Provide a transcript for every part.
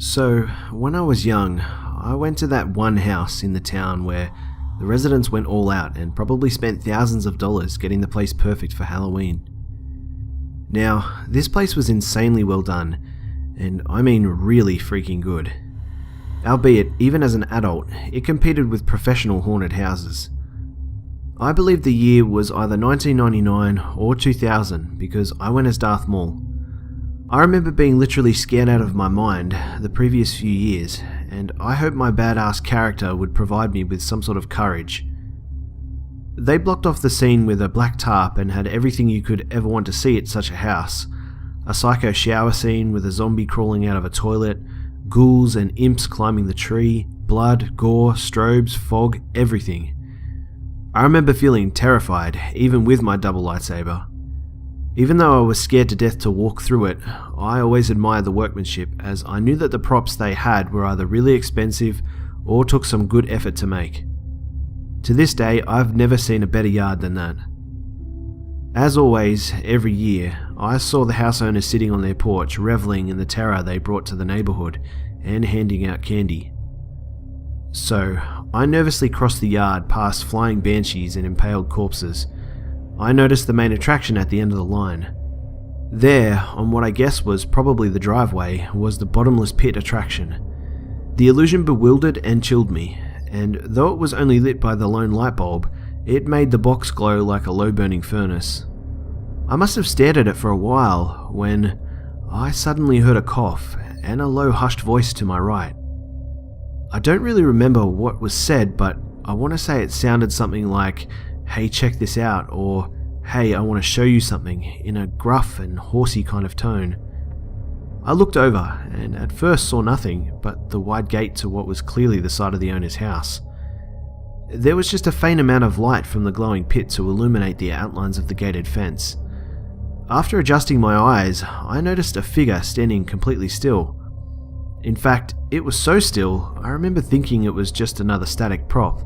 So, when I was young, I went to that one house in the town where the residents went all out and probably spent thousands of dollars getting the place perfect for Halloween. Now, this place was insanely well done, and I mean really freaking good. Albeit, even as an adult, it competed with professional haunted houses. I believe the year was either 1999 or 2000 because I went as Darth Maul. I remember being literally scared out of my mind the previous few years, and I hoped my badass character would provide me with some sort of courage. They blocked off the scene with a black tarp and had everything you could ever want to see at such a house. A psycho shower scene with a zombie crawling out of a toilet, ghouls and imps climbing the tree, blood, gore, strobes, fog, everything. I remember feeling terrified, even with my double lightsaber. Even though I was scared to death to walk through it, I always admired the workmanship as I knew that the props they had were either really expensive or took some good effort to make. To this day, I've never seen a better yard than that. As always, every year, I saw the house owners sitting on their porch reveling in the terror they brought to the neighbourhood and handing out candy. So, I nervously crossed the yard past flying banshees and impaled corpses. I noticed the main attraction at the end of the line. There, on what I guess was probably the driveway, was the bottomless pit attraction. The illusion bewildered and chilled me, and though it was only lit by the lone light bulb, it made the box glow like a low-burning furnace. I must have stared at it for a while when I suddenly heard a cough and a low hushed voice to my right. I don't really remember what was said, but I want to say it sounded something like, "Hey, check this out," or "Hey, I want to show you something," in a gruff and horsey kind of tone. I looked over and at first saw nothing but the wide gate to what was clearly the side of the owner's house. There was just a faint amount of light from the glowing pit to illuminate the outlines of the gated fence. After adjusting my eyes, I noticed a figure standing completely still. In fact, it was so still, I remember thinking it was just another static prop.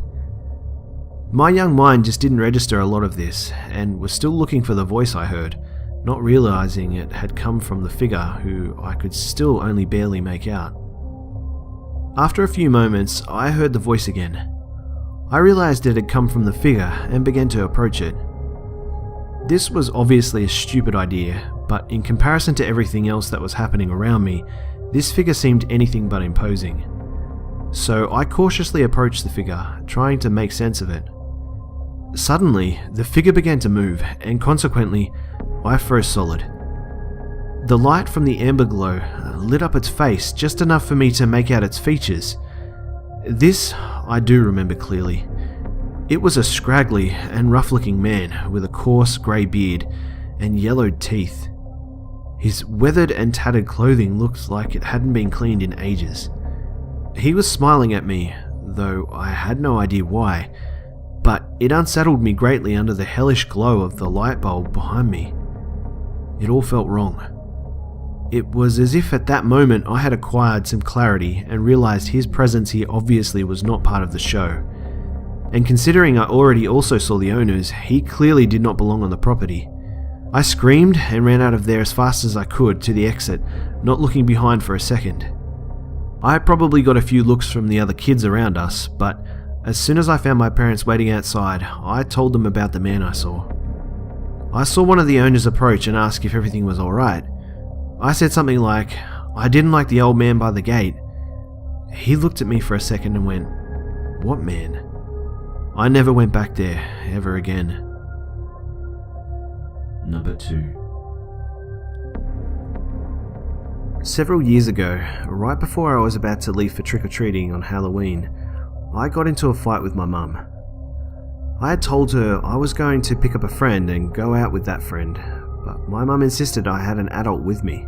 My young mind just didn't register a lot of this, and was still looking for the voice I heard, not realizing it had come from the figure who I could still only barely make out. After a few moments, I heard the voice again. I realized it had come from the figure and began to approach it. This was obviously a stupid idea, but in comparison to everything else that was happening around me, this figure seemed anything but imposing. So I cautiously approached the figure, trying to make sense of it. Suddenly, the figure began to move, and consequently, I froze solid. The light from the amber glow lit up its face just enough for me to make out its features. This I do remember clearly. It was a scraggly and rough-looking man with a coarse grey beard and yellowed teeth. His weathered and tattered clothing looked like it hadn't been cleaned in ages. He was smiling at me, though I had no idea why, but it unsettled me greatly under the hellish glow of the light bulb behind me. It all felt wrong. It was as if at that moment I had acquired some clarity and realized his presence here obviously was not part of the show. And considering I already also saw the owners, he clearly did not belong on the property. I screamed and ran out of there as fast as I could to the exit, not looking behind for a second. I probably got a few looks from the other kids around us, but as soon as I found my parents waiting outside, I told them about the man I saw. I saw one of the owners approach and ask if everything was alright. I said something like, "I didn't like the old man by the gate." He looked at me for a second and went, "What man?" I never went back there, ever again. Number 2. Several years ago, right before I was about to leave for trick-or-treating on Halloween, I got into a fight with my mum. I had told her I was going to pick up a friend and go out with that friend, but my mum insisted I had an adult with me.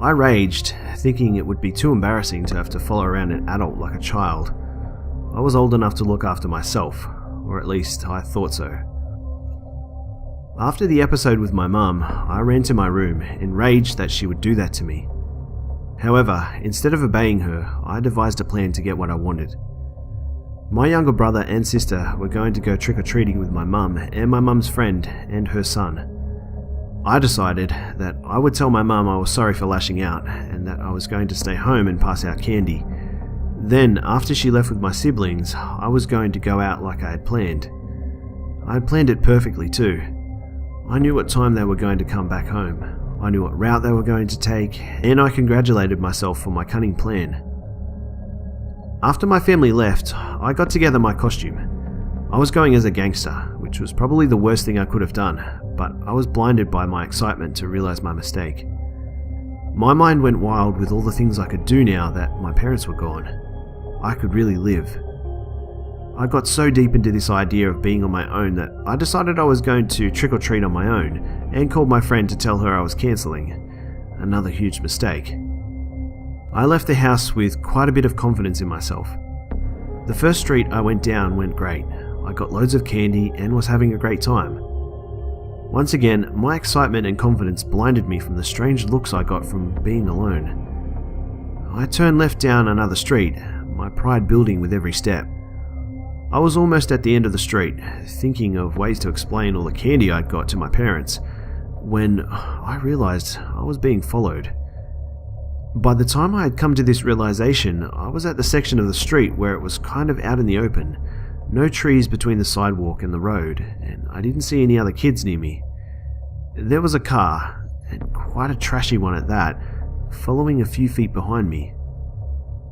I raged, thinking it would be too embarrassing to have to follow around an adult like a child. I was old enough to look after myself, or at least I thought so. After the episode with my mum, I ran to my room, enraged that she would do that to me. However, instead of obeying her, I devised a plan to get what I wanted. My younger brother and sister were going to go trick-or-treating with my mum and my mum's friend and her son. I decided that I would tell my mum I was sorry for lashing out and that I was going to stay home and pass out candy. Then, after she left with my siblings, I was going to go out like I had planned. I had planned it perfectly too. I knew what time they were going to come back home. I knew what route they were going to take, and I congratulated myself for my cunning plan. After my family left, I got together my costume. I was going as a gangster, which was probably the worst thing I could have done, but I was blinded by my excitement to realize my mistake. My mind went wild with all the things I could do now that my parents were gone. I could really live. I got so deep into this idea of being on my own that I decided I was going to trick-or-treat on my own and called my friend to tell her I was cancelling. Another huge mistake. I left the house with quite a bit of confidence in myself. The first street I went down went great. I got loads of candy and was having a great time. Once again, my excitement and confidence blinded me from the strange looks I got from being alone. I turned left down another street, my pride building with every step. I was almost at the end of the street, thinking of ways to explain all the candy I'd got to my parents, when I realized I was being followed. By the time I had come to this realization, I was at the section of the street where it was kind of out in the open, no trees between the sidewalk and the road, and I didn't see any other kids near me. There was a car, and quite a trashy one at that, following a few feet behind me.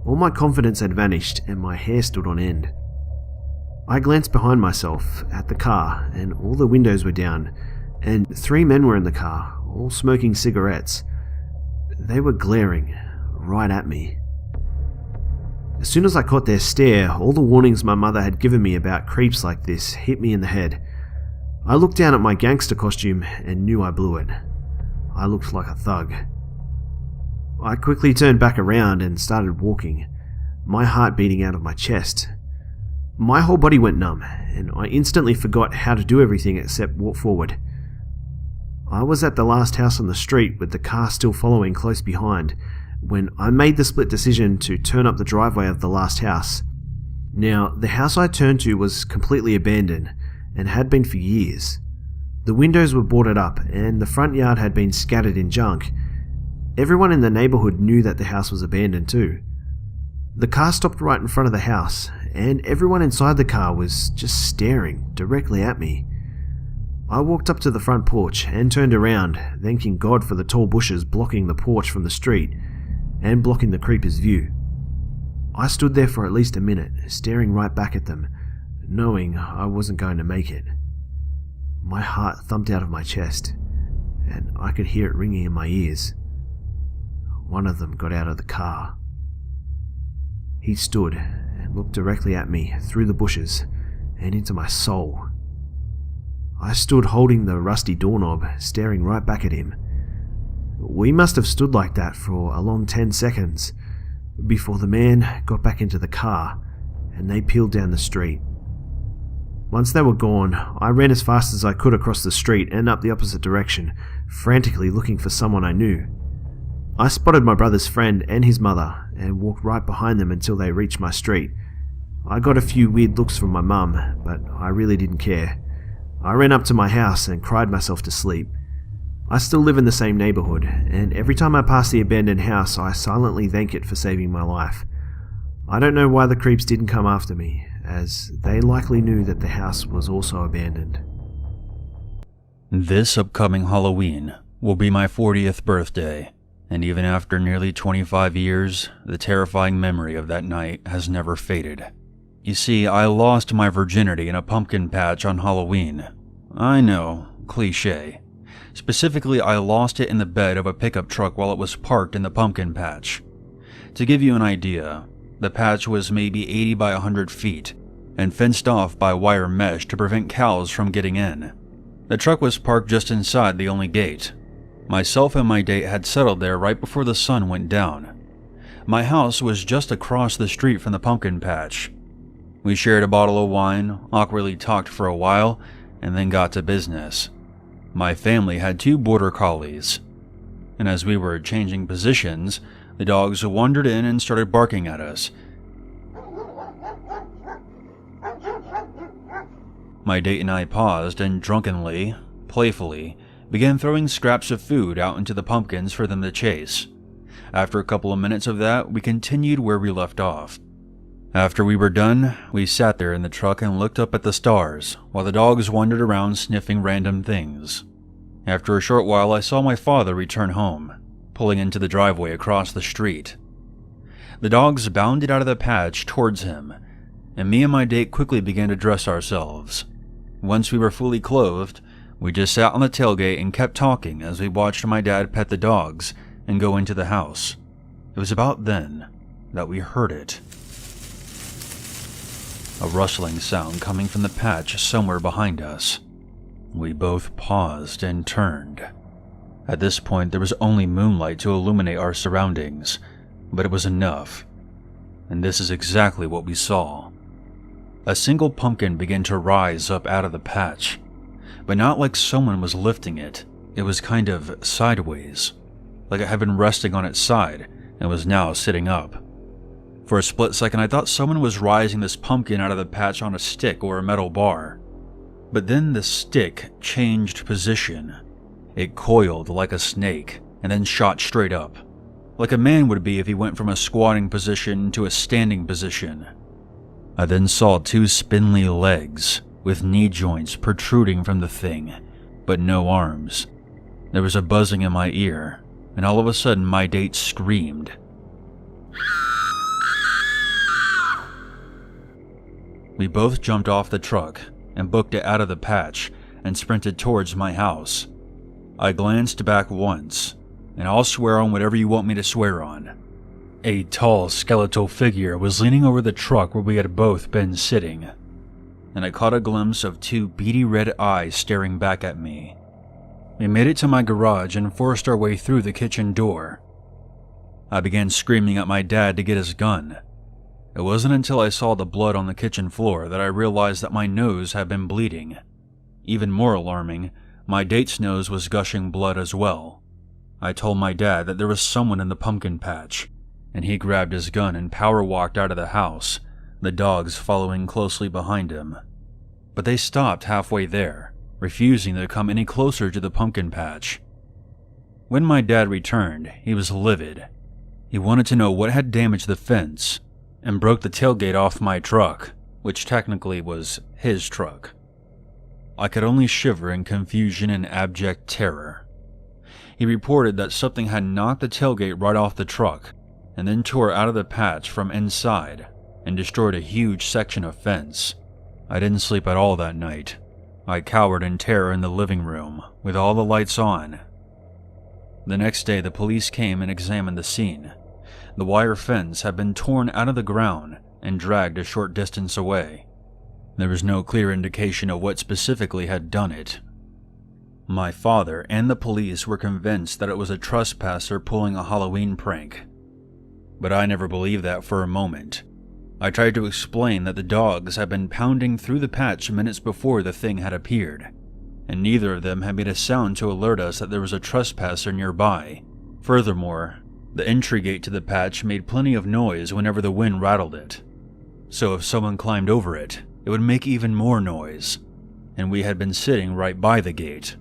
All my confidence had vanished and my hair stood on end. I glanced behind myself at the car and all the windows were down, and 3 men were in the car, all smoking cigarettes. They were glaring right at me. As soon as I caught their stare, all the warnings my mother had given me about creeps like this hit me in the head. I looked down at my gangster costume and knew I blew it. I looked like a thug. I quickly turned back around and started walking, my heart beating out of my chest. My whole body went numb, and I instantly forgot how to do everything except walk forward. I was at the last house on the street with the car still following close behind, when I made the split decision to turn up the driveway of the last house. Now, the house I turned to was completely abandoned, and had been for years. The windows were boarded up, and the front yard had been scattered in junk. Everyone in the neighborhood knew that the house was abandoned too. The car stopped right in front of the house, and everyone inside the car was just staring directly at me. I walked up to the front porch and turned around, thanking God for the tall bushes blocking the porch from the street and blocking the creeper's view. I stood there for at least a minute, staring right back at them, knowing I wasn't going to make it. My heart thumped out of my chest, and I could hear it ringing in my ears. One of them got out of the car. He stood and looked directly at me through the bushes and into my soul. I stood holding the rusty doorknob, staring right back at him. We must have stood like that for a long 10 seconds before the man got back into the car and they peeled down the street. Once they were gone, I ran as fast as I could across the street and up the opposite direction, frantically looking for someone I knew. I spotted my brother's friend and his mother and walked right behind them until they reached my street. I got a few weird looks from my mum, but I really didn't care. I ran up to my house and cried myself to sleep. I still live in the same neighborhood, and every time I pass the abandoned house, I silently thank it for saving my life. I don't know why the creeps didn't come after me, as they likely knew that the house was also abandoned. This upcoming Halloween will be my 40th birthday, and even after nearly 25 years, the terrifying memory of that night has never faded. You see, I lost my virginity in a pumpkin patch on Halloween. I know, cliché. Specifically, I lost it in the bed of a pickup truck while it was parked in the pumpkin patch. To give you an idea, the patch was maybe 80 by 100 feet, and fenced off by wire mesh to prevent cows from getting in. The truck was parked just inside the only gate. Myself and my date had settled there right before the sun went down. My house was just across the street from the pumpkin patch. We shared a bottle of wine, awkwardly talked for a while, and then got to business. My family had 2 border collies, and as we were changing positions, the dogs wandered in and started barking at us. My date and I paused and drunkenly, playfully, began throwing scraps of food out into the pumpkins for them to chase. After a couple of minutes of that, we continued where we left off. After we were done, we sat there in the truck and looked up at the stars, while the dogs wandered around sniffing random things. After a short while, I saw my father return home, pulling into the driveway across the street. The dogs bounded out of the patch towards him, and me and my date quickly began to dress ourselves. Once we were fully clothed, we just sat on the tailgate and kept talking as we watched my dad pet the dogs and go into the house. It was about then that we heard it. A rustling sound coming from the patch somewhere behind us. We both paused and turned. At this point, there was only moonlight to illuminate our surroundings, but it was enough. And this is exactly what we saw. A single pumpkin began to rise up out of the patch, but not like someone was lifting it. It was kind of sideways, like it had been resting on its side and was now sitting up. For a split second, I thought someone was rising this pumpkin out of the patch on a stick or a metal bar. But then the stick changed position. It coiled like a snake and then shot straight up, like a man would be if he went from a squatting position to a standing position. I then saw two spindly legs with knee joints protruding from the thing, but no arms. There was a buzzing in my ear, and all of a sudden my date screamed. We both jumped off the truck and booked it out of the patch and sprinted towards my house. I glanced back once, and I'll swear on whatever you want me to swear on. A tall, skeletal figure was leaning over the truck where we had both been sitting, and I caught a glimpse of two beady red eyes staring back at me. We made it to my garage and forced our way through the kitchen door. I began screaming at my dad to get his gun. It wasn't until I saw the blood on the kitchen floor that I realized that my nose had been bleeding. Even more alarming, my date's nose was gushing blood as well. I told my dad that there was someone in the pumpkin patch, and he grabbed his gun and power walked out of the house, the dogs following closely behind him. But they stopped halfway there, refusing to come any closer to the pumpkin patch. When my dad returned, he was livid. He wanted to know what had damaged the fence and broke the tailgate off my truck, which technically was his truck. I could only shiver in confusion and abject terror. He reported that something had knocked the tailgate right off the truck and then tore out of the patch from inside and destroyed a huge section of fence. I didn't sleep at all that night. I cowered in terror in the living room with all the lights on. The next day, the police came and examined the scene. The wire fence had been torn out of the ground and dragged a short distance away. There was no clear indication of what specifically had done it. My father and the police were convinced that it was a trespasser pulling a Halloween prank. But I never believed that for a moment. I tried to explain that the dogs had been pounding through the patch minutes before the thing had appeared, and neither of them had made a sound to alert us that there was a trespasser nearby. Furthermore, the entry gate to the patch made plenty of noise whenever the wind rattled it. So if someone climbed over it, it would make even more noise, and we had been sitting right by the gate.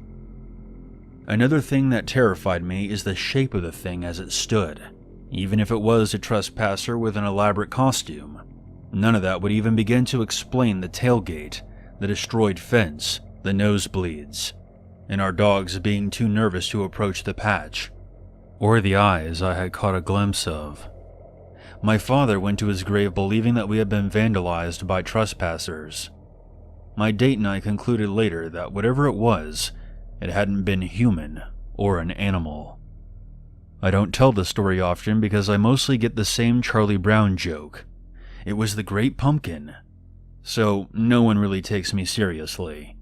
Another thing that terrified me is the shape of the thing as it stood. Even if it was a trespasser with an elaborate costume, none of that would even begin to explain the tailgate, the destroyed fence, the nosebleeds, and our dogs being too nervous to approach the patch, or the eyes I had caught a glimpse of. My father went to his grave believing that we had been vandalized by trespassers. My date and I concluded later that whatever it was, it hadn't been human or an animal. I don't tell the story often because I mostly get the same Charlie Brown joke. It was the Great Pumpkin, so no one really takes me seriously.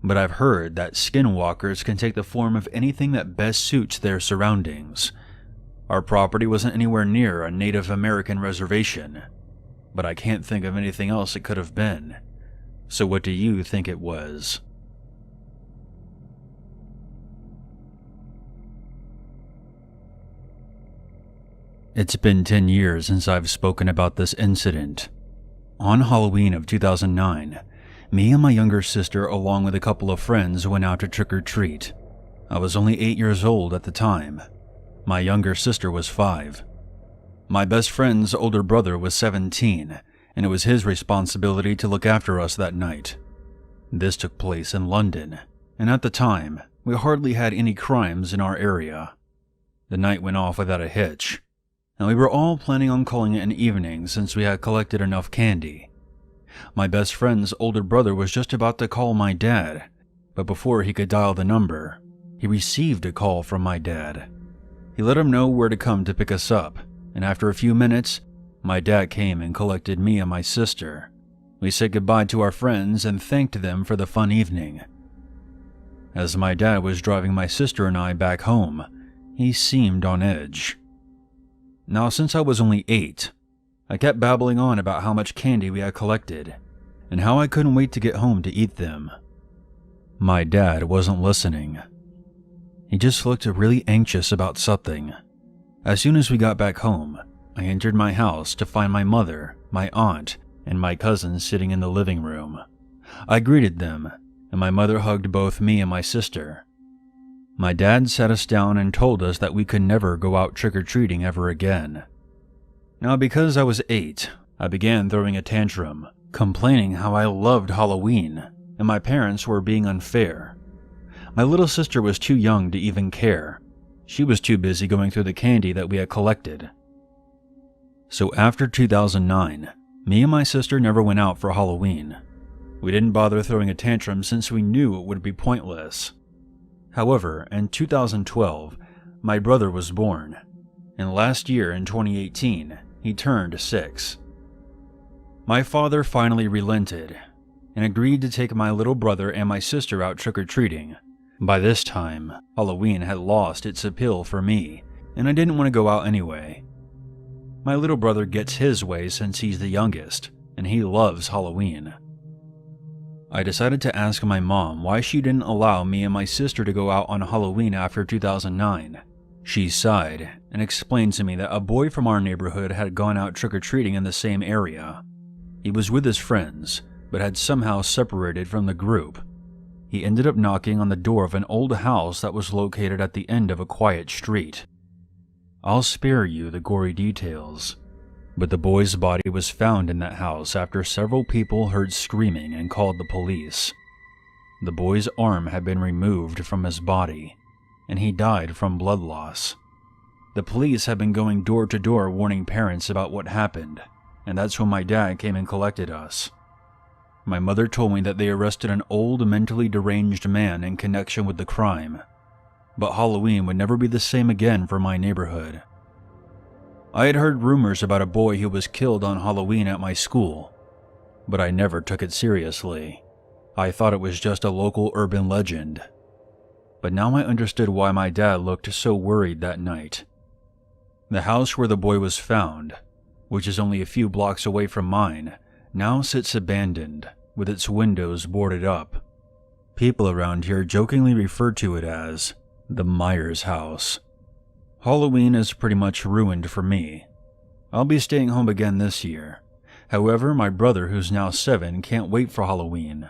But I've heard that skinwalkers can take the form of anything that best suits their surroundings. Our property wasn't anywhere near a Native American reservation, but I can't think of anything else it could have been. So what do you think it was? It's been 10 years since I've spoken about this incident. On Halloween of 2009, me and my younger sister along with a couple of friends went out to trick-or-treat. I was only 8 years old at the time. My younger sister was 5. My best friend's older brother was 17, and it was his responsibility to look after us that night. This took place in London, and at the time, we hardly had any crimes in our area. The night went off without a hitch, and we were all planning on calling it an evening since we had collected enough candy. My best friend's older brother was just about to call my dad, but before he could dial the number, he received a call from my dad. He let him know where to come to pick us up, and after a few minutes, my dad came and collected me and my sister. We said goodbye to our friends and thanked them for the fun evening. As my dad was driving my sister and I back home, he seemed on edge. Now, since I was only 8, I kept babbling on about how much candy we had collected, and how I couldn't wait to get home to eat them. My dad wasn't listening. He just looked really anxious about something. As soon as we got back home, I entered my house to find my mother, my aunt, and my cousin sitting in the living room. I greeted them, and my mother hugged both me and my sister. My dad sat us down and told us that we could never go out trick-or-treating ever again. Now, because I was 8, I began throwing a tantrum, complaining how I loved Halloween, and my parents were being unfair. My little sister was too young to even care. She was too busy going through the candy that we had collected. So after 2009, me and my sister never went out for Halloween. We didn't bother throwing a tantrum since we knew it would be pointless. However, in 2012, my brother was born, and last year in 2018, he turned 6. My father finally relented and agreed to take my little brother and my sister out trick-or-treating. By this time, Halloween had lost its appeal for me, and I didn't want to go out anyway. My little brother gets his way since he's the youngest, and he loves Halloween. I decided to ask my mom why she didn't allow me and my sister to go out on Halloween after 2009. She sighed and explained to me that a boy from our neighborhood had gone out trick-or-treating in the same area. He was with his friends, but had somehow separated from the group. He ended up knocking on the door of an old house that was located at the end of a quiet street. I'll spare you the gory details, but the boy's body was found in that house after several people heard screaming and called the police. The boy's arm had been removed from his body, and he died from blood loss. The police had been going door to door warning parents about what happened, and that's when my dad came and collected us. My mother told me that they arrested an old, mentally deranged man in connection with the crime, but Halloween would never be the same again for my neighborhood. I had heard rumors about a boy who was killed on Halloween at my school, but I never took it seriously. I thought it was just a local urban legend. But now I understood why my dad looked so worried that night. The house where the boy was found, which is only a few blocks away from mine, now sits abandoned, with its windows boarded up. People around here jokingly refer to it as the Myers house. Halloween is pretty much ruined for me. I'll be staying home again this year. However, my brother, who's now 7, can't wait for Halloween.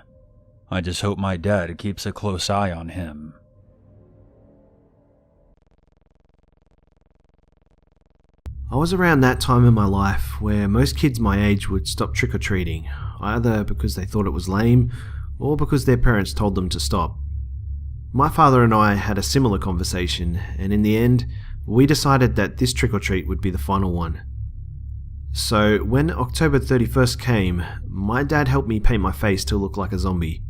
I just hope my dad keeps a close eye on him. I was around that time in my life where most kids my age would stop trick-or-treating, either because they thought it was lame or because their parents told them to stop. My father and I had a similar conversation, and in the end, we decided that this trick-or-treat would be the final one. So when October 31st came, my dad helped me paint my face to look like a zombie.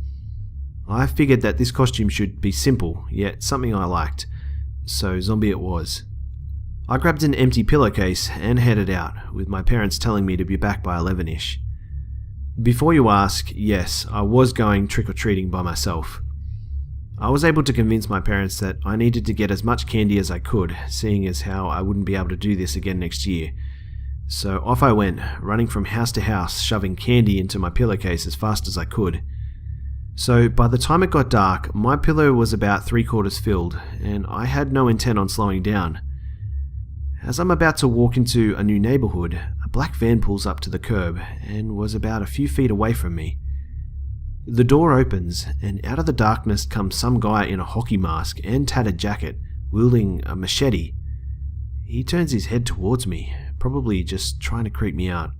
I figured that this costume should be simple, yet something I liked, so zombie it was. I grabbed an empty pillowcase and headed out, with my parents telling me to be back by 11ish. Before you ask, yes, I was going trick-or-treating by myself. I was able to convince my parents that I needed to get as much candy as I could, seeing as how I wouldn't be able to do this again next year. So off I went, running from house to house, shoving candy into my pillowcase as fast as I could. So by the time it got dark, my pillow was about 3/4 filled, and I had no intent on slowing down. As I'm about to walk into a new neighborhood, a black van pulls up to the curb and was about a few feet away from me. The door opens, and out of the darkness comes some guy in a hockey mask and tattered jacket, wielding a machete. He turns his head towards me, probably just trying to creep me out.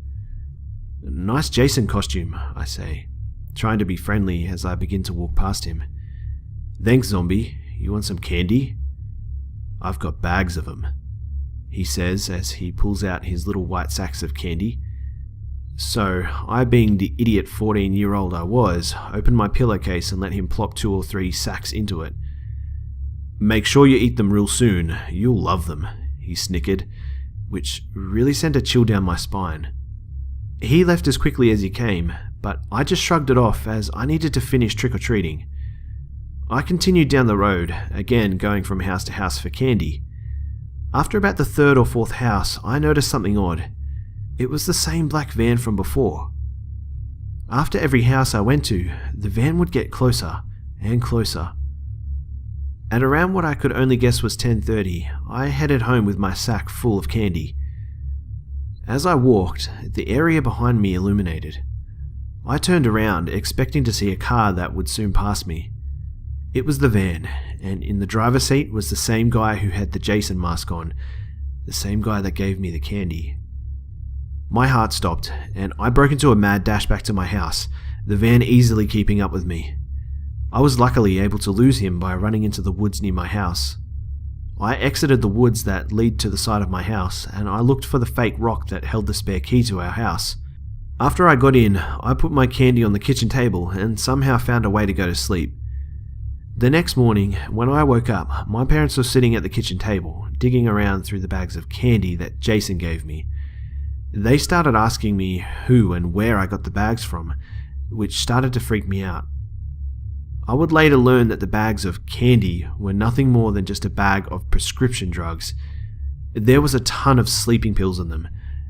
"Nice Jason costume," I say, trying to be friendly as I begin to walk past him. "Thanks, zombie. You want some candy?" "I've got bags of them," he says as he pulls out his little white sacks of candy. So, I, being the idiot 14-year-old I was, opened my pillowcase and let him plop 2 or 3 sacks into it. "Make sure you eat them real soon. You'll love them," he snickered, which really sent a chill down my spine. He left as quickly as he came, but I just shrugged it off as I needed to finish trick-or-treating. I continued down the road, again going from house to house for candy. After about the 3rd or 4th house, I noticed something odd. It was the same black van from before. After every house I went to, the van would get closer and closer. At around what I could only guess was 10:30, I headed home with my sack full of candy. As I walked, the area behind me illuminated. I turned around, expecting to see a car that would soon pass me. It was the van, and in the driver's seat was the same guy who had the Jason mask on, the same guy that gave me the candy. My heart stopped, and I broke into a mad dash back to my house, the van easily keeping up with me. I was luckily able to lose him by running into the woods near my house. I exited the woods that lead to the side of my house, and I looked for the fake rock that held the spare key to our house. After I got in, I put my candy on the kitchen table and somehow found a way to go to sleep. The next morning, when I woke up, my parents were sitting at the kitchen table, digging around through the bags of candy that Jason gave me. They started asking me who and where I got the bags from, which started to freak me out. I would later learn that the bags of candy were nothing more than just a bag of prescription drugs. There was a ton of sleeping pills in them,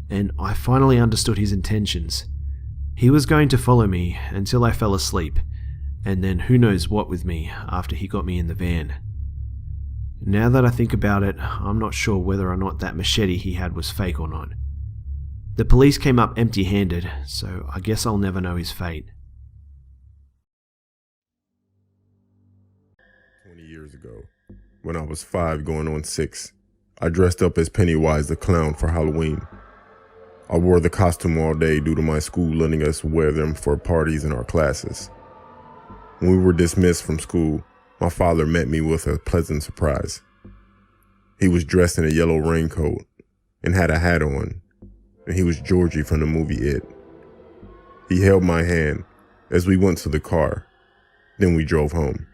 and I finally understood his intentions. He was going to follow me until I fell asleep, and then who knows what with me after he got me in the van. Now that I think about it, I'm not sure whether or not that machete he had was fake or not. The police came up empty-handed, so I guess I'll never know his fate. 20 years ago, when I was 5 going on 6, I dressed up as Pennywise the Clown for Halloween. I wore the costume all day due to my school letting us wear them for parties in our classes. When we were dismissed from school, my father met me with a pleasant surprise. He was dressed in a yellow raincoat and had a hat on, and he was Georgie from the movie It. He held my hand as we went to the car, then we drove home.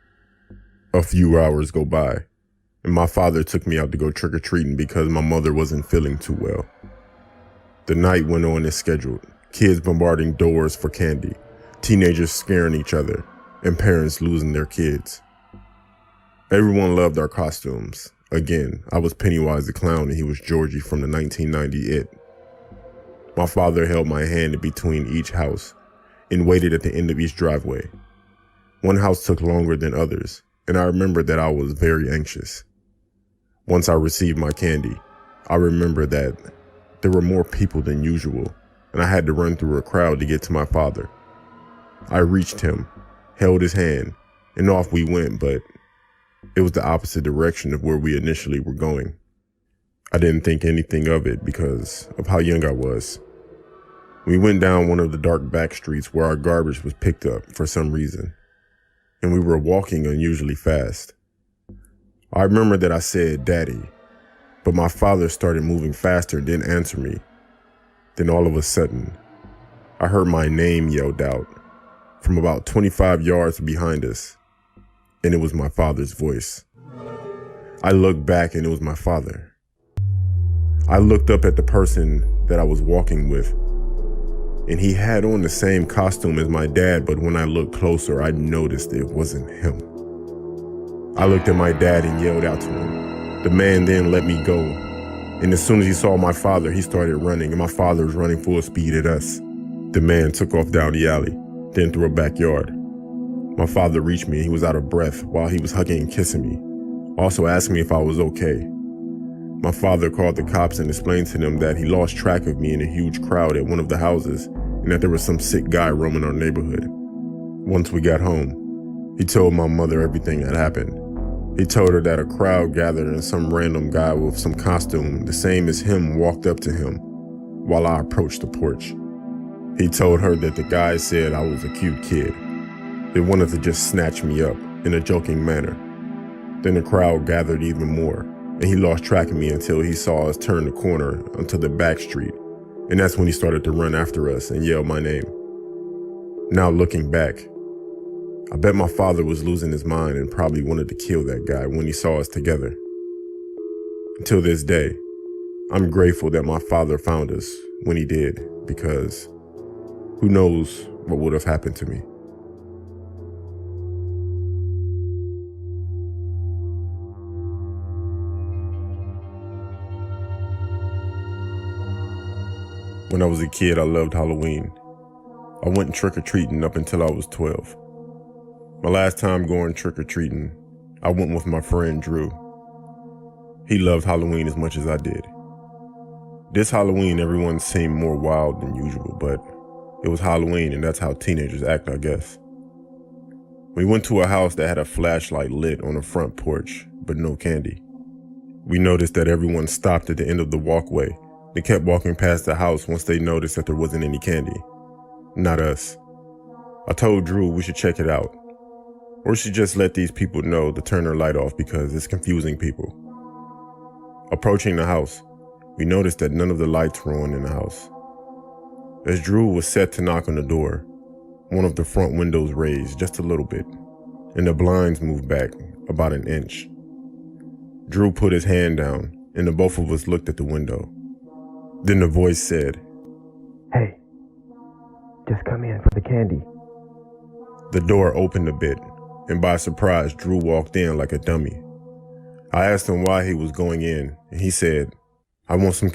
A few hours go by, and my father took me out to go trick-or-treating because my mother wasn't feeling too well. The night went on as scheduled, kids bombarding doors for candy, teenagers scaring each other, and parents losing their kids. Everyone loved our costumes. Again, I was Pennywise the Clown and he was Georgie from the 1990 It. My father held my hand in between each house and waited at the end of each driveway. One house took longer than others, and I remember that I was very anxious. Once I received my candy, I remember that there were more people than usual, and I had to run through a crowd to get to my father. I reached him, held his hand, and off we went, but it was the opposite direction of where we initially were going. I didn't think anything of it because of how young I was. We went down one of the dark back streets where our garbage was picked up for some reason, and we were walking unusually fast. I remember that I said, "Daddy," but my father started moving faster and didn't answer me. Then all of a sudden, I heard my name yelled out from about 25 yards behind us, and it was my father's voice. I looked back and it was my father. I looked up at the person that I was walking with, and he had on the same costume as my dad, but when I looked closer, I noticed it wasn't him. I looked at my dad and yelled out to him. The man then let me go, and as soon as he saw my father, he started running, and my father was running full speed at us. The man took off down the alley, then through a backyard. My father reached me and he was out of breath while he was hugging and kissing me, also asking me if I was okay. My father called the cops and explained to them that he lost track of me in a huge crowd at one of the houses and that there was some sick guy roaming our neighborhood. Once we got home, he told my mother everything that happened. He told her that a crowd gathered and some random guy with some costume the same as him walked up to him while I approached the porch. He told her that the guy said I was a cute kid. They wanted to just snatch me up in a joking manner. Then the crowd gathered even more, and he lost track of me until he saw us turn the corner onto the back street, and that's when he started to run after us and yell my name. Now looking back, I bet my father was losing his mind and probably wanted to kill that guy when he saw us together. Until this day, I'm grateful that my father found us when he did, because who knows what would have happened to me. When I was a kid, I loved Halloween. I went trick-or-treating up until I was 12. My last time going trick-or-treating, I went with my friend Drew. He loved Halloween as much as I did. This Halloween, everyone seemed more wild than usual, but it was Halloween and that's how teenagers act, I guess. We went to a house that had a flashlight lit on the front porch, but no candy. We noticed that everyone stopped at the end of the walkway. They kept walking past the house once they noticed that there wasn't any candy. Not us. I told Drew we should check it out. Or should just let these people know to turn their light off because it's confusing people. Approaching the house, we noticed that none of the lights were on in the house. As Drew was set to knock on the door, one of the front windows raised just a little bit, and the blinds moved back about an inch. Drew put his hand down, and the both of us looked at the window. Then the voice said, "Hey, just come in for the candy." The door opened a bit, and by surprise, Drew walked in like a dummy. I asked him why he was going in, and he said, "I want some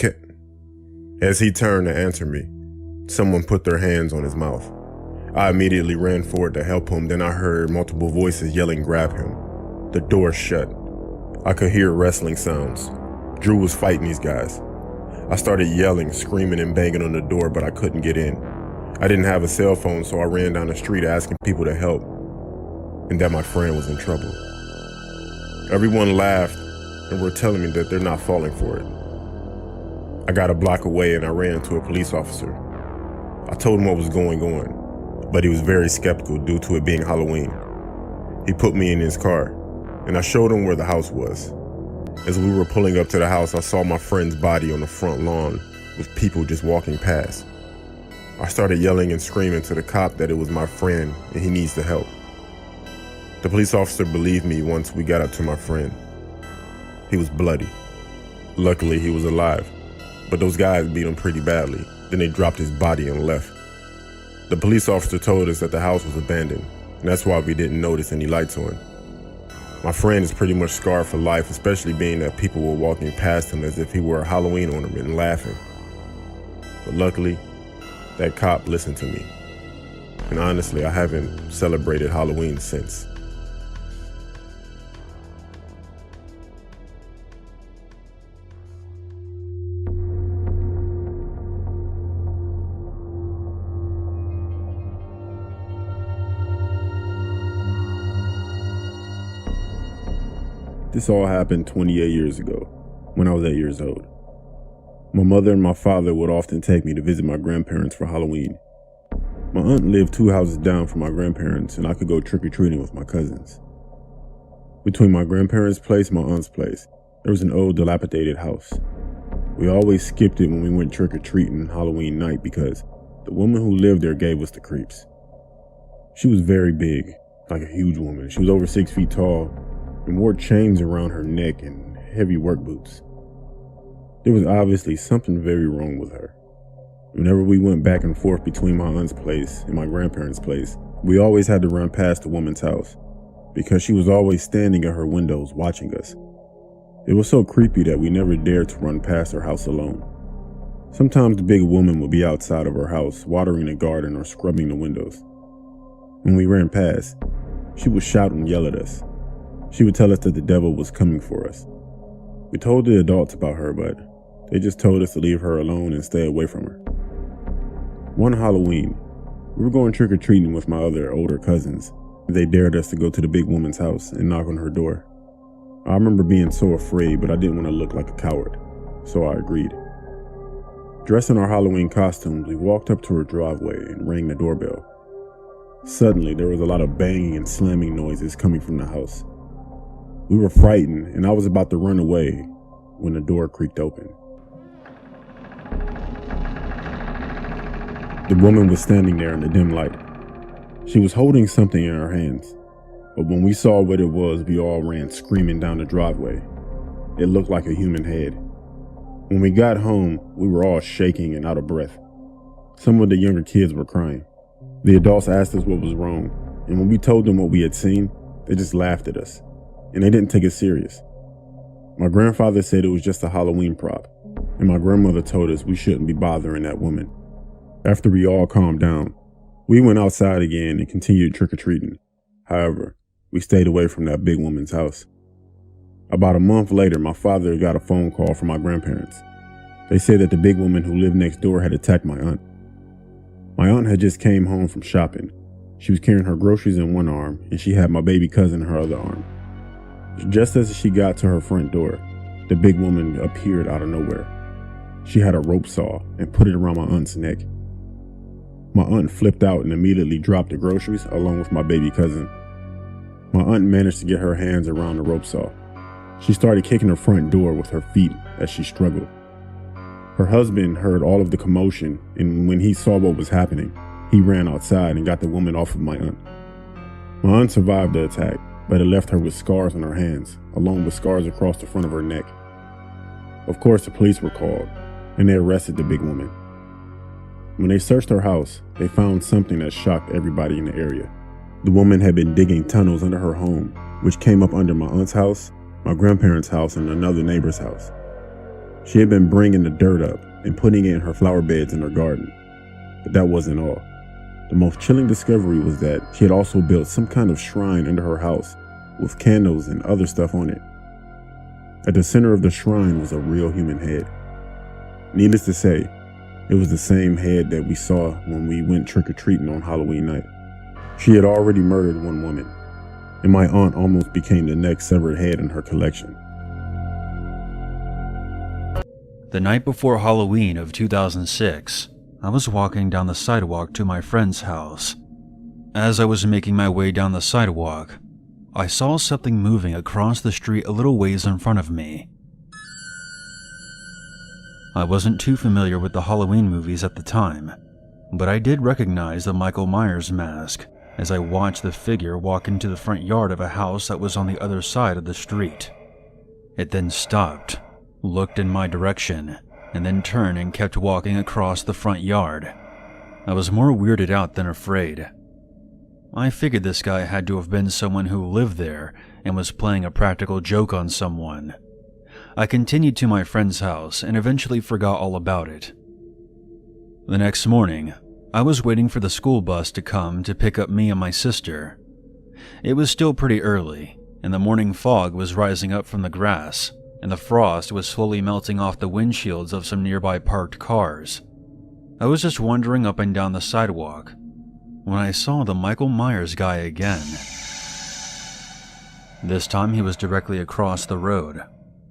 As he turned to answer me, someone put their hands on his mouth. I immediately ran forward to help him, then I heard multiple voices yelling, "Grab him." The door shut. I could hear wrestling sounds. Drew was fighting these guys. I started yelling, screaming, and banging on the door, but I couldn't get in. I didn't have a cell phone, so I ran down the street asking people to help, and that my friend was in trouble. Everyone laughed and were telling me that they're not falling for it. I got a block away and I ran to a police officer. I told him what was going on, but he was very skeptical due to it being Halloween. He put me in his car, and I showed him where the house was. As we were pulling up to the house, I saw my friend's body on the front lawn with people just walking past. I started yelling and screaming to the cop that it was my friend and he needs the help. The police officer believed me once we got up to my friend. He was bloody. Luckily, he was alive, but those guys beat him pretty badly. Then they dropped his body and left. The police officer told us that the house was abandoned, and that's why we didn't notice any lights on. My friend is pretty much scarred for life, especially being that people were walking past him as if he were a Halloween ornament and laughing. But luckily, that cop listened to me. And honestly, I haven't celebrated Halloween since. This all happened 28 years ago, when I was 8 years old. My mother and my father would often take me to visit my grandparents for Halloween. My aunt lived 2 houses down from my grandparents, and I could go trick-or-treating with my cousins. Between my grandparents' place and my aunt's place, there was an old dilapidated house. We always skipped it when we went trick-or-treating Halloween night because the woman who lived there gave us the creeps. She was very big, like a huge woman. She was over 6 feet tall and wore chains around her neck and heavy work boots. There was obviously something very wrong with her. Whenever we went back and forth between my aunt's place and my grandparents' place, we always had to run past the woman's house because she was always standing at her windows watching us. It was so creepy that we never dared to run past her house alone. Sometimes the big woman would be outside of her house watering the garden or scrubbing the windows. When we ran past, she would shout and yell at us. She would tell us that the devil was coming for us. We told the adults about her, but they just told us to leave her alone and stay away from her. One Halloween, We were going trick-or-treating with my other older cousins. They dared us to go to the big woman's house and knock on her door. I remember being so afraid, but I didn't want to look like a coward, so I agreed. Dressed in our Halloween costumes, we walked up to her driveway and rang the doorbell. Suddenly, there was a lot of banging and slamming noises coming from the house. We were frightened, and I was about to run away when the door creaked open. The woman was standing there in the dim light. She was holding something in her hands, but when we saw what it was, we all ran screaming down the driveway. It looked like a human head. When we got home, we were all shaking and out of breath. Some of the younger kids were crying. The adults asked us what was wrong, and when we told them what we had seen, they just laughed at us, and they didn't take it serious. My grandfather said it was just a Halloween prop, and my grandmother told us we shouldn't be bothering that woman. After we all calmed down, we went outside again and continued trick-or-treating. However, we stayed away from that big woman's house. About a month later, my father got a phone call from my grandparents. They said that the big woman who lived next door had attacked my aunt. My aunt had just came home from shopping. She was carrying her groceries in one arm, and she had my baby cousin in her other arm. Just as she got to her front door, the big woman appeared out of nowhere. She had a rope saw and put it around my aunt's neck. My aunt flipped out and immediately dropped the groceries along with my baby cousin. My aunt managed to get her hands around the rope saw. She started kicking her front door with her feet as she struggled. Her husband heard all of the commotion, and when he saw what was happening, he ran outside and got the woman off of my aunt. My aunt survived the attack, but it left her with scars on her hands, along with scars across the front of her neck. Of course, the police were called, and they arrested the big woman. When they searched her house, they found something that shocked everybody in the area. The woman had been digging tunnels under her home, which came up under my aunt's house, my grandparents' house, and another neighbor's house. She had been bringing the dirt up and putting it in her flower beds in her garden. But that wasn't all. The most chilling discovery was that she had also built some kind of shrine under her house with candles and other stuff on it. At the center of the shrine was a real human head. Needless to say, it was the same head that we saw when we went trick-or-treating on Halloween night. She had already murdered one woman, and my aunt almost became the next severed head in her collection. The night before Halloween of 2006, I was walking down the sidewalk to my friend's house. As I was making my way down the sidewalk, I saw something moving across the street a little ways in front of me. I wasn't too familiar with the Halloween movies at the time, but I did recognize the Michael Myers mask as I watched the figure walk into the front yard of a house that was on the other side of the street. It then stopped, looked in my direction, and then turned and kept walking across the front yard. I was more weirded out than afraid. I figured this guy had to have been someone who lived there and was playing a practical joke on someone. I continued to my friend's house and eventually forgot all about it. The next morning, I was waiting for the school bus to come to pick up me and my sister. It was still pretty early, and the morning fog was rising up from the grass, and the frost was slowly melting off the windshields of some nearby parked cars. I was just wandering up and down the sidewalk when I saw the Michael Myers guy again. This time he was directly across the road,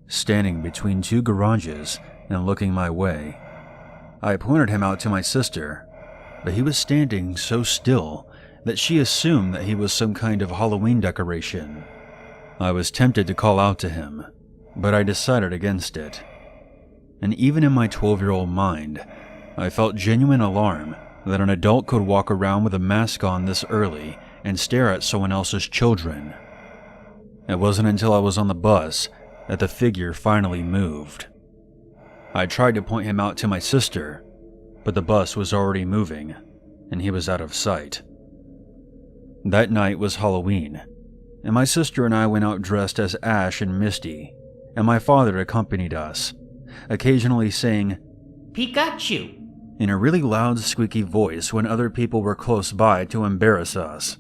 standing between two garages and looking my way. I pointed him out to my sister, but he was standing so still that she assumed that he was some kind of Halloween decoration. I was tempted to call out to him, but I decided against it. And even in my 12-year-old mind, I felt genuine alarm that an adult could walk around with a mask on this early and stare at someone else's children. It wasn't until I was on the bus that the figure finally moved. I tried to point him out to my sister, but the bus was already moving, and he was out of sight. That night was Halloween, and my sister and I went out dressed as Ash and Misty, and my father accompanied us, occasionally saying, "Pikachu," in a really loud, squeaky voice when other people were close by to embarrass us.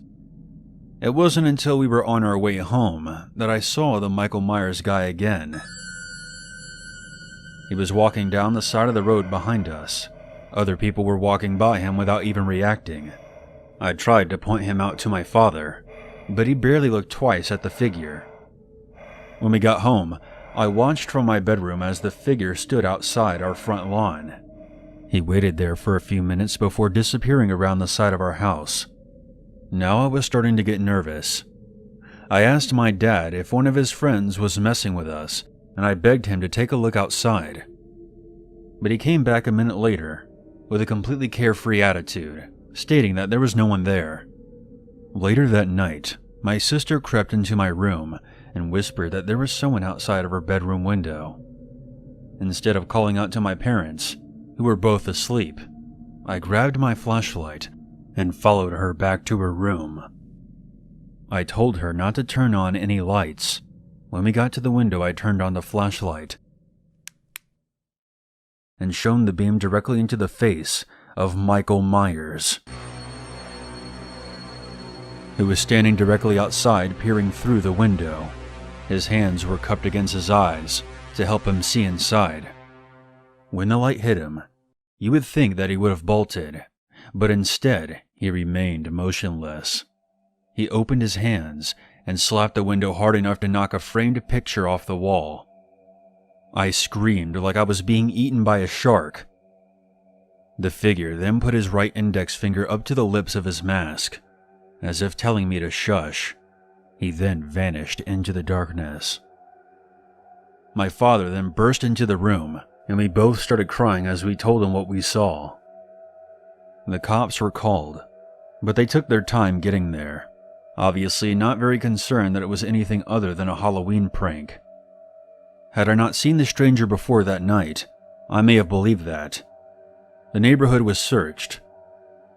It wasn't until we were on our way home that I saw the Michael Myers guy again. He was walking down the side of the road behind us. Other people were walking by him without even reacting, I tried to point him out to my father, but he barely looked twice at the figure. When we got home, I watched from my bedroom as the figure stood outside our front lawn. He waited there for a few minutes before disappearing around the side of our house. Now I was starting to get nervous. I asked my dad if one of his friends was messing with us, and I begged him to take a look outside. But he came back a minute later with a completely carefree attitude, stating that there was no one there. Later that night, my sister crept into my room and whispered that there was someone outside of her bedroom window. Instead of calling out to my parents, who were both asleep, I grabbed my flashlight and followed her back to her room. I told her not to turn on any lights. When we got to the window, I turned on the flashlight and shone the beam directly into the face of Michael Myers, who was standing directly outside peering through the window. His hands were cupped against his eyes to help him see inside. When the light hit him, you would think that he would have bolted, but instead he remained motionless. He opened his hands and slapped the window hard enough to knock a framed picture off the wall. I screamed like I was being eaten by a shark. The figure then put his right index finger up to the lips of his mask, as if telling me to shush. He then vanished into the darkness. My father then burst into the room, and we both started crying as we told him what we saw. The cops were called, but they took their time getting there, obviously not very concerned that it was anything other than a Halloween prank. Had I not seen the stranger before that night, I may have believed that. The neighborhood was searched,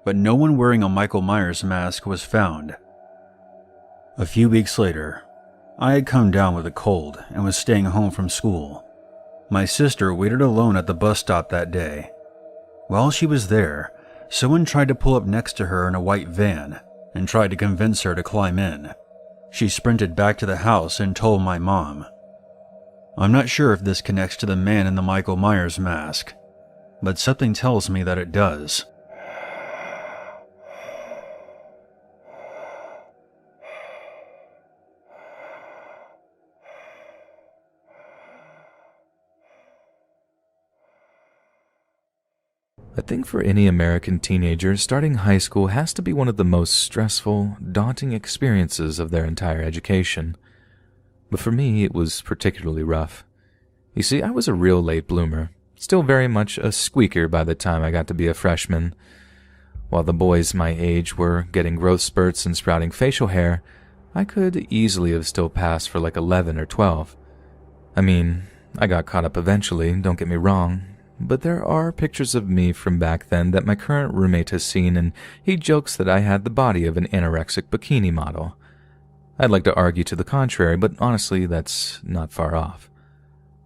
but no one wearing a Michael Myers mask was found. A few weeks later, I had come down with a cold and was staying home from school. My sister waited alone at the bus stop that day. While she was there, someone tried to pull up next to her in a white van and tried to convince her to climb in. She sprinted back to the house and told my mom. I'm not sure if this connects to the man in the Michael Myers mask, but something tells me that it does. I think for any American teenager, starting high school has to be one of the most stressful, daunting experiences of their entire education. But for me, it was particularly rough. You see, I was a real late bloomer, still very much a squeaker by the time I got to be a freshman. While the boys my age were getting growth spurts and sprouting facial hair, I could easily have still passed for like 11 or 12. I mean, I got caught up eventually, don't get me wrong, but there are pictures of me from back then that my current roommate has seen, and he jokes that I had the body of an anorexic bikini model. I'd like to argue to the contrary, but honestly, that's not far off.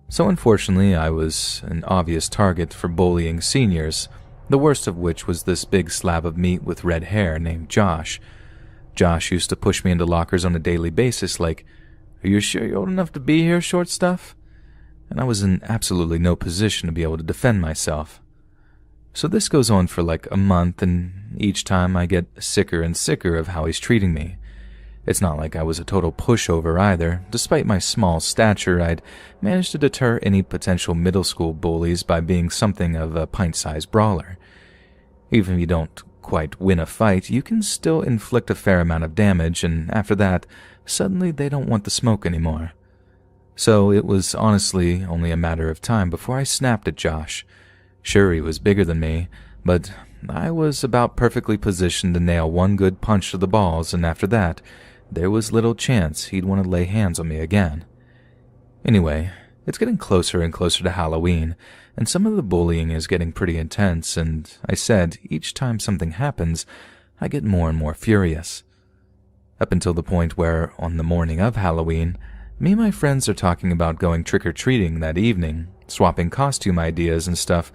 So unfortunately, I was an obvious target for bullying seniors, the worst of which was this big slab of meat with red hair named Josh. Josh used to push me into lockers on a daily basis like, "Are you sure you're old enough to be here, short stuff?" And I was in absolutely no position to be able to defend myself. So this goes on for like a month, and each time I get sicker and sicker of how he's treating me. It's not like I was a total pushover either. Despite my small stature, I'd managed to deter any potential middle school bullies by being something of a pint-sized brawler. Even if you don't quite win a fight, you can still inflict a fair amount of damage, and after that, suddenly they don't want the smoke anymore. So it was honestly only a matter of time before I snapped at Josh. Sure, he was bigger than me, but I was about perfectly positioned to nail one good punch to the balls, and after that, there was little chance he'd want to lay hands on me again. Anyway, it's getting closer and closer to Halloween, and some of the bullying is getting pretty intense, and I said each time something happens, I get more and more furious. Up until the point where, on the morning of Halloween, me and my friends are talking about going trick-or-treating that evening, swapping costume ideas and stuff,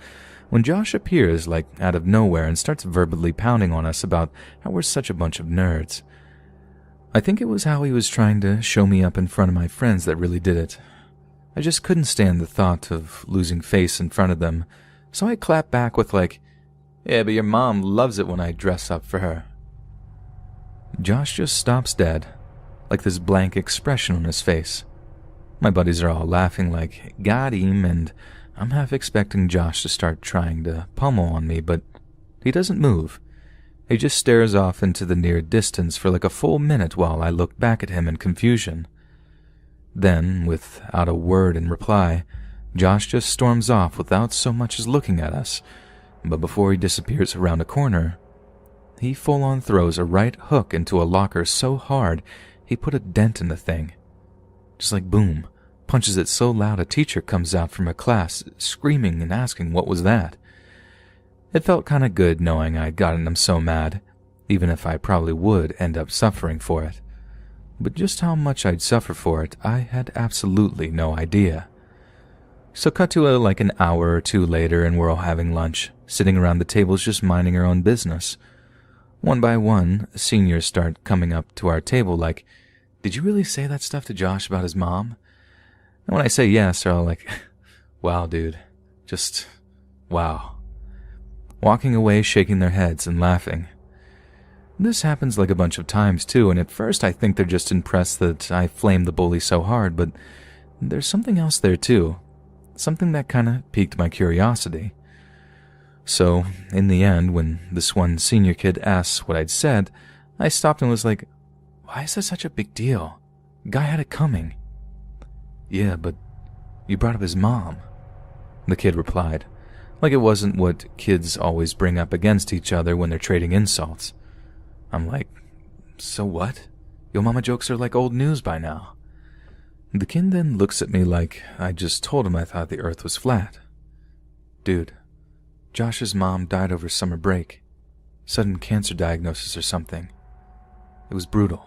when Josh appears like out of nowhere and starts verbally pounding on us about how we're such a bunch of nerds. I think it was how he was trying to show me up in front of my friends that really did it. I just couldn't stand the thought of losing face in front of them, so I clapped back with like, "Yeah, but your mom loves it when I dress up for her." Josh just stops dead, like this blank expression on his face. My buddies are all laughing like, got him, and I'm half expecting Josh to start trying to pummel on me, but he doesn't move. He just stares off into the near distance for like a full minute while I look back at him in confusion. Then, without a word in reply, Josh just storms off without so much as looking at us, but before he disappears around a corner, he full-on throws a right hook into a locker so hard he put a dent in the thing. Just like boom, punches it so loud a teacher comes out from a class screaming and asking what was that. It felt kinda good knowing I'd gotten him so mad, even if I probably would end up suffering for it. But just how much I'd suffer for it, I had absolutely no idea. So cut to like an hour or two later and we're all having lunch, sitting around the tables just minding our own business. One by one, seniors start coming up to our table like, "Did you really say that stuff to Josh about his mom?" And when I say yes, they're all like, "Wow, dude. Just, wow." Walking away, shaking their heads and laughing. This happens like a bunch of times too, and at first I think they're just impressed that I flamed the bully so hard, but there's something else there too. Something that kinda piqued my curiosity. So, in the end, when this one senior kid asked what I'd said, I stopped and was like, "Why is this such a big deal? Guy had it coming." "Yeah, but you brought up his mom," the kid replied, like it wasn't what kids always bring up against each other when they're trading insults. I'm like, "So what? Yo mama jokes are like old news by now." The kid then looks at me like I just told him I thought the earth was flat. "Dude, Josh's mom died over summer break. Sudden cancer diagnosis or something. It was brutal."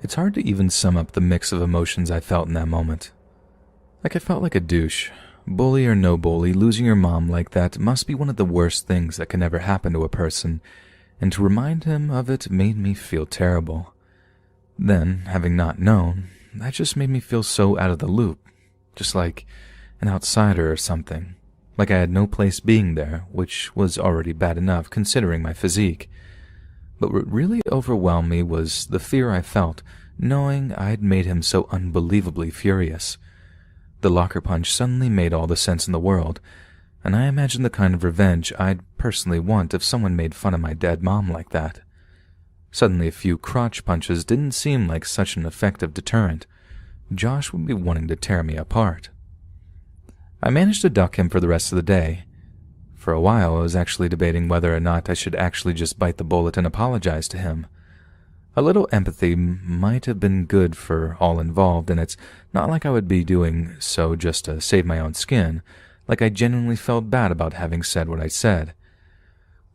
It's hard to even sum up the mix of emotions I felt in that moment. Like I felt like a douche. Bully or no bully, losing your mom like that must be one of the worst things that can ever happen to a person, and to remind him of it made me feel terrible. Then, having not known, that just made me feel so out of the loop, just like an outsider or something, like I had no place being there, which was already bad enough considering my physique. But what really overwhelmed me was the fear I felt, knowing I'd made him so unbelievably furious. The locker punch suddenly made all the sense in the world, and I imagined the kind of revenge I'd personally want if someone made fun of my dead mom like that. Suddenly a few crotch punches didn't seem like such an effective deterrent. Josh would be wanting to tear me apart. I managed to duck him for the rest of the day. For a while I was actually debating whether or not I should actually just bite the bullet and apologize to him. A little empathy might have been good for all involved, and it's not like I would be doing so just to save my own skin, like I genuinely felt bad about having said what I said.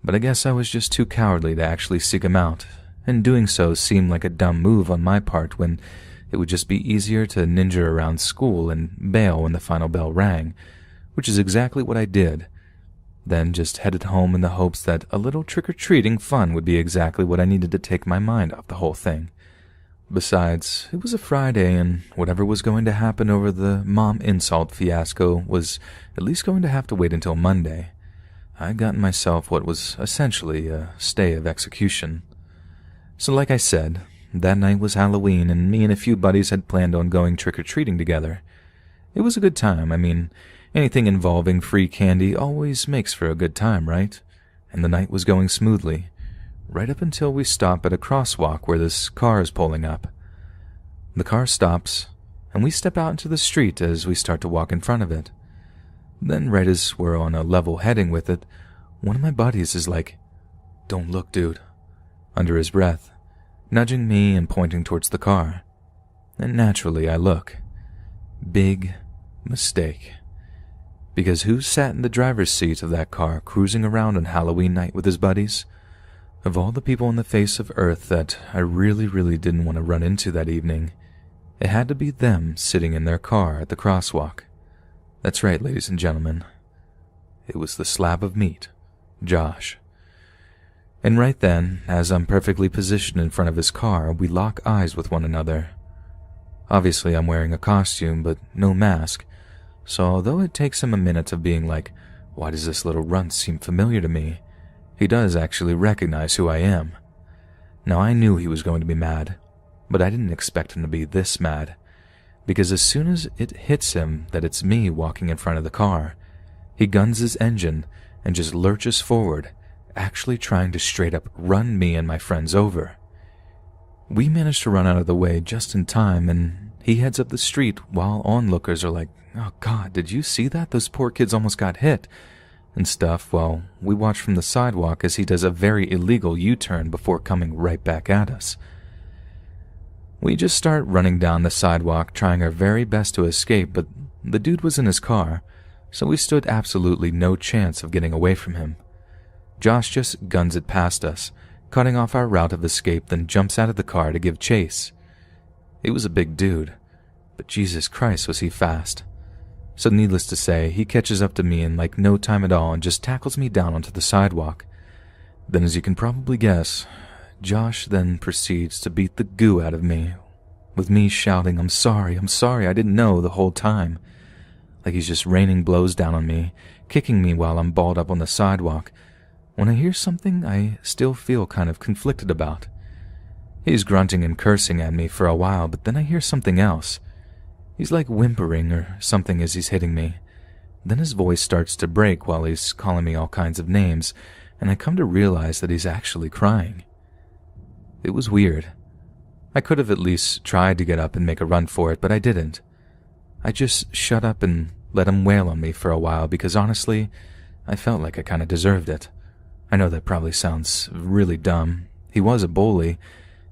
But I guess I was just too cowardly to actually seek him out, and doing so seemed like a dumb move on my part when it would just be easier to ninja around school and bail when the final bell rang, which is exactly what I did. Then just headed home in the hopes that a little trick-or-treating fun would be exactly what I needed to take my mind off the whole thing. Besides, it was a Friday, and whatever was going to happen over the mom insult fiasco was at least going to have to wait until Monday. I'd gotten myself what was essentially a stay of execution. So like I said, that night was Halloween, and me and a few buddies had planned on going trick-or-treating together. It was a good time. I mean, anything involving free candy always makes for a good time, right? And the night was going smoothly, right up until we stop at a crosswalk where this car is pulling up. The car stops, and we step out into the street as we start to walk in front of it. Then right as we're on a level heading with it, one of my buddies is like, "Don't look, dude," under his breath, nudging me and pointing towards the car. And naturally I look. Big mistake. Because who sat in the driver's seat of that car cruising around on Halloween night with his buddies? Of all the people on the face of Earth that I really didn't want to run into that evening, it had to be them sitting in their car at the crosswalk. That's right, ladies and gentlemen. It was the slab of meat, Josh. And right then, as I'm perfectly positioned in front of his car, we lock eyes with one another. Obviously, I'm wearing a costume, but no mask, so although it takes him a minute of being like, "Why does this little runt seem familiar to me?" he does actually recognize who I am. Now I knew he was going to be mad, but I didn't expect him to be this mad, because as soon as it hits him that it's me walking in front of the car, he guns his engine and just lurches forward, actually trying to straight up run me and my friends over. We managed to run out of the way just in time, and he heads up the street while onlookers are like, "Oh God, did you see that? Those poor kids almost got hit," and stuff, while we watch from the sidewalk as he does a very illegal U-turn before coming right back at us. We just start running down the sidewalk, trying our very best to escape, but the dude was in his car, so we stood absolutely no chance of getting away from him. Josh just guns it past us, cutting off our route of escape, then jumps out of the car to give chase. He was a big dude, but Jesus Christ was he fast. So needless to say, he catches up to me in like no time at all and just tackles me down onto the sidewalk. Then, as you can probably guess, Josh then proceeds to beat the goo out of me, with me shouting, I'm sorry, I didn't know," the whole time. Like he's just raining blows down on me, kicking me while I'm balled up on the sidewalk, when I hear something I still feel kind of conflicted about. He's grunting and cursing at me for a while, but then I hear something else. He's like whimpering or something as he's hitting me. Then his voice starts to break while he's calling me all kinds of names, and I come to realize that he's actually crying. It was weird. I could have at least tried to get up and make a run for it, but I didn't. I just shut up and let him wail on me for a while because honestly, I felt like I kind of deserved it. I know that probably sounds really dumb. He was a bully,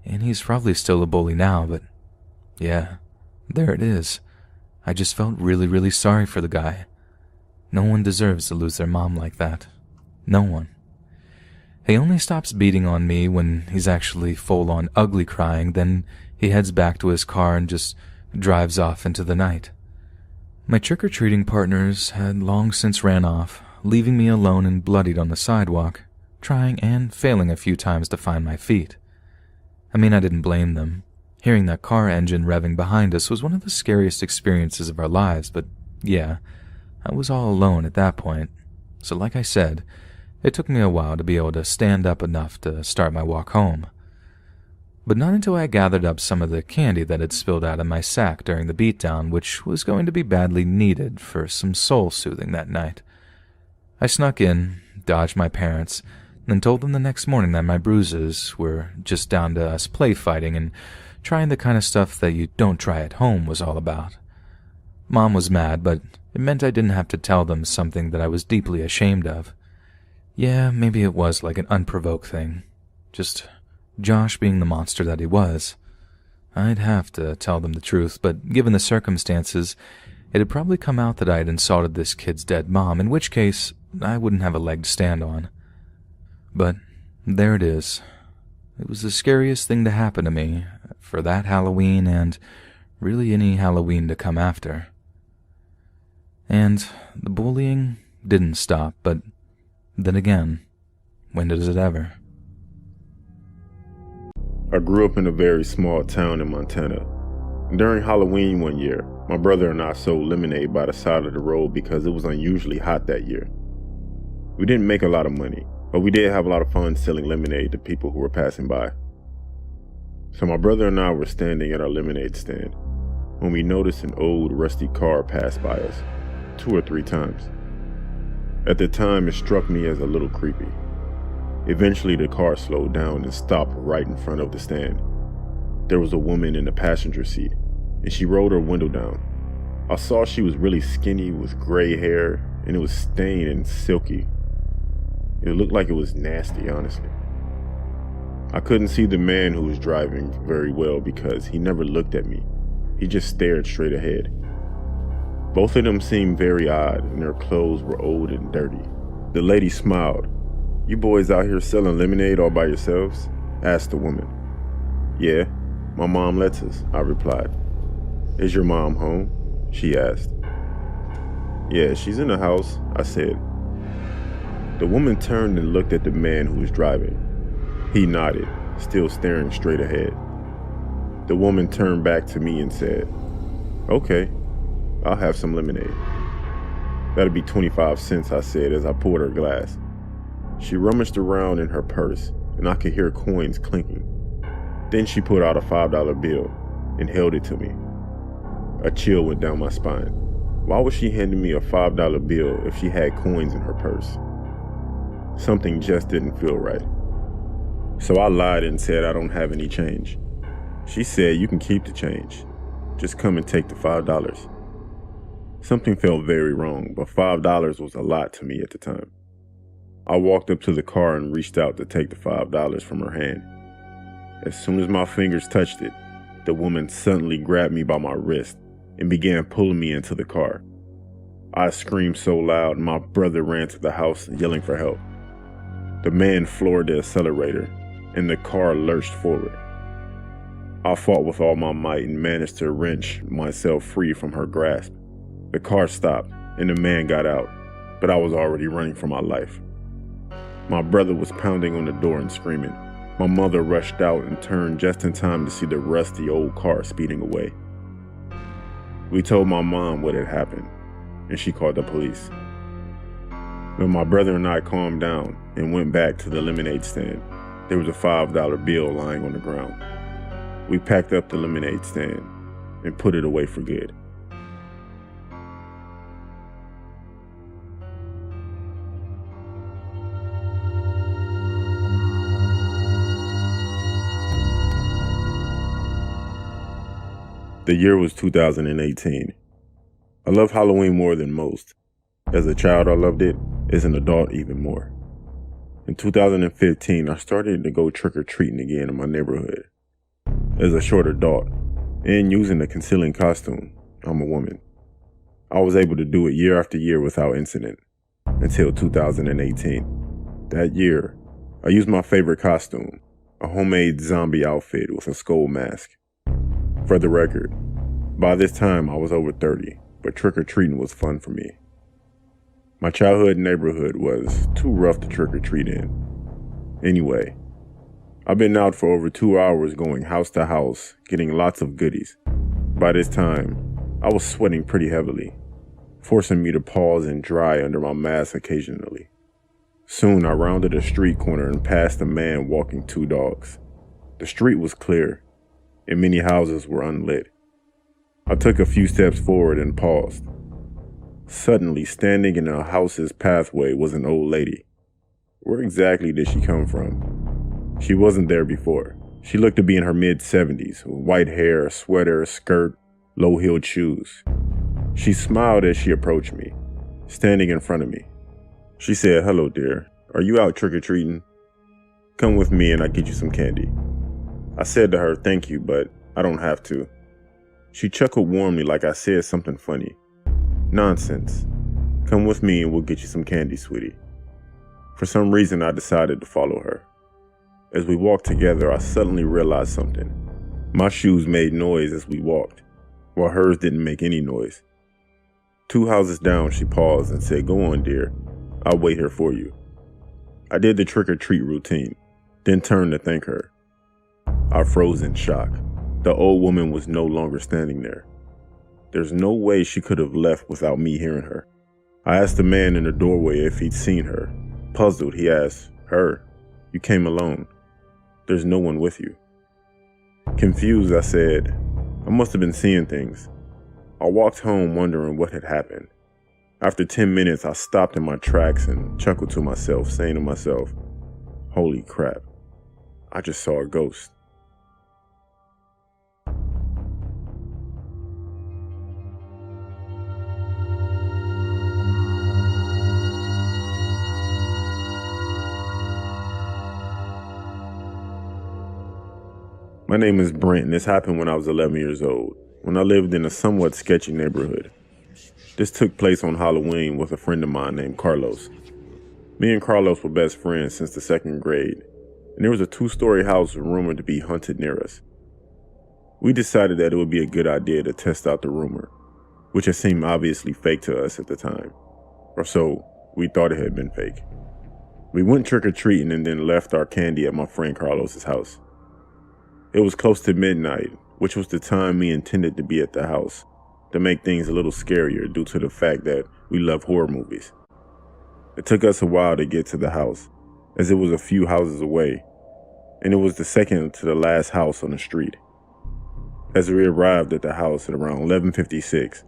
and he's probably still a bully now, but yeah, there it is. I just felt really, really sorry for the guy. No one deserves to lose their mom like that. No one. He only stops beating on me when he's actually full-on ugly crying, then he heads back to his car and just drives off into the night. My trick-or-treating partners had long since ran off, leaving me alone and bloodied on the sidewalk, trying and failing a few times to find my feet. I mean, I didn't blame them. Hearing that car engine revving behind us was one of the scariest experiences of our lives, but yeah, I was all alone at that point. So like I said, it took me a while to be able to stand up enough to start my walk home. But not until I gathered up some of the candy that had spilled out of my sack during the beatdown, which was going to be badly needed for some soul-soothing that night. I snuck in, dodged my parents, then told them the next morning that my bruises were just down to us play fighting and trying the kind of stuff that you don't try at home was all about. Mom was mad, but it meant I didn't have to tell them something that I was deeply ashamed of. Yeah, maybe it was like an unprovoked thing. Just Josh being the monster that he was. I'd have to tell them the truth, but given the circumstances, it had probably come out that I had insulted this kid's dead mom, in which case I wouldn't have a leg to stand on. But there it is. It was the scariest thing to happen to me for that Halloween and really any Halloween to come after. And the bullying didn't stop, but then again, when does it ever? I grew up in a very small town in Montana. During Halloween one year, my brother and I sold lemonade by the side of the road because it was unusually hot that year. We didn't make a lot of money, but we did have a lot of fun selling lemonade to people who were passing by. So my brother and I were standing at our lemonade stand when we noticed an old rusty car pass by us 2 or 3 times. At the time, it struck me as a little creepy. Eventually, the car slowed down and stopped right in front of the stand. There was a woman in the passenger seat, and she rolled her window down. I saw she was really skinny with gray hair, and it was stained and silky. It looked like it was nasty, honestly. I couldn't see the man who was driving very well because he never looked at me. He just stared straight ahead. Both of them seemed very odd, and their clothes were old and dirty. The lady smiled. "You boys out here selling lemonade all by yourselves?" asked the woman. "Yeah, my mom lets us," I replied. "Is your mom home?" she asked. "Yeah, she's in the house," I said. The woman turned and looked at the man who was driving. He nodded, still staring straight ahead. The woman turned back to me and said, "Okay, I'll have some lemonade." "That'll be 25 cents, I said as I poured her glass. She rummaged around in her purse, and I could hear coins clinking. Then she pulled out a $5 bill and held it to me. A chill went down my spine. Why was she handing me a $5 bill if she had coins in her purse? Something just didn't feel right. So I lied and said I don't have any change. She said, "You can keep the change. Just come and take the $5. Something felt very wrong, but $5 was a lot to me at the time. I walked up to the car and reached out to take the $5 from her hand. As soon as my fingers touched it, the woman suddenly grabbed me by my wrist and began pulling me into the car. I screamed so loud, my brother ran to the house yelling for help. The man floored the accelerator, and the car lurched forward. I fought with all my might and managed to wrench myself free from her grasp. The car stopped, and the man got out, but I was already running for my life. My brother was pounding on the door and screaming. My mother rushed out and turned just in time to see the rusty old car speeding away. We told my mom what had happened, and she called the police. When my brother and I calmed down and went back to the lemonade stand, there was a $5 bill lying on the ground. We packed up the lemonade stand and put it away for good. The year was 2018. I love Halloween more than most. As a child, I loved it. As an adult, even more. In 2015, I started to go trick-or-treating again in my neighborhood. As a short adult, and using a concealing costume, I'm a woman. I was able to do it year after year without incident, until 2018. That year, I used my favorite costume, a homemade zombie outfit with a skull mask. For the record, by this time I was over 30, but trick-or-treating was fun for me. My childhood neighborhood was too rough to trick-or-treat in. Anyway, I've been out for over 2 hours going house to house, getting lots of goodies. By this time, I was sweating pretty heavily, forcing me to pause and dry under my mask occasionally. Soon I rounded a street corner and passed a man walking 2 dogs. The street was clear, and many houses were unlit. I took a few steps forward and paused. Suddenly, standing in a house's pathway was an old lady. Where exactly did she come from? She wasn't there before. She looked to be in her mid-70s, with white hair, a sweater, a skirt, low-heeled shoes. She smiled as she approached me, standing in front of me. She said, "Hello, dear. Are you out trick-or-treating? Come with me and I'll get you some candy." I said to her, "Thank you, but I don't have to." She chuckled warmly like I said something funny. "Nonsense. Come with me and we'll get you some candy, sweetie." For some reason, I decided to follow her. As we walked together, I suddenly realized something. My shoes made noise as we walked, while hers didn't make any noise. 2 houses down, she paused and said, "Go on, dear. I'll wait here for you." I did the trick-or-treat routine, then turned to thank her. I froze in shock. The old woman was no longer standing there. There's no way she could have left without me hearing her. I asked the man in the doorway if he'd seen her. Puzzled, he asked, "Her? You came alone. There's no one with you." Confused, I said, "I must have been seeing things." I walked home wondering what had happened. After 10 minutes, I stopped in my tracks and chuckled to myself, saying to myself, "Holy crap, I just saw a ghost." My name is Brent, and this happened when I was 11 years old, when I lived in a somewhat sketchy neighborhood. This took place on Halloween with a friend of mine named Carlos. Me and Carlos were best friends since the 2nd grade, and there was a 2-story house rumored to be haunted near us. We decided that it would be a good idea to test out the rumor, which had seemed obviously fake to us at the time, or so we thought it had been fake. We went trick-or-treating and then left our candy at my friend Carlos's house. It was close to midnight, which was the time we intended to be at the house, to make things a little scarier due to the fact that we love horror movies. It took us a while to get to the house, as it was a few houses away. and it was the second to the last house on the street. As we arrived at the house at around 11:56,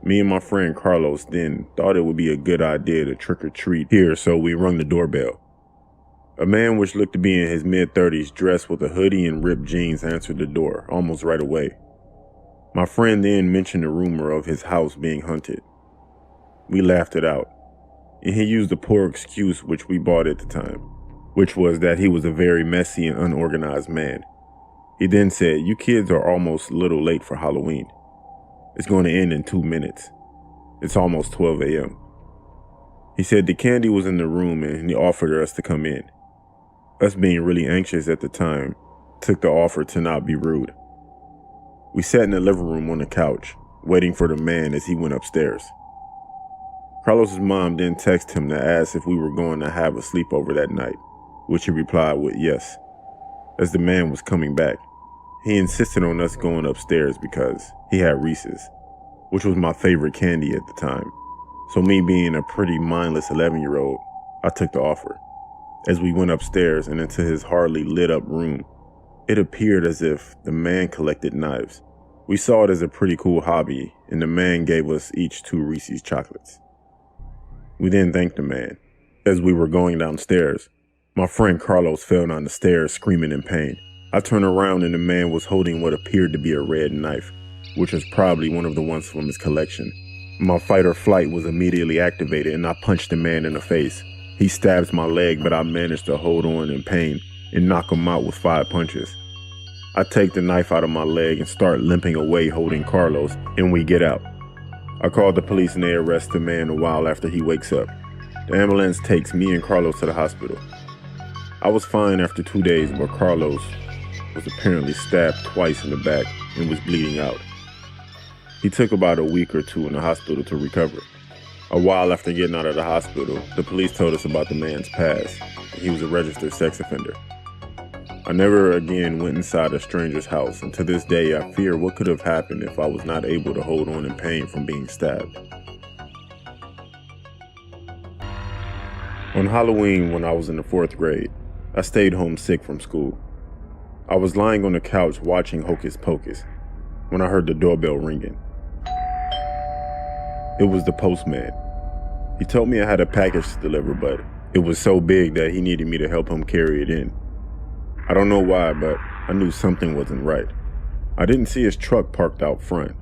me and my friend Carlos then thought it would be a good idea to trick or treat here, so we rung the doorbell. A man which looked to be in his mid-30s, dressed with a hoodie and ripped jeans, answered the door almost right away. My friend then mentioned the rumor of his house being haunted. We laughed it out, and he used a poor excuse which we bought at the time, which was that he was a very messy and unorganized man. He then said, "You kids are almost a little late for Halloween. It's going to end in 2 minutes. It's almost 12 a.m. He said the candy was in the room and he offered us to come in. Us being really anxious at the time, took the offer to not be rude. We sat in the living room on the couch, waiting for the man as he went upstairs. Carlos's mom then texted him to ask if we were going to have a sleepover that night, which he replied with yes, as the man was coming back. He insisted on us going upstairs because he had Reese's, which was my favorite candy at the time. So me being a pretty mindless 11-year-old, I took the offer. As we went upstairs and into his hardly lit up room, it appeared as if the man collected knives. We saw it as a pretty cool hobby, and the man gave us each 2 Reese's chocolates. We then thanked the man. As we were going downstairs, my friend Carlos fell down the stairs screaming in pain. I turned around and the man was holding what appeared to be a red knife, which was probably one of the ones from his collection. My fight or flight was immediately activated and I punched the man in the face. He stabs my leg, but I managed to hold on in pain and knock him out with 5 punches. I take the knife out of my leg and start limping away holding Carlos, and we get out. I call the police and they arrest the man a while after he wakes up. The ambulance takes me and Carlos to the hospital. I was fine after 2 days, but Carlos was apparently stabbed twice in the back and was bleeding out. He took about a week or 2 in the hospital to recover. A while after getting out of the hospital, the police told us about the man's past. He was a registered sex offender. I never again went inside a stranger's house, and to this day I fear what could have happened if I was not able to hold on in pain from being stabbed. On Halloween, when I was in the 4th grade, I stayed home sick from school. I was lying on the couch watching Hocus Pocus when I heard the doorbell ringing. It was the postman. He told me I had a package to deliver, but it was so big that he needed me to help him carry it in. I don't know why, but I knew something wasn't right. I didn't see his truck parked out front,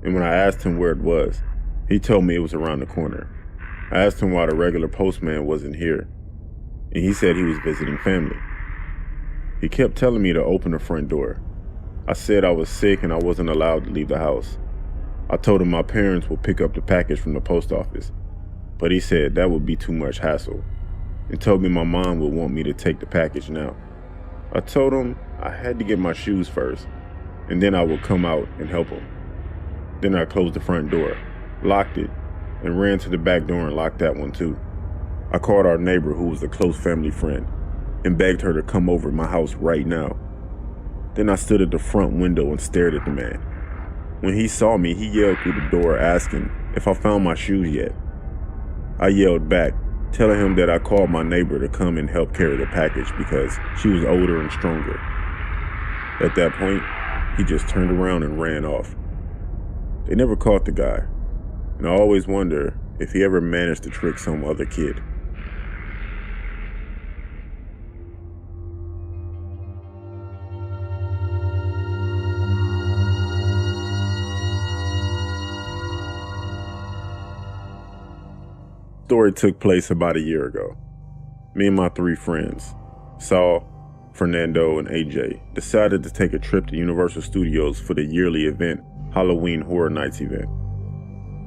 and when I asked him where it was, he told me it was around the corner. I asked him why the regular postman wasn't here, and he said he was visiting family. He kept telling me to open the front door. I said I was sick and I wasn't allowed to leave the house. I told him my parents would pick up the package from the post office, but he said that would be too much hassle, and told me my mom would want me to take the package now. I told him I had to get my shoes first, and then I would come out and help him. Then I closed the front door, locked it, and ran to the back door and locked that one too. I called our neighbor, who was a close family friend, and begged her to come over to my house right now. Then I stood at the front window and stared at the man. When he saw me, he yelled through the door asking if I found my shoes yet. I yelled back, telling him that I called my neighbor to come and help carry the package because she was older and stronger. At that point, he just turned around and ran off. They never caught the guy, and I always wonder if he ever managed to trick some other kid. Story took place about a year ago. Me and my 3 friends, Saul, Fernando, and AJ, decided to take a trip to Universal Studios for the yearly event, Halloween Horror Nights event.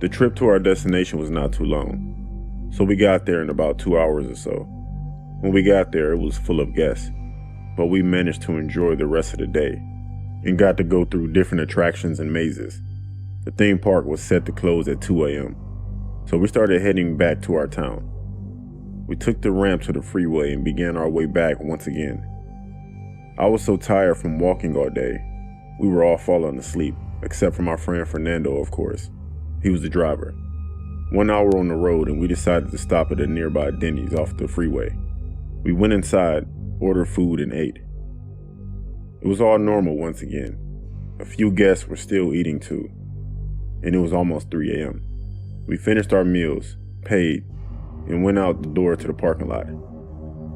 The trip to our destination was not too long, so we got there in about 2 hours or so. When we got there, it was full of guests, but we managed to enjoy the rest of the day and got to go through different attractions and mazes. The theme park was set to close at 2 a.m., so we started heading back to our town. We took the ramp to the freeway and began our way back once again. I was so tired from walking all day, we were all falling asleep, except for my friend Fernando, of course. He was the driver. 1 hour on the road and we decided to stop at a nearby Denny's off the freeway. We went inside, ordered food, and ate. It was all normal once again. A few guests were still eating too, and it was almost 3 a.m. We finished our meals, paid, and went out the door to the parking lot.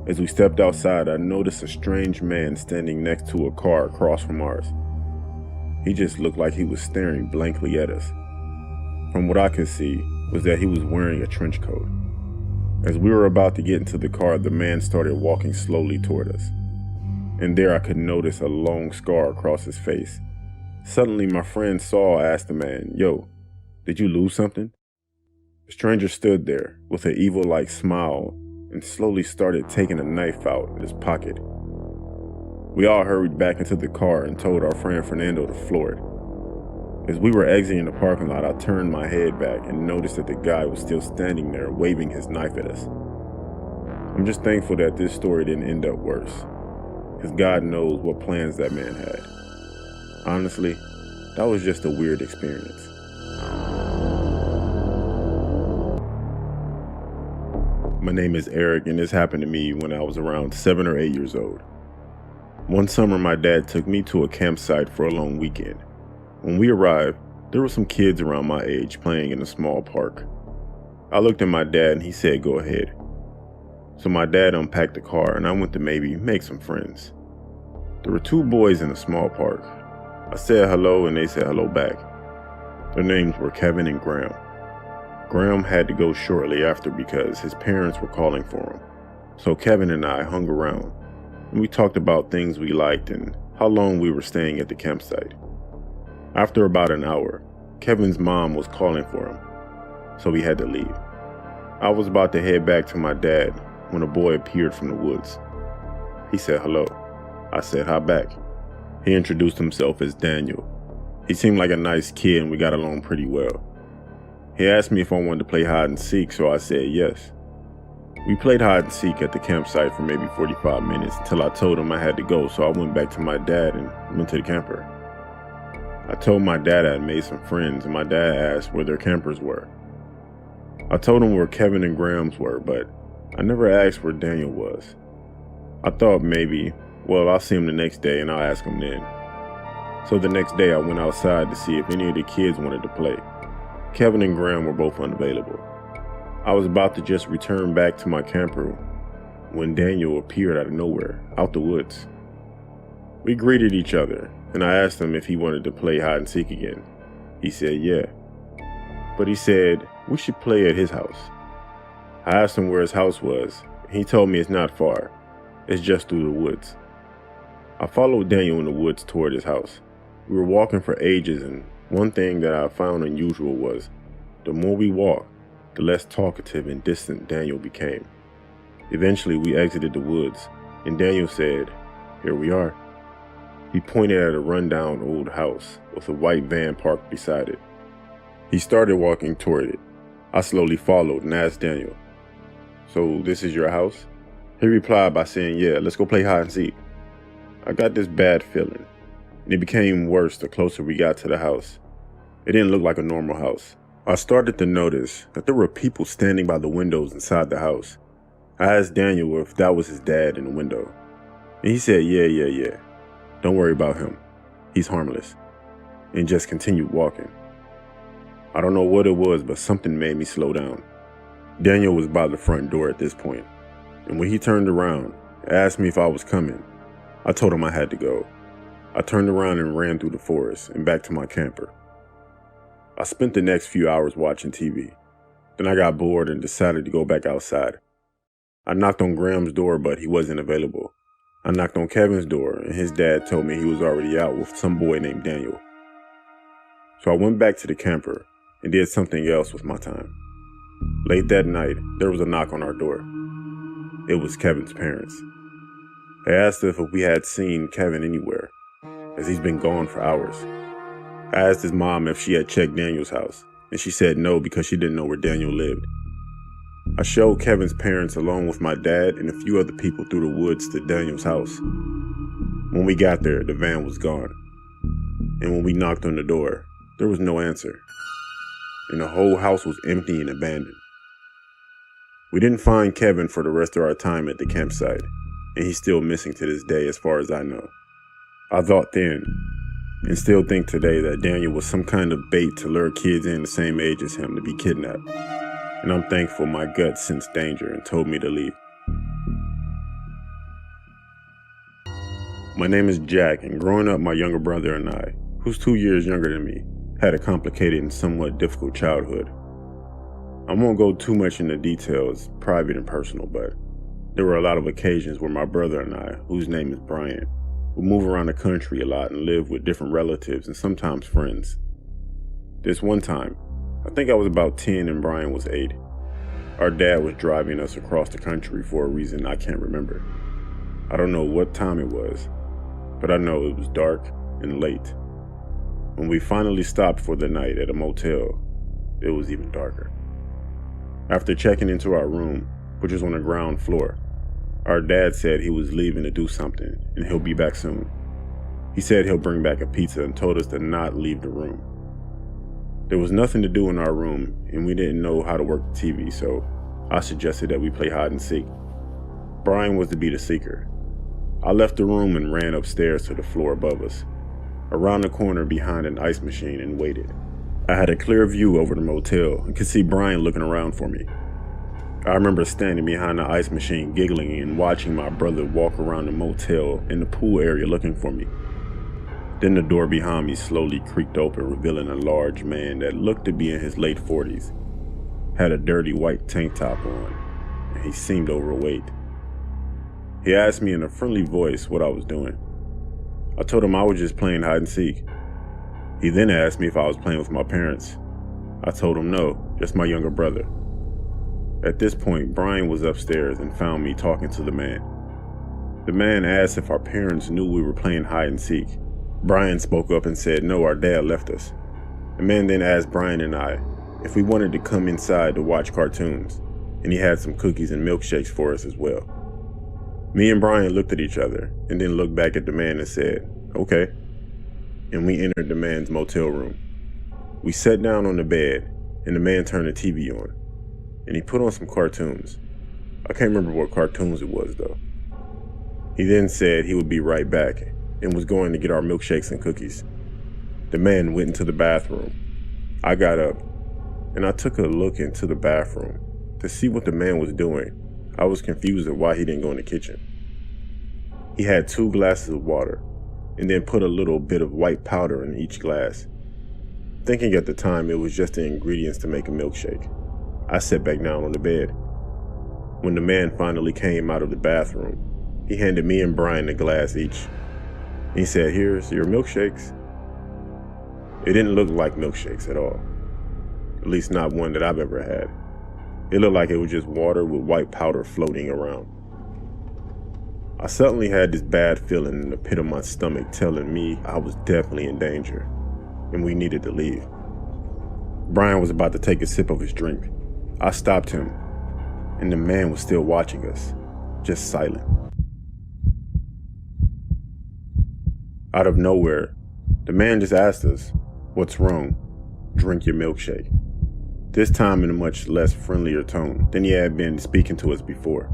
As we stepped outside, I noticed a strange man standing next to a car across from ours. He just looked like he was staring blankly at us. From what I could see was that he was wearing a trench coat. As we were about to get into the car, the man started walking slowly toward us. And there I could notice a long scar across his face. Suddenly my friend Saul asked the man, "Yo, did you lose something?" The stranger stood there with an evil-like smile and slowly started taking a knife out of his pocket. We all hurried back into the car and told our friend Fernando to floor it. As we were exiting the parking lot, I turned my head back and noticed that the guy was still standing there waving his knife at us. I'm just thankful that this story didn't end up worse, because God knows what plans that man had. Honestly, that was just a weird experience. My name is Eric, and this happened to me when I was around 7 or 8 years old. One summer, my dad took me to a campsite for a long weekend. When we arrived, there were some kids around my age playing in a small park. I looked at my dad and he said, "Go ahead." So my dad unpacked the car and I went to maybe make some friends. There were 2 boys in a small park. I said hello and they said hello back. Their names were Kevin and Graham. Graham had to go shortly after because his parents were calling for him. So Kevin and I hung around and we talked about things we liked and how long we were staying at the campsite. After about an hour, Kevin's mom was calling for him, so we had to leave. I was about to head back to my dad when a boy appeared from the woods. He said hello. I said hi back. He introduced himself as Daniel. He seemed like a nice kid and we got along pretty well. He asked me if I wanted to play hide and seek, so I said yes. We played hide and seek at the campsite for maybe 45 minutes until I told him I had to go, so I went back to my dad and went to the camper. I told my dad I had made some friends and my dad asked where their campers were. I told him where Kevin and Graham's were, but I never asked where Daniel was. I thought maybe, well, I'll see him the next day and I'll ask him then. So the next day I went outside to see if any of the kids wanted to play. Kevin and Graham were both unavailable. I was about to just return back to my camper when Daniel appeared out of nowhere, out the woods. We greeted each other, and I asked him if he wanted to play hide and seek again. He said yeah, but he said we should play at his house. I asked him where his house was, and he told me it's not far, it's just through the woods. I followed Daniel in the woods toward his house. We were walking for ages, and one thing that I found unusual was the more we walked, the less talkative and distant Daniel became. Eventually, we exited the woods, and Daniel said, "Here we are." He pointed at a rundown old house with a white van parked beside it. He started walking toward it. I slowly followed and asked Daniel, "So this is your house?" He replied by saying, "Yeah, let's go play hide and seek." I got this bad feeling, and it became worse the closer we got to the house. It didn't look like a normal house. I started to notice that there were people standing by the windows inside the house. I asked Daniel if that was his dad in the window, and he said, yeah. Don't worry about him. He's harmless," and just continued walking. I don't know what it was, but something made me slow down. Daniel was by the front door at this point, and when he turned around and asked me if I was coming, I told him I had to go. I turned around and ran through the forest and back to my camper. I spent the next few hours watching TV. Then I got bored and decided to go back outside. I knocked on Graham's door, but he wasn't available. I knocked on Kevin's door, and his dad told me he was already out with some boy named Daniel. So I went back to the camper and did something else with my time. Late that night, there was a knock on our door. It was Kevin's parents. They asked if we had seen Kevin anywhere, as he's been gone for hours. I asked his mom if she had checked Daniel's house, and she said no because she didn't know where Daniel lived. I showed Kevin's parents along with my dad and a few other people through the woods to Daniel's house. When we got there, the van was gone. And when we knocked on the door, there was no answer. And the whole house was empty and abandoned. We didn't find Kevin for the rest of our time at the campsite, and he's still missing to this day as far as I know. I thought then, and still think today, that Daniel was some kind of bait to lure kids in the same age as him to be kidnapped. And I'm thankful my gut sensed danger and told me to leave. My name is Jack, and growing up, my younger brother and I, who's 2 years younger than me, had a complicated and somewhat difficult childhood. I won't go too much into details, private and personal, but there were a lot of occasions where my brother and I, whose name is Brian, would move around the country a lot and live with different relatives and sometimes friends. This one time, I think I was about 10 and Brian was 8. Our dad was driving us across the country for a reason I can't remember. I don't know what time it was, but I know it was dark and late. When we finally stopped for the night at a motel, it was even darker. After checking into our room, which was on the ground floor, our dad said he was leaving to do something and he'll be back soon. He said he'll bring back a pizza and told us to not leave the room. There was nothing to do in our room and we didn't know how to work the TV, so I suggested that we play hide and seek. Brian was to be the seeker. I left the room and ran upstairs to the floor above us, around the corner behind an ice machine, and waited. I had a clear view over the motel and could see Brian looking around for me. I remember standing behind the ice machine giggling and watching my brother walk around the motel in the pool area looking for me. Then the door behind me slowly creaked open, revealing a large man that looked to be in his late 40s. Had a dirty white tank top on, and he seemed overweight. He asked me in a friendly voice what I was doing. I told him I was just playing hide and seek. He then asked me if I was playing with my parents. I told him no, just my younger brother. At this point, Brian was upstairs and found me talking to the man. The man asked if our parents knew we were playing hide and seek. Brian spoke up and said no, our dad left us. The man then asked Brian and I if we wanted to come inside to watch cartoons, and he had some cookies and milkshakes for us as well. Me and Brian looked at each other and then looked back at the man and said, okay. And we entered the man's motel room. We sat down on the bed and the man turned the TV on and he put on some cartoons. I can't remember what cartoons it was though. He then said he would be right back and was going to get our milkshakes and cookies. The man went into the bathroom. I got up and I took a look into the bathroom to see what the man was doing. I was confused at why he didn't go in the kitchen. He had 2 glasses of water and then put a little bit of white powder in each glass. Thinking at the time it was just the ingredients to make a milkshake, I sat back down on the bed. When the man finally came out of the bathroom, he handed me and Brian a glass each. He said, "Here's your milkshakes." It didn't look like milkshakes at all, at least not one that I've ever had. It looked like it was just water with white powder floating around. I suddenly had this bad feeling in the pit of my stomach telling me I was definitely in danger and we needed to leave. Brian was about to take a sip of his drink. I stopped him and the man was still watching us, just silent. Out of nowhere, the man just asked us, "What's wrong? Drink your milkshake." This time in a much less friendlier tone than he had been speaking to us before.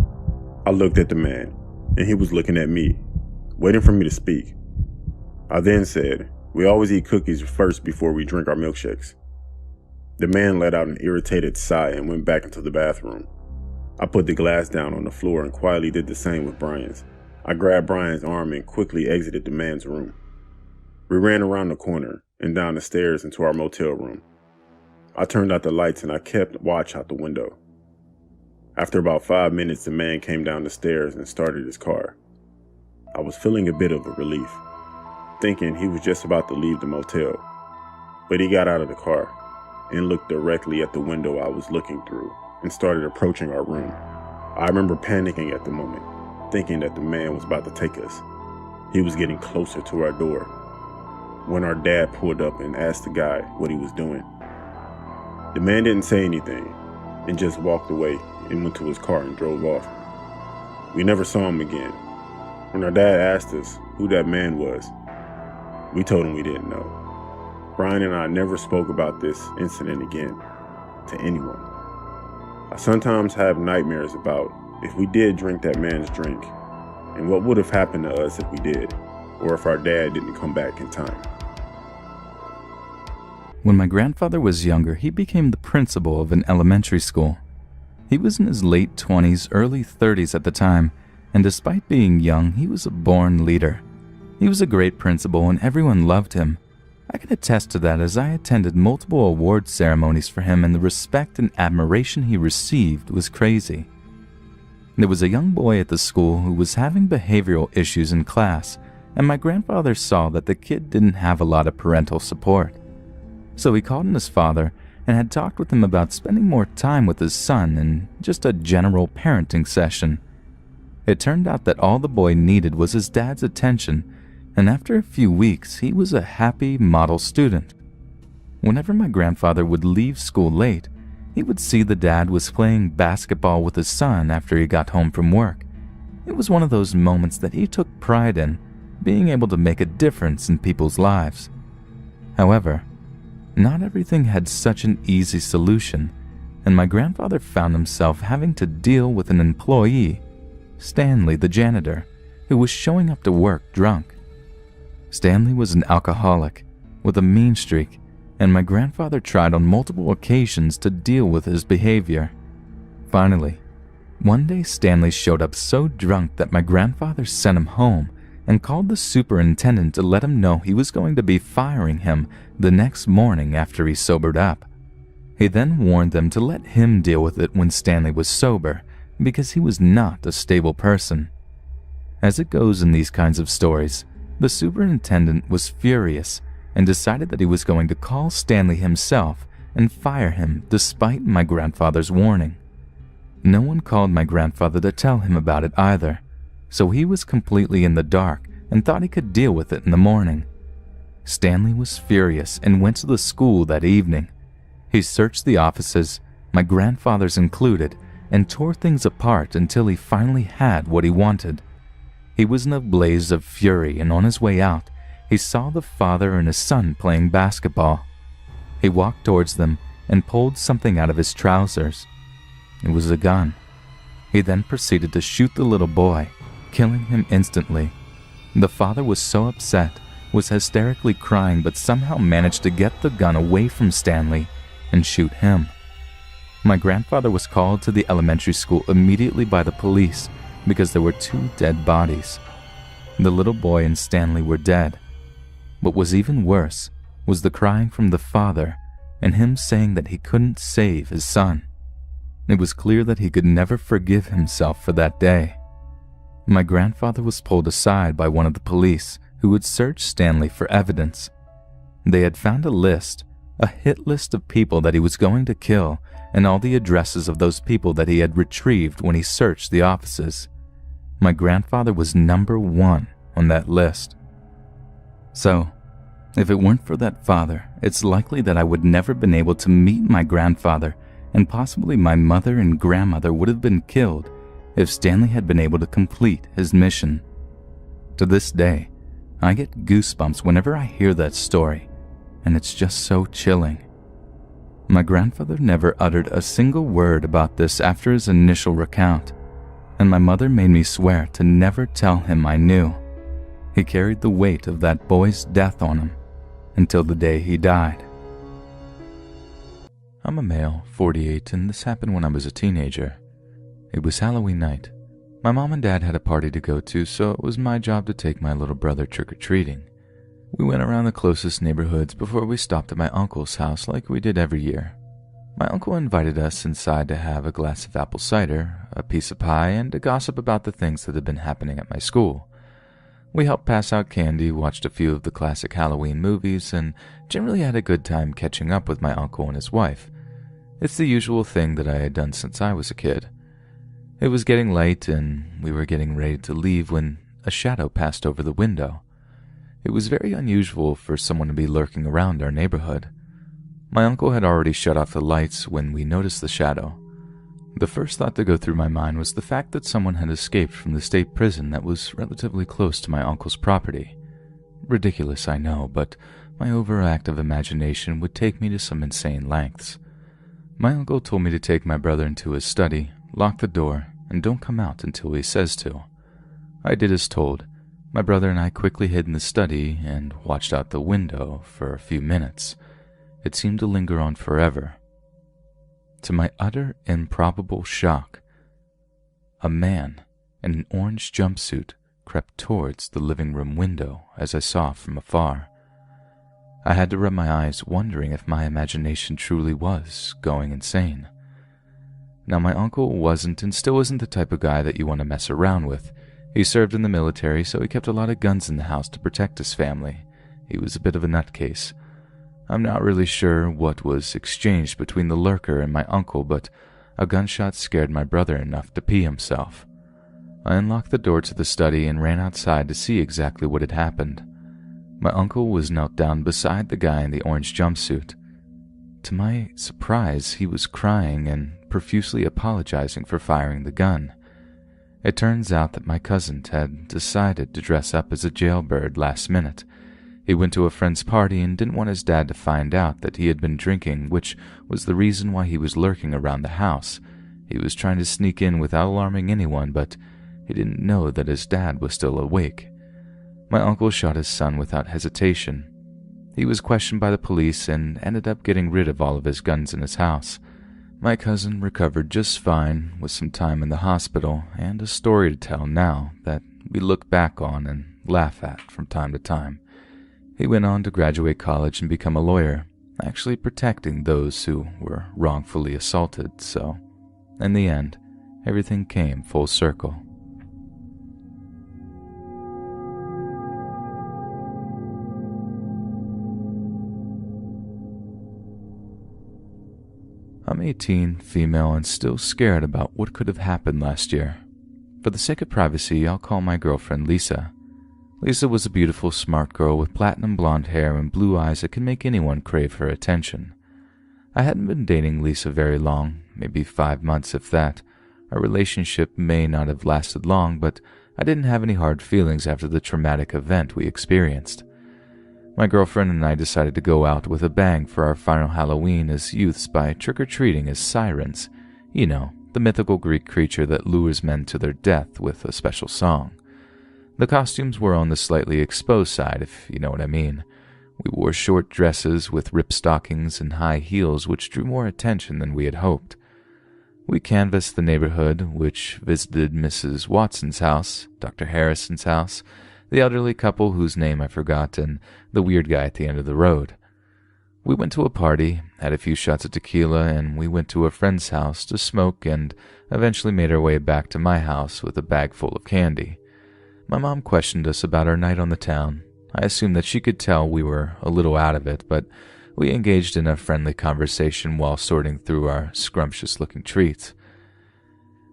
I looked at the man, and he was looking at me, waiting for me to speak. I then said, "We always eat cookies first before we drink our milkshakes." The man let out an irritated sigh and went back into the bathroom. I put the glass down on the floor and quietly did the same with Brian's. I grabbed Brian's arm and quickly exited the man's room. We ran around the corner and down the stairs into our motel room. I turned out the lights and I kept watch out the window. After about 5 minutes, the man came down the stairs and started his car. I was feeling a bit of a relief, thinking he was just about to leave the motel. But he got out of the car and looked directly at the window I was looking through and started approaching our room. I remember panicking at the moment, thinking that the man was about to take us. He was getting closer to our door when our dad pulled up and asked the guy what he was doing. The man didn't say anything and just walked away and went to his car and drove off. We never saw him again. When our dad asked us who that man was, we told him we didn't know. Brian and I never spoke about this incident again to anyone. I sometimes have nightmares about if we did drink that man's drink and what would have happened to us if we did. or if our dad didn't come back in time. When my grandfather was younger, he became the principal of an elementary school. He was in his late 20s, early 30s at the time, and despite being young, he was a born leader. He was a great principal and everyone loved him. I can attest to that as I attended multiple award ceremonies for him, and the respect and admiration he received was crazy. There was a young boy at the school who was having behavioral issues in class, and my grandfather saw that the kid didn't have a lot of parental support. So he called in his father and had talked with him about spending more time with his son and just a general parenting session. It turned out that all the boy needed was his dad's attention, and after a few weeks, he was a happy model student. Whenever my grandfather would leave school late, he would see the dad was playing basketball with his son after he got home from work. It was one of those moments that he took pride in, being able to make a difference in people's lives. However, not everything had such an easy solution, and my grandfather found himself having to deal with an employee, Stanley the janitor, who was showing up to work drunk. Stanley was an alcoholic with a mean streak, and my grandfather tried on multiple occasions to deal with his behavior. Finally, one day Stanley showed up so drunk that my grandfather sent him home and called the superintendent to let him know he was going to be firing him the next morning after he sobered up. He then warned them to let him deal with it when Stanley was sober, because he was not a stable person. As it goes in these kinds of stories, the superintendent was furious and decided that he was going to call Stanley himself and fire him despite my grandfather's warning. No one called my grandfather to tell him about it either, so he was completely in the dark and thought he could deal with it in the morning. Stanley was furious and went to the school that evening. He searched the offices, my grandfather's included, and tore things apart until he finally had what he wanted. He was in a blaze of fury, and on his way out, he saw the father and his son playing basketball. He walked towards them and pulled something out of his trousers. It was a gun. He then proceeded to shoot the little boy, killing him instantly. The father was so upset, was hysterically crying, but somehow managed to get the gun away from Stanley and shoot him. My grandfather was called to the elementary school immediately by the police because there were 2 dead bodies. The little boy and Stanley were dead. What was even worse was the crying from the father and him saying that he couldn't save his son. It was clear that he could never forgive himself for that day. My grandfather was pulled aside by one of the police who had searched Stanley for evidence. They had found a hit list of people that he was going to kill, and all the addresses of those people that he had retrieved when he searched the offices. My grandfather was number 1 on that list. So, if it weren't for that father, it's likely that I would never been able to meet my grandfather, and possibly my mother and grandmother would have been killed if Stanley had been able to complete his mission. To this day, I get goosebumps whenever I hear that story, and it's just so chilling. My grandfather never uttered a single word about this after his initial recount, and my mother made me swear to never tell him I knew. He carried the weight of that boy's death on him until the day he died. I'm a male, 48, and this happened when I was a teenager. It was Halloween night. My mom and dad had a party to go to, so it was my job to take my little brother trick-or-treating. We went around the closest neighborhoods before we stopped at my uncle's house like we did every year. My uncle invited us inside to have a glass of apple cider, a piece of pie, and to gossip about the things that had been happening at my school. We helped pass out candy, watched a few of the classic Halloween movies, and generally had a good time catching up with my uncle and his wife. It's the usual thing that I had done since I was a kid. It was getting late, and we were getting ready to leave when a shadow passed over the window. It was very unusual for someone to be lurking around our neighborhood. My uncle had already shut off the lights when we noticed the shadow. The first thought to go through my mind was the fact that someone had escaped from the state prison that was relatively close to my uncle's property. Ridiculous, I know, but my overactive imagination would take me to some insane lengths. My uncle told me to take my brother into his study, lock the door, and don't come out until he says to. I did as told, My brother and I quickly hid in the study and watched out the window for a few minutes. It seemed to linger on forever. To my utter improbable shock, a man in an orange jumpsuit crept towards the living room window as I saw from afar. I had to rub my eyes, wondering if my imagination truly was going insane. Now, my uncle wasn't and still isn't the type of guy that you want to mess around with. He served in the military, so he kept a lot of guns in the house to protect his family. He was a bit of a nutcase. I'm not really sure what was exchanged between the lurker and my uncle, but a gunshot scared my brother enough to pee himself. I unlocked the door to the study and ran outside to see exactly what had happened. My uncle was knelt down beside the guy in the orange jumpsuit. To my surprise, he was crying and profusely apologizing for firing the gun. It turns out that my cousin had decided to dress up as a jailbird last minute. He went to a friend's party and didn't want his dad to find out that he had been drinking, which was the reason why he was lurking around the house. He was trying to sneak in without alarming anyone, but he didn't know that his dad was still awake. My uncle shot his son without hesitation. He was questioned by the police and ended up getting rid of all of his guns in his house. My cousin recovered just fine with some time in the hospital and a story to tell now that we look back on and laugh at from time to time. He went on to graduate college and become a lawyer, actually protecting those who were wrongfully assaulted, so in the end, everything came full circle. I'm 18, female, and still scared about what could have happened last year. For the sake of privacy, I'll call my girlfriend Lisa. Lisa was a beautiful, smart girl with platinum blonde hair and blue eyes that can make anyone crave her attention. I hadn't been dating Lisa very long, maybe 5 months if that. Our relationship may not have lasted long, but I didn't have any hard feelings after the traumatic event we experienced. My girlfriend and I decided to go out with a bang for our final Halloween as youths by trick-or-treating as sirens. You know, the mythical Greek creature that lures men to their death with a special song. The costumes were on the slightly exposed side, if you know what I mean. We wore short dresses with ripped stockings and high heels, which drew more attention than we had hoped. We canvassed the neighborhood, which visited Mrs. Watson's house, Dr. Harrison's house, the elderly couple whose name I forgot, and the weird guy at the end of the road. We went to a party, had a few shots of tequila, and we went to a friend's house to smoke and eventually made our way back to my house with a bag full of candy. My mom questioned us about our night on the town. I assumed that she could tell we were a little out of it, but we engaged in a friendly conversation while sorting through our scrumptious-looking treats.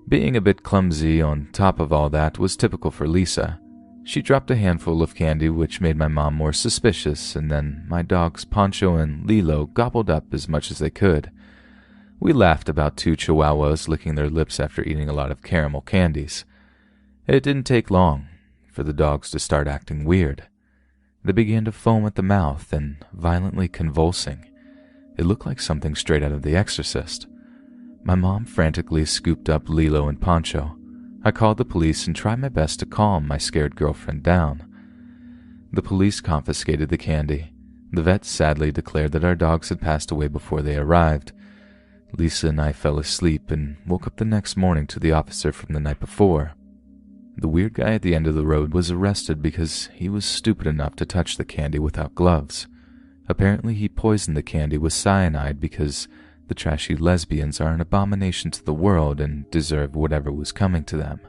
Being a bit clumsy on top of all that was typical for Lisa. She dropped a handful of candy, which made my mom more suspicious, and then my dogs Poncho and Lilo gobbled up as much as they could. We laughed about 2 chihuahuas licking their lips after eating a lot of caramel candies. It didn't take long for the dogs to start acting weird. They began to foam at the mouth and violently convulsing. It looked like something straight out of The Exorcist. My mom frantically scooped up Lilo and Poncho. I called the police and tried my best to calm my scared girlfriend down. The police confiscated the candy. The vet sadly declared that our dogs had passed away before they arrived. Lisa and I fell asleep and woke up the next morning to the officer from the night before. The weird guy at the end of the road was arrested because he was stupid enough to touch the candy without gloves. Apparently he poisoned the candy with cyanide because the trashy lesbians are an abomination to the world and deserve whatever was coming to them.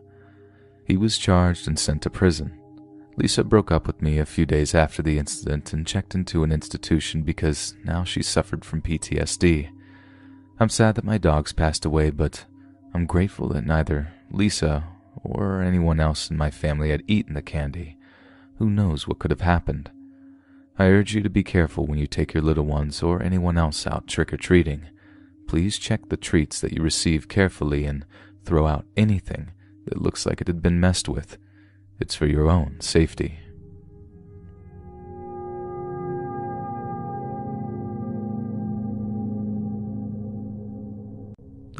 He was charged and sent to prison. Lisa broke up with me a few days after the incident and checked into an institution because now she suffered from PTSD. I'm sad that my dogs passed away, but I'm grateful that neither Lisa or anyone else in my family had eaten the candy. Who knows what could have happened? I urge you to be careful when you take your little ones or anyone else out trick-or-treating. Please check the treats that you receive carefully and throw out anything that looks like it had been messed with. It's for your own safety.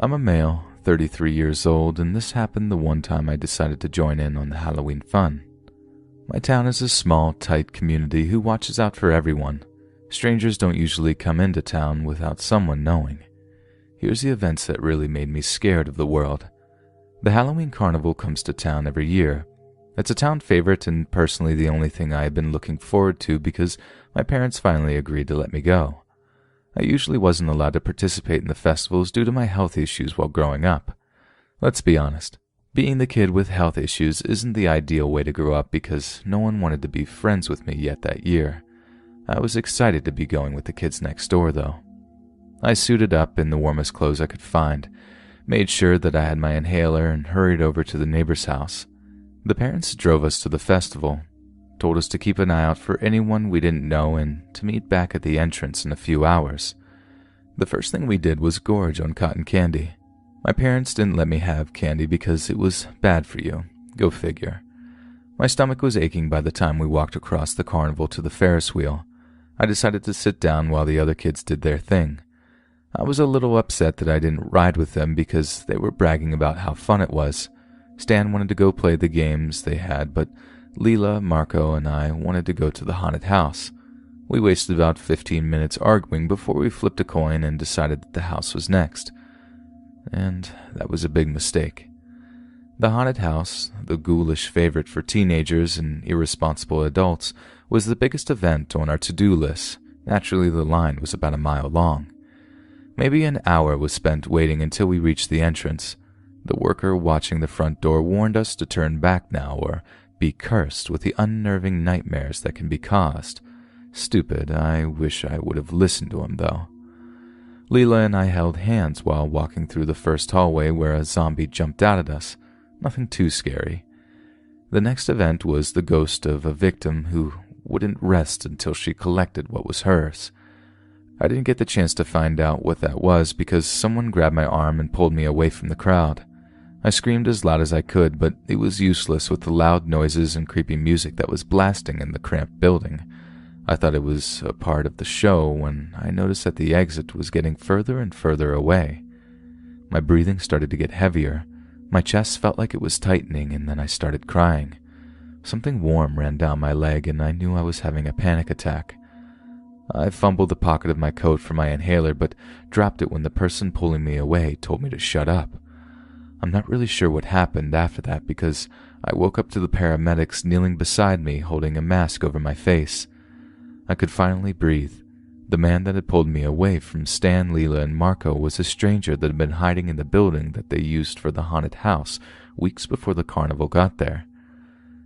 I'm a male, 33 years old, and this happened the one time I decided to join in on the Halloween fun. My town is a small, tight community who watches out for everyone. Strangers don't usually come into town without someone knowing. Here's the events that really made me scared of the world. The Halloween Carnival comes to town every year. It's a town favorite and personally the only thing I have been looking forward to because my parents finally agreed to let me go. I usually wasn't allowed to participate in the festivals due to my health issues while growing up. Let's be honest, being the kid with health issues isn't the ideal way to grow up because no one wanted to be friends with me yet that year. I was excited to be going with the kids next door though. I suited up in the warmest clothes I could find, made sure that I had my inhaler and hurried over to the neighbor's house. The parents drove us to the festival, told us to keep an eye out for anyone we didn't know and to meet back at the entrance in a few hours. The first thing we did was gorge on cotton candy. My parents didn't let me have candy because it was bad for you. Go figure. My stomach was aching by the time we walked across the carnival to the Ferris wheel. I decided to sit down while the other kids did their thing. I was a little upset that I didn't ride with them because they were bragging about how fun it was. Stan wanted to go play the games they had, but Leela, Marco, and I wanted to go to the haunted house. We wasted about 15 minutes arguing before we flipped a coin and decided that the house was next. And that was a big mistake. The haunted house, the ghoulish favorite for teenagers and irresponsible adults, was the biggest event on our to-do list. Naturally, the line was about a mile long. Maybe an hour was spent waiting until we reached the entrance. The worker watching the front door warned us to turn back now or be cursed with the unnerving nightmares that can be caused. Stupid, I wish I would have listened to him though. Leela and I held hands while walking through the first hallway where a zombie jumped out at us. Nothing too scary. The next event was the ghost of a victim who wouldn't rest until she collected what was hers. I didn't get the chance to find out what that was because someone grabbed my arm and pulled me away from the crowd. I screamed as loud as I could, but it was useless with the loud noises and creepy music that was blasting in the cramped building. I thought it was a part of the show when I noticed that the exit was getting further and further away. My breathing started to get heavier. My chest felt like it was tightening, and then I started crying. Something warm ran down my leg, and I knew I was having a panic attack. I fumbled the pocket of my coat for my inhaler, but dropped it when the person pulling me away told me to shut up. I'm not really sure what happened after that because I woke up to the paramedics kneeling beside me holding a mask over my face. I could finally breathe. The man that had pulled me away from Stan, Leela, and Marco was a stranger that had been hiding in the building that they used for the haunted house weeks before the carnival got there.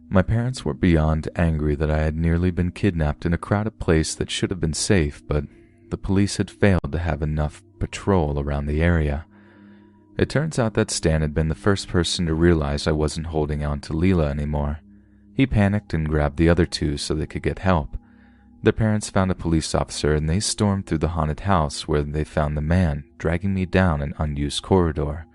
My parents were beyond angry that I had nearly been kidnapped in a crowded place that should have been safe, but the police had failed to have enough patrol around the area. It turns out that Stan had been the first person to realize I wasn't holding on to Leela anymore. He panicked and grabbed the other two so they could get help. Their parents found a police officer and they stormed through the haunted house where they found the man dragging me down an unused corridor.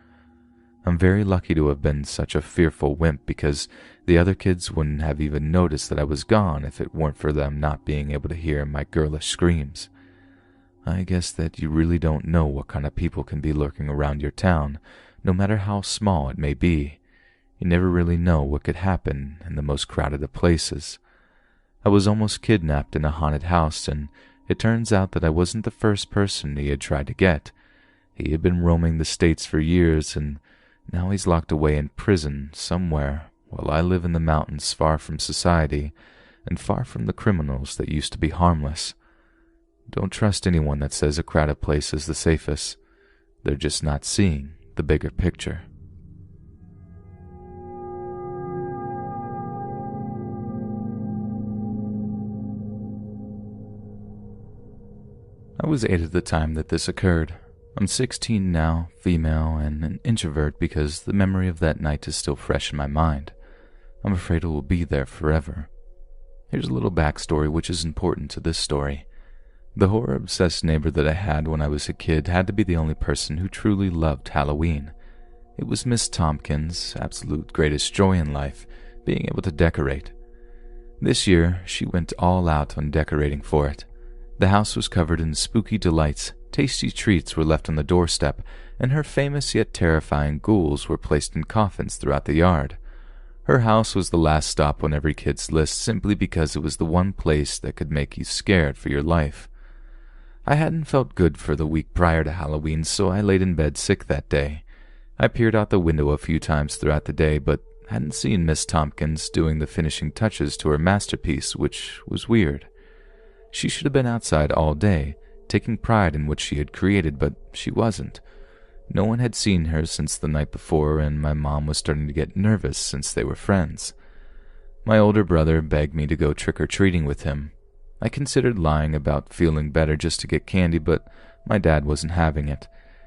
I'm very lucky to have been such a fearful wimp because the other kids wouldn't have even noticed that I was gone if it weren't for them not being able to hear my girlish screams. I guess that you really don't know what kind of people can be lurking around your town, no matter how small it may be. You never really know what could happen in the most crowded of places. I was almost kidnapped in a haunted house, and it turns out that I wasn't the first person he had tried to get. He had been roaming the states for years, and now he's locked away in prison somewhere, while I live in the mountains far from society and far from the criminals that used to be harmless. Don't trust anyone that says a crowded place is the safest. They're just not seeing the bigger picture. I was 8 at the time that this occurred. I'm 16 now, female, and an introvert because the memory of that night is still fresh in my mind. I'm afraid it will be there forever. Here's a little backstory which is important to this story. The horror-obsessed neighbor that I had when I was a kid had to be the only person who truly loved Halloween. It was Miss Tompkins' absolute greatest joy in life, being able to decorate. This year, she went all out on decorating for it. The house was covered in spooky delights, tasty treats were left on the doorstep, and her famous yet terrifying ghouls were placed in coffins throughout the yard. Her house was the last stop on every kid's list simply because it was the one place that could make you scared for your life. I hadn't felt good for the week prior to Halloween, so I laid in bed sick that day. I peered out the window a few times throughout the day, but hadn't seen Miss Tompkins doing the finishing touches to her masterpiece, which was weird. She should have been outside all day, taking pride in what she had created, but she wasn't. No one had seen her since the night before, and my mom was starting to get nervous since they were friends. My older brother begged me to go trick-or-treating with him. I considered lying about feeling better just to get candy, but my dad wasn't having it.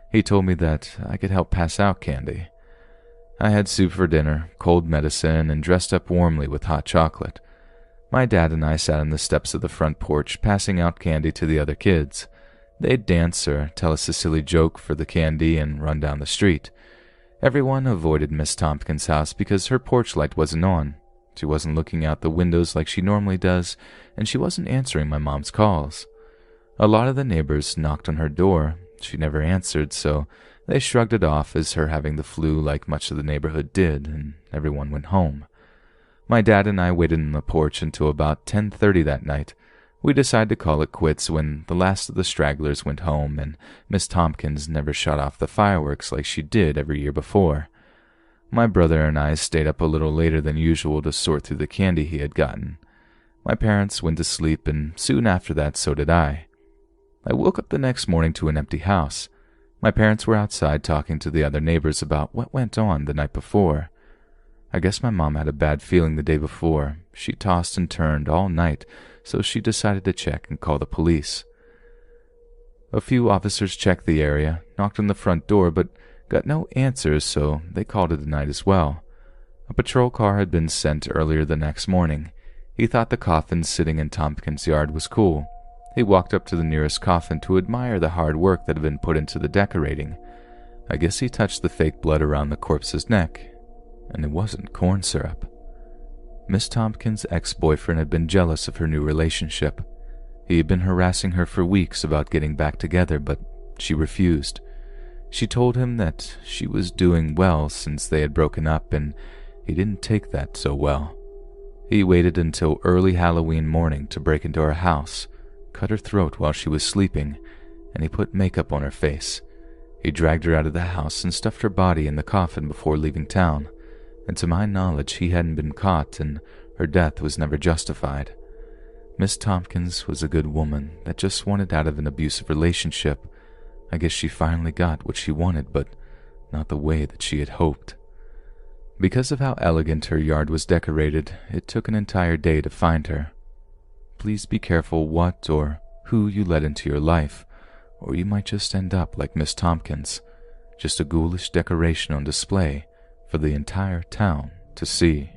He told me that I could help pass out candy. I had soup for dinner, cold medicine, and dressed up warmly with hot chocolate. My dad and I sat on the steps of the front porch, passing out candy to the other kids. They'd dance or tell us a silly joke for the candy and run down the street. Everyone avoided Miss Tompkins' house because her porch light wasn't on. She wasn't looking out the windows like she normally does, and she wasn't answering my mom's calls. A lot of the neighbors knocked on her door. She never answered, so they shrugged it off as her having the flu like much of the neighborhood did, and everyone went home. My dad and I waited on the porch until about 10:30 that night. We decided to call it quits when the last of the stragglers went home and Miss Tompkins never shut off the fireworks like she did every year before. My brother and I stayed up a little later than usual to sort through the candy he had gotten. My parents went to sleep, and soon after that so did I. I woke up the next morning to an empty house. My parents were outside talking to the other neighbors about what went on the night before. I guess my mom had a bad feeling the day before. She tossed and turned all night, so she decided to check and call the police. A few officers checked the area, knocked on the front door, but got no answers, so they called it a night as well. A patrol car had been sent earlier the next morning. He thought the coffin sitting in Tompkins' yard was cool. He walked up to the nearest coffin to admire the hard work that had been put into the decorating. I guess he touched the fake blood around the corpse's neck, and it wasn't corn syrup. Miss Tompkins' ex-boyfriend had been jealous of her new relationship. He had been harassing her for weeks about getting back together, but she refused. She told him that she was doing well since they had broken up, and he didn't take that so well. He waited until early Halloween morning to break into her house, cut her throat while she was sleeping, and he put makeup on her face. He dragged her out of the house and stuffed her body in the coffin before leaving town. And to my knowledge, he hadn't been caught, and her death was never justified. Miss Tompkins was a good woman that just wanted out of an abusive relationship. I guess she finally got what she wanted, but not the way that she had hoped. Because of how elegant her yard was decorated, it took an entire day to find her. Please be careful what or who you let into your life, or you might just end up like Miss Tompkins, just a ghoulish decoration on display for the entire town to see.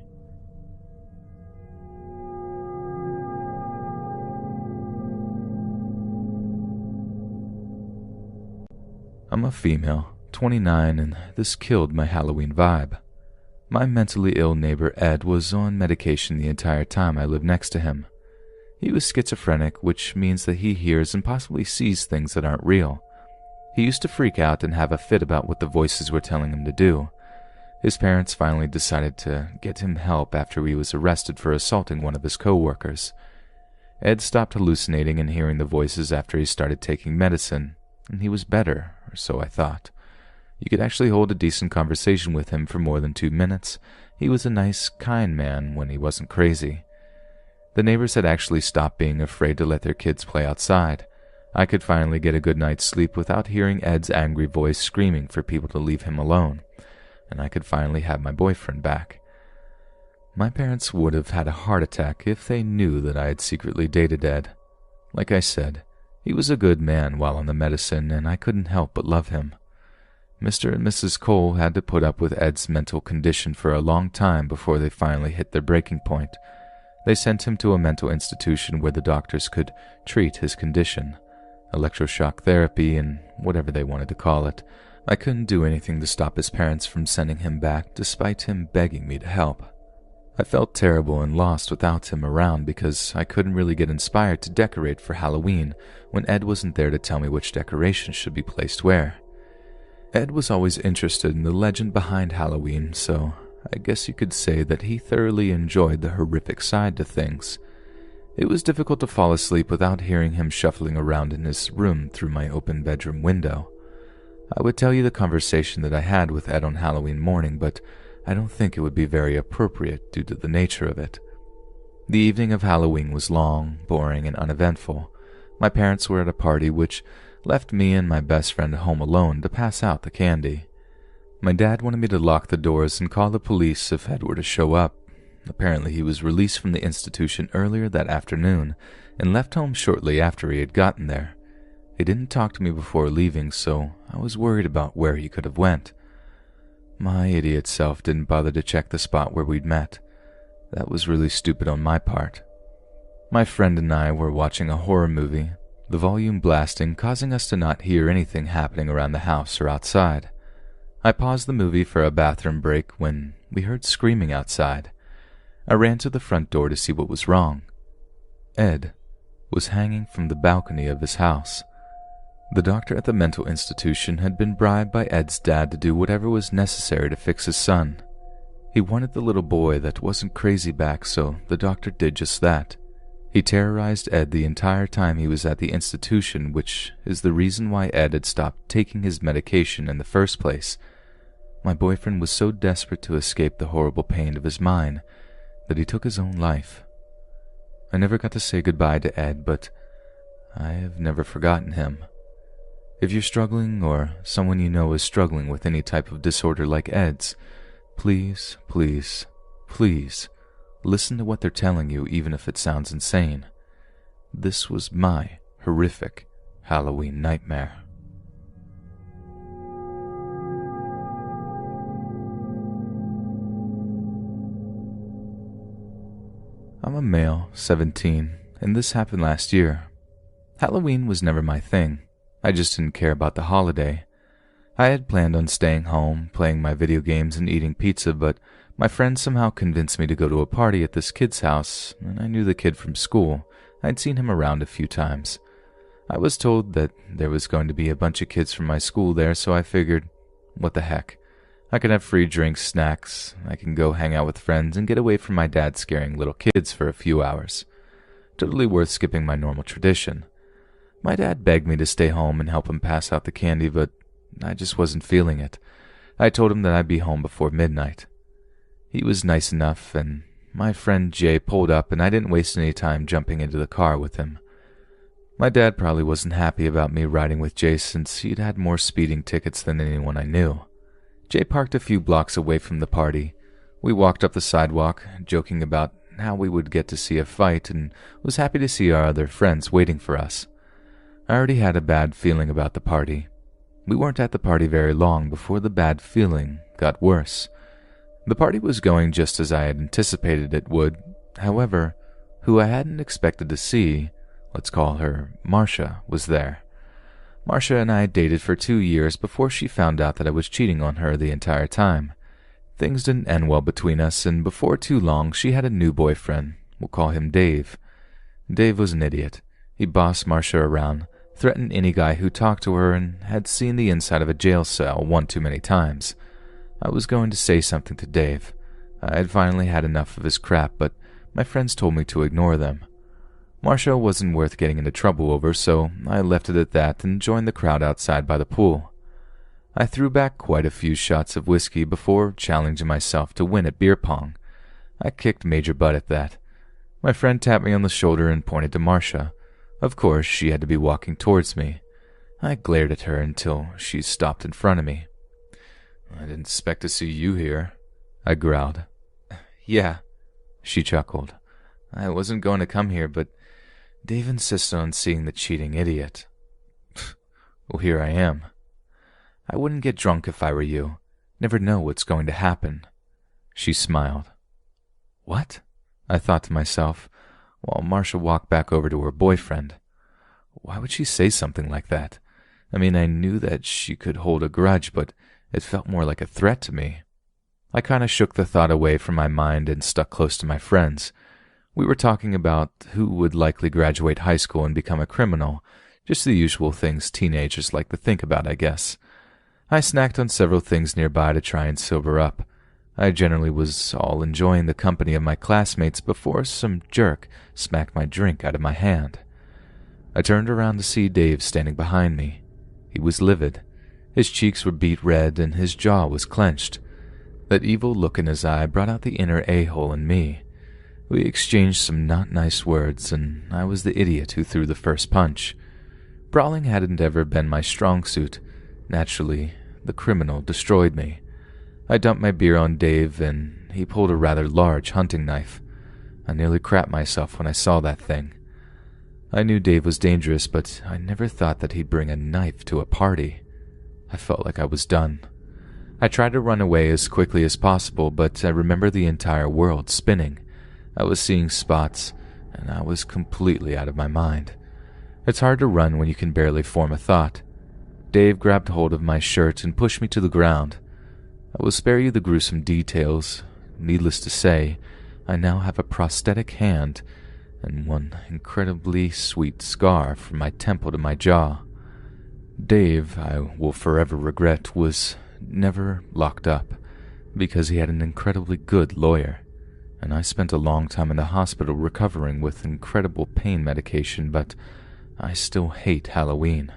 I'm a female, 29, and this killed my Halloween vibe. My mentally ill neighbor Ed was on medication the entire time I lived next to him. He was schizophrenic, which means that he hears and possibly sees things that aren't real. He used to freak out and have a fit about what the voices were telling him to do. His parents finally decided to get him help after he was arrested for assaulting one of his co-workers. Ed stopped hallucinating and hearing the voices after he started taking medicine, and he was better, or so I thought. You could actually hold a decent conversation with him for more than 2 minutes. He was a nice, kind man when he wasn't crazy. The neighbors had actually stopped being afraid to let their kids play outside. I could finally get a good night's sleep without hearing Ed's angry voice screaming for people to leave him alone, and I could finally have my boyfriend back. My parents would have had a heart attack if they knew that I had secretly dated Ed. Like I said, he was a good man while on the medicine, and I couldn't help but love him. Mr. and Mrs. Cole had to put up with Ed's mental condition for a long time before they finally hit their breaking point. They sent him to a mental institution where the doctors could treat his condition, electroshock therapy and whatever they wanted to call it. I couldn't do anything to stop his parents from sending him back despite him begging me to help. I felt terrible and lost without him around because I couldn't really get inspired to decorate for Halloween when Ed wasn't there to tell me which decorations should be placed where. Ed was always interested in the legend behind Halloween, so I guess you could say that he thoroughly enjoyed the horrific side to things. It was difficult to fall asleep without hearing him shuffling around in his room through my open bedroom window. I would tell you the conversation that I had with Ed on Halloween morning, but I don't think it would be very appropriate due to the nature of it. The evening of Halloween was long, boring, and uneventful. My parents were at a party which left me and my best friend home alone to pass out the candy. My dad wanted me to lock the doors and call the police if Ed were to show up. Apparently he was released from the institution earlier that afternoon and left home shortly after he had gotten there. He didn't talk to me before leaving, so I was worried about where he could have went. My idiot self didn't bother to check the spot where we'd met. That was really stupid on my part. My friend and I were watching a horror movie, the volume blasting, causing us to not hear anything happening around the house or outside. I paused the movie for a bathroom break when we heard screaming outside. I ran to the front door to see what was wrong. Ed was hanging from the balcony of his house. The doctor at the mental institution had been bribed by Ed's dad to do whatever was necessary to fix his son. He wanted the little boy that wasn't crazy back, so the doctor did just that. He terrorized Ed the entire time he was at the institution, which is the reason why Ed had stopped taking his medication in the first place. My boyfriend was so desperate to escape the horrible pain of his mind that he took his own life. I never got to say goodbye to Ed, but I have never forgotten him. If you're struggling or someone you know is struggling with any type of disorder like Ed's, please, please, please, listen to what they're telling you even if it sounds insane. This was my horrific Halloween nightmare. I'm a male, 17, and this happened last year. Halloween was never my thing. I just didn't care about the holiday. I had planned on staying home, playing my video games, and eating pizza, but my friend somehow convinced me to go to a party at this kid's house, and I knew the kid from school. I'd seen him around a few times. I was told that there was going to be a bunch of kids from my school there, so I figured, what the heck? I could have free drinks, snacks, I can go hang out with friends and get away from my dad scaring little kids for a few hours. Totally worth skipping my normal tradition. My dad begged me to stay home and help him pass out the candy, but I just wasn't feeling it. I told him that I'd be home before midnight. He was nice enough, and my friend Jay pulled up, and I didn't waste any time jumping into the car with him. My dad probably wasn't happy about me riding with Jay since he'd had more speeding tickets than anyone I knew. Jay parked a few blocks away from the party. We walked up the sidewalk, joking about how we would get to see a fight, and was happy to see our other friends waiting for us. I already had a bad feeling about the party. We weren't at the party very long before the bad feeling got worse. The party was going just as I had anticipated it would. However, who I hadn't expected to see, let's call her Marcia, was there. Marcia and I dated for 2 years before she found out that I was cheating on her the entire time. Things didn't end well between us, and before too long she had a new boyfriend. We'll call him Dave. Dave was an idiot. He bossed Marcia around, threatened any guy who talked to her, and had seen the inside of a jail cell one too many times. I was going to say something to Dave. I had finally had enough of his crap, but my friends told me to ignore them. Marcia wasn't worth getting into trouble over, so I left it at that and joined the crowd outside by the pool. I threw back quite a few shots of whiskey before challenging myself to win at beer pong. I kicked major butt at that. My friend tapped me on the shoulder and pointed to Marcia. Of course, she had to be walking towards me. I glared at her until she stopped in front of me. "I didn't expect to see you here," I growled. "Yeah," she chuckled. "I wasn't going to come here, but Dave insisted on seeing the cheating idiot. Well, here I am. I wouldn't get drunk if I were you. Never know what's going to happen." She smiled. "What?" I thought to myself, while Marcia walked back over to her boyfriend. Why would she say something like that? I mean, I knew that she could hold a grudge, but it felt more like a threat to me. I kind of shook the thought away from my mind and stuck close to my friends. We were talking about who would likely graduate high school and become a criminal, just the usual things teenagers like to think about, I guess. I snacked on several things nearby to try and sober up. I generally was all enjoying the company of my classmates before some jerk smacked my drink out of my hand. I turned around to see Dave standing behind me. He was livid. His cheeks were beet red and his jaw was clenched. That evil look in his eye brought out the inner a-hole in me. We exchanged some not nice words, and I was the idiot who threw the first punch. Brawling hadn't ever been my strong suit. Naturally, the criminal destroyed me. I dumped my beer on Dave, and he pulled a rather large hunting knife. I nearly crapped myself when I saw that thing. I knew Dave was dangerous, but I never thought that he'd bring a knife to a party. I felt like I was done. I tried to run away as quickly as possible, but I remember the entire world spinning. I was seeing spots, and I was completely out of my mind. It's hard to run when you can barely form a thought. Dave grabbed hold of my shirt and pushed me to the ground. I will spare you the gruesome details. Needless to say, I now have a prosthetic hand and one incredibly sweet scar from my temple to my jaw. Dave, I will forever regret, was never locked up because he had an incredibly good lawyer, and I spent a long time in the hospital recovering with incredible pain medication, but I still hate Halloween.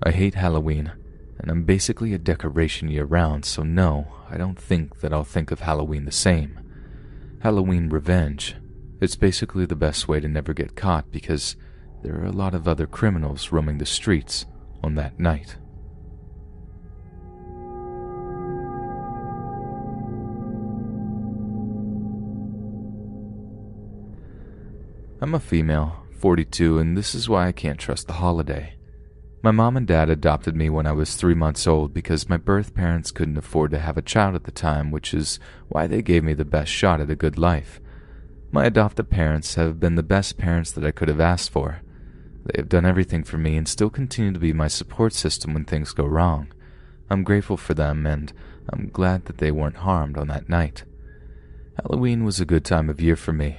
I hate Halloween, and I'm basically a decoration year-round, so no, I don't think that I'll think of Halloween the same. Halloween revenge. It's basically the best way to never get caught because there are a lot of other criminals roaming the streets on that night. I'm a female, 42, and this is why I can't trust the holiday. My mom and dad adopted me when I was 3 months old because my birth parents couldn't afford to have a child at the time, which is why they gave me the best shot at a good life. My adoptive parents have been the best parents that I could have asked for. They have done everything for me and still continue to be my support system when things go wrong. I'm grateful for them, and I'm glad that they weren't harmed on that night. Halloween was a good time of year for me.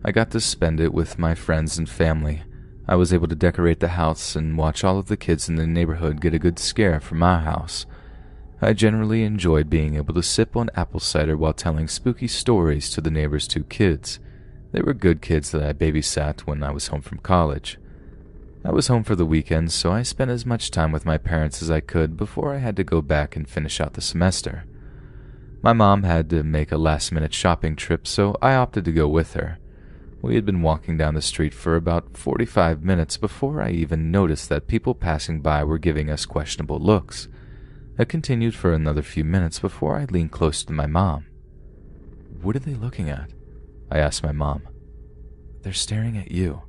I got to spend it with my friends and family. I was able to decorate the house and watch all of the kids in the neighborhood get a good scare from our house. I generally enjoyed being able to sip on apple cider while telling spooky stories to the neighbors' 2 kids. They were good kids that I babysat when I was home from college. I was home for the weekend, so I spent as much time with my parents as I could before I had to go back and finish out the semester. My mom had to make a last-minute shopping trip, so I opted to go with her. We had been walking down the street for about 45 minutes before I even noticed that people passing by were giving us questionable looks. I continued for another few minutes before I leaned close to my mom. "What are they looking at?" I asked my mom. "They're staring at you,"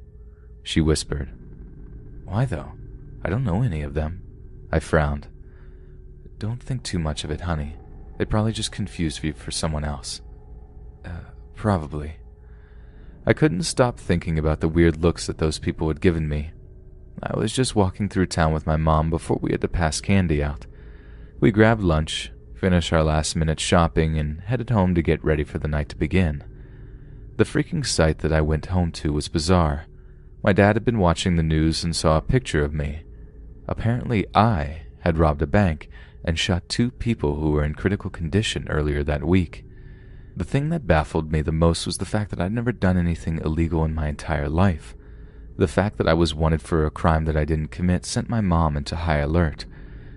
she whispered. "Why though? I don't know any of them." I frowned. "Don't think too much of it, honey. They probably just confused you for someone else." Probably." I couldn't stop thinking about the weird looks that those people had given me. I was just walking through town with my mom before we had to pass candy out. We grabbed lunch, finished our last-minute shopping, and headed home to get ready for the night to begin. The freaking sight that I went home to was bizarre. My dad had been watching the news and saw a picture of me. Apparently I had robbed a bank and shot 2 people who were in critical condition earlier that week. The thing that baffled me the most was the fact that I'd never done anything illegal in my entire life. The fact that I was wanted for a crime that I didn't commit sent my mom into high alert.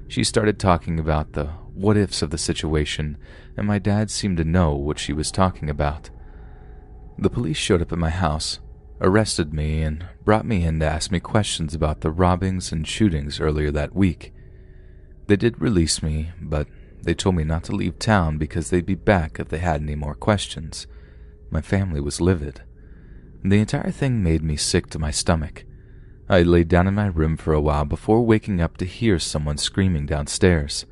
She started talking about the what-ifs of the situation, and my dad seemed to know what she was talking about. The police showed up at my house, arrested me, and brought me in to ask me questions about the robbings and shootings earlier that week. They did release me, but they told me not to leave town because they'd be back if they had any more questions. My family was livid. The entire thing made me sick to my stomach. I laid down in my room for a while before waking up to hear someone screaming downstairs.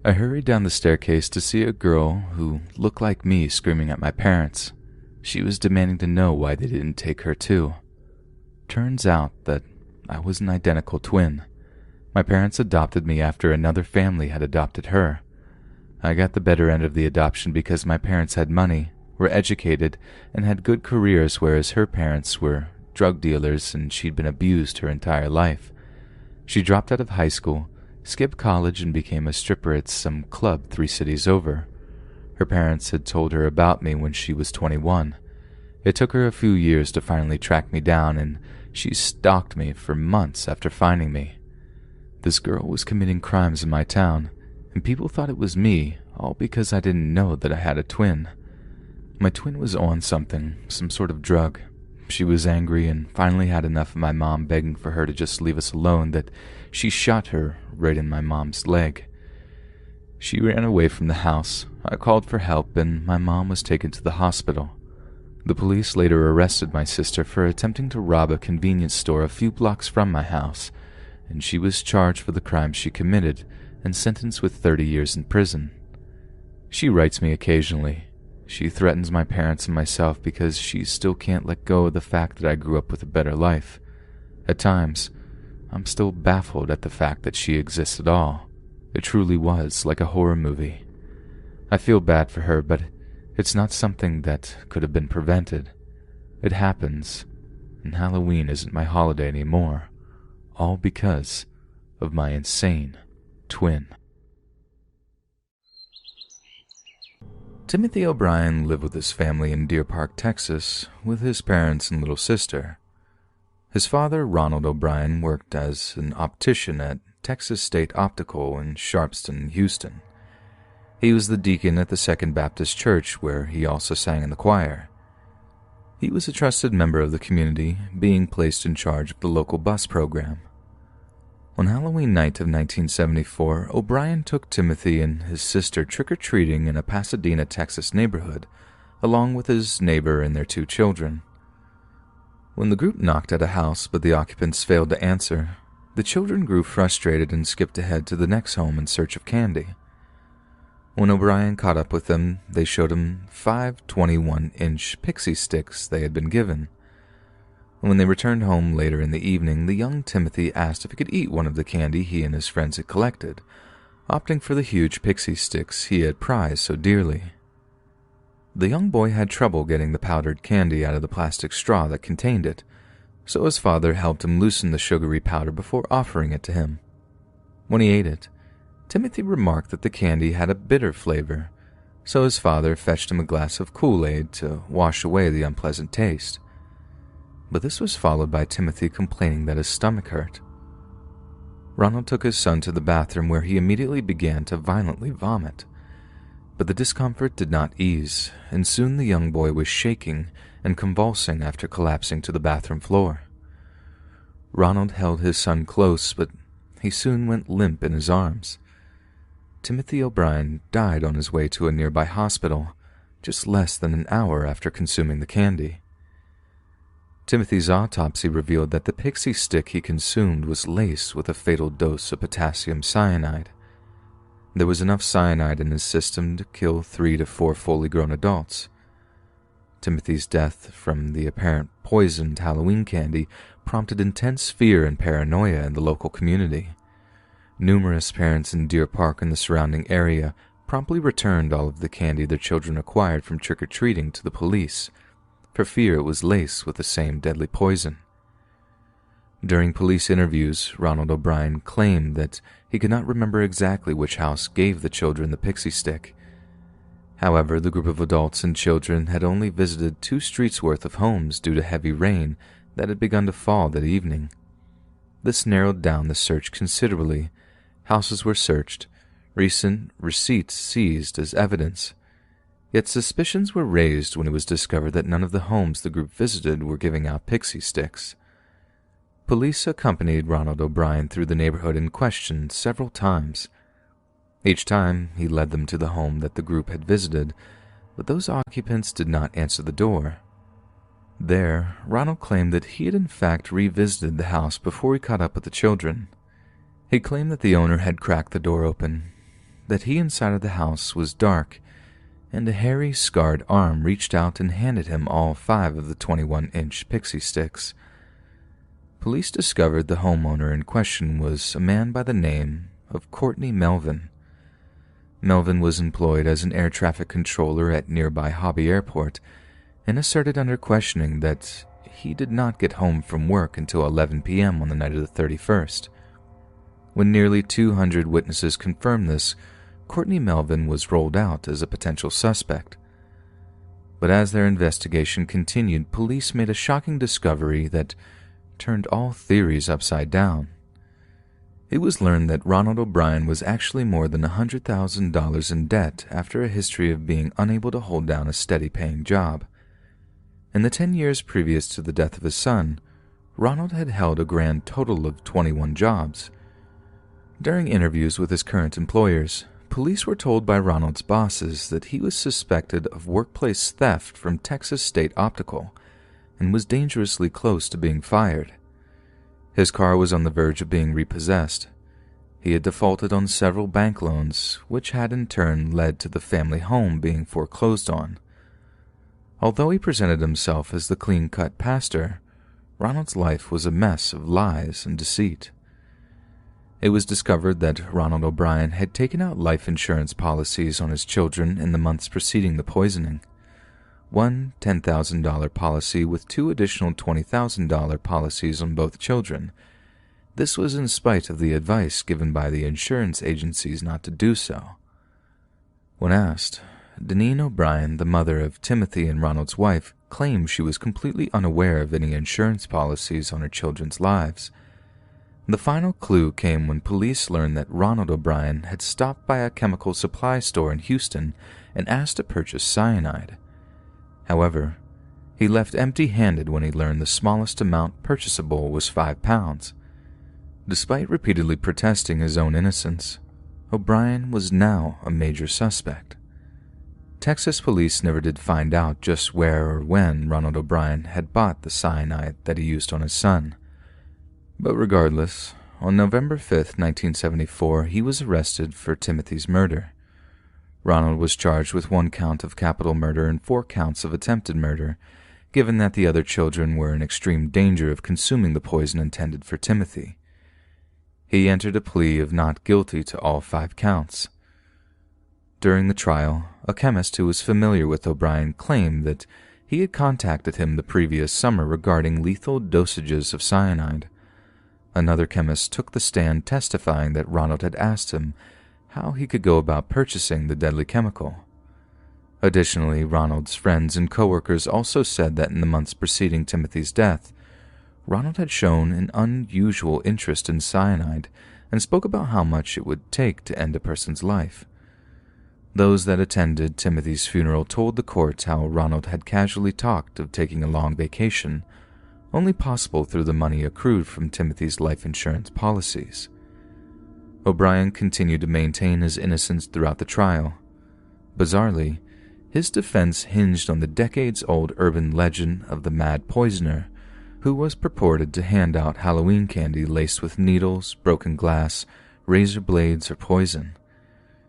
I hurried down the staircase to see a girl who looked like me screaming at my parents. She was demanding to know why they didn't take her too. Turns out that I was an identical twin. My parents adopted me after another family had adopted her. I got the better end of the adoption because my parents had money, were educated, and had good careers, whereas her parents were drug dealers and she'd been abused her entire life. She dropped out of high school, skipped college, and became a stripper at some club 3 cities over. Her parents had told her about me when she was 21. It took her a few years to finally track me down, and she stalked me for months after finding me. This girl was committing crimes in my town, and people thought it was me, all because I didn't know that I had a twin. My twin was on something, some sort of drug. She was angry and finally had enough of my mom begging for her to just leave us alone that she shot her right in my mom's leg. She ran away from the house. I called for help and my mom was taken to the hospital. The police later arrested my sister for attempting to rob a convenience store a few blocks from my house, and she was charged for the crime she committed and sentenced with 30 years in prison. She writes me occasionally. She threatens my parents and myself because she still can't let go of the fact that I grew up with a better life. At times, I'm still baffled at the fact that she exists at all. It truly was like a horror movie. I feel bad for her, but it's not something that could have been prevented. It happens, and Halloween isn't my holiday anymore, all because of my insane twin. Timothy O'Brien lived with his family in Deer Park, Texas, with his parents and little sister. His father, Ronald O'Brien, worked as an optician at Texas State Optical in Sharpston, Houston. He was the deacon at the Second Baptist Church, where he also sang in the choir. He was a trusted member of the community, being placed in charge of the local bus program. On Halloween night of 1974, O'Brien took Timothy and his sister trick-or-treating in a Pasadena, Texas neighborhood, along with his neighbor and their 2 children. When the group knocked at a house but the occupants failed to answer, the children grew frustrated and skipped ahead to the next home in search of candy. When O'Brien caught up with them, they showed him 5 21-inch pixie sticks they had been given. When they returned home later in the evening, the young Timothy asked if he could eat one of the candy he and his friends had collected, opting for the huge pixie sticks he had prized so dearly. The young boy had trouble getting the powdered candy out of the plastic straw that contained it, so his father helped him loosen the sugary powder before offering it to him. When he ate it, Timothy remarked that the candy had a bitter flavor, so his father fetched him a glass of Kool-Aid to wash away the unpleasant taste. But this was followed by Timothy complaining that his stomach hurt. Ronald took his son to the bathroom where he immediately began to violently vomit. But the discomfort did not ease, and soon the young boy was shaking and convulsing after collapsing to the bathroom floor. Ronald held his son close, but he soon went limp in his arms. Timothy O'Brien died on his way to a nearby hospital, just less than an hour after consuming the candy. Timothy's autopsy revealed that the pixie stick he consumed was laced with a fatal dose of potassium cyanide. There was enough cyanide in his system to kill 3 to 4 fully grown adults. Timothy's death from the apparent poisoned Halloween candy prompted intense fear and paranoia in the local community. Numerous parents in Deer Park and the surrounding area promptly returned all of the candy their children acquired from trick-or-treating to the police, for fear it was laced with the same deadly poison. During police interviews, Ronald O'Brien claimed that he could not remember exactly which house gave the children the pixie stick. However, the group of adults and children had only visited 2 streets worth of homes due to heavy rain that had begun to fall that evening. This narrowed down the search considerably. Houses were searched, recent receipts seized as evidence. Yet suspicions were raised when it was discovered that none of the homes the group visited were giving out pixie sticks. Police accompanied Ronald O'Brien through the neighborhood and questioned several times. Each time, he led them to the home that the group had visited, but those occupants did not answer the door. There, Ronald claimed that he had in fact revisited the house before he caught up with the children. He claimed that the owner had cracked the door open, that he inside of the house was dark, and a hairy, scarred arm reached out and handed him all 5 of the 21-inch pixie sticks. Police discovered the homeowner in question was a man by the name of Courtney Melvin. Melvin was employed as an air traffic controller at nearby Hobby Airport and asserted under questioning that he did not get home from work until 11 p.m. on the night of the 31st. When nearly 200 witnesses confirmed this, Courtney Melvin was rolled out as a potential suspect. But as their investigation continued, police made a shocking discovery that turned all theories upside down. It was learned that Ronald O'Brien was actually more than $100,000 in debt after a history of being unable to hold down a steady-paying job. In the 10 years previous to the death of his son, Ronald had held a grand total of 21 jobs. During interviews with his current employers, police were told by Ronald's bosses that he was suspected of workplace theft from Texas State Optical and was dangerously close to being fired. His car was on the verge of being repossessed. He had defaulted on several bank loans, which had in turn led to the family home being foreclosed on. Although he presented himself as the clean-cut pastor, Ronald's life was a mess of lies and deceit. It was discovered that Ronald O'Brien had taken out life insurance policies on his children in the months preceding the poisoning. One $10,000 policy with 2 additional $20,000 policies on both children. This was in spite of the advice given by the insurance agencies not to do so. When asked, Deneen O'Brien, the mother of Timothy and Ronald's wife, claimed she was completely unaware of any insurance policies on her children's lives. The final clue came when police learned that Ronald O'Brien had stopped by a chemical supply store in Houston and asked to purchase cyanide. However, he left empty-handed when he learned the smallest amount purchasable was 5 pounds. Despite repeatedly protesting his own innocence, O'Brien was now a major suspect. Texas police never did find out just where or when Ronald O'Brien had bought the cyanide that he used on his son. But regardless, on November 5, 1974, he was arrested for Timothy's murder. Ronald was charged with 1 count of capital murder and 4 counts of attempted murder, given that the other children were in extreme danger of consuming the poison intended for Timothy. He entered a plea of not guilty to all 5 counts. During the trial, a chemist who was familiar with O'Brien claimed that he had contacted him the previous summer regarding lethal dosages of cyanide. Another chemist took the stand testifying that Ronald had asked him how he could go about purchasing the deadly chemical. Additionally, Ronald's friends and coworkers also said that in the months preceding Timothy's death, Ronald had shown an unusual interest in cyanide and spoke about how much it would take to end a person's life. Those that attended Timothy's funeral told the court how Ronald had casually talked of taking a long vacation, only possible through the money accrued from Timothy's life insurance policies. O'Brien continued to maintain his innocence throughout the trial. Bizarrely, his defense hinged on the decades-old urban legend of the Mad Poisoner, who was purported to hand out Halloween candy laced with needles, broken glass, razor blades, or poison.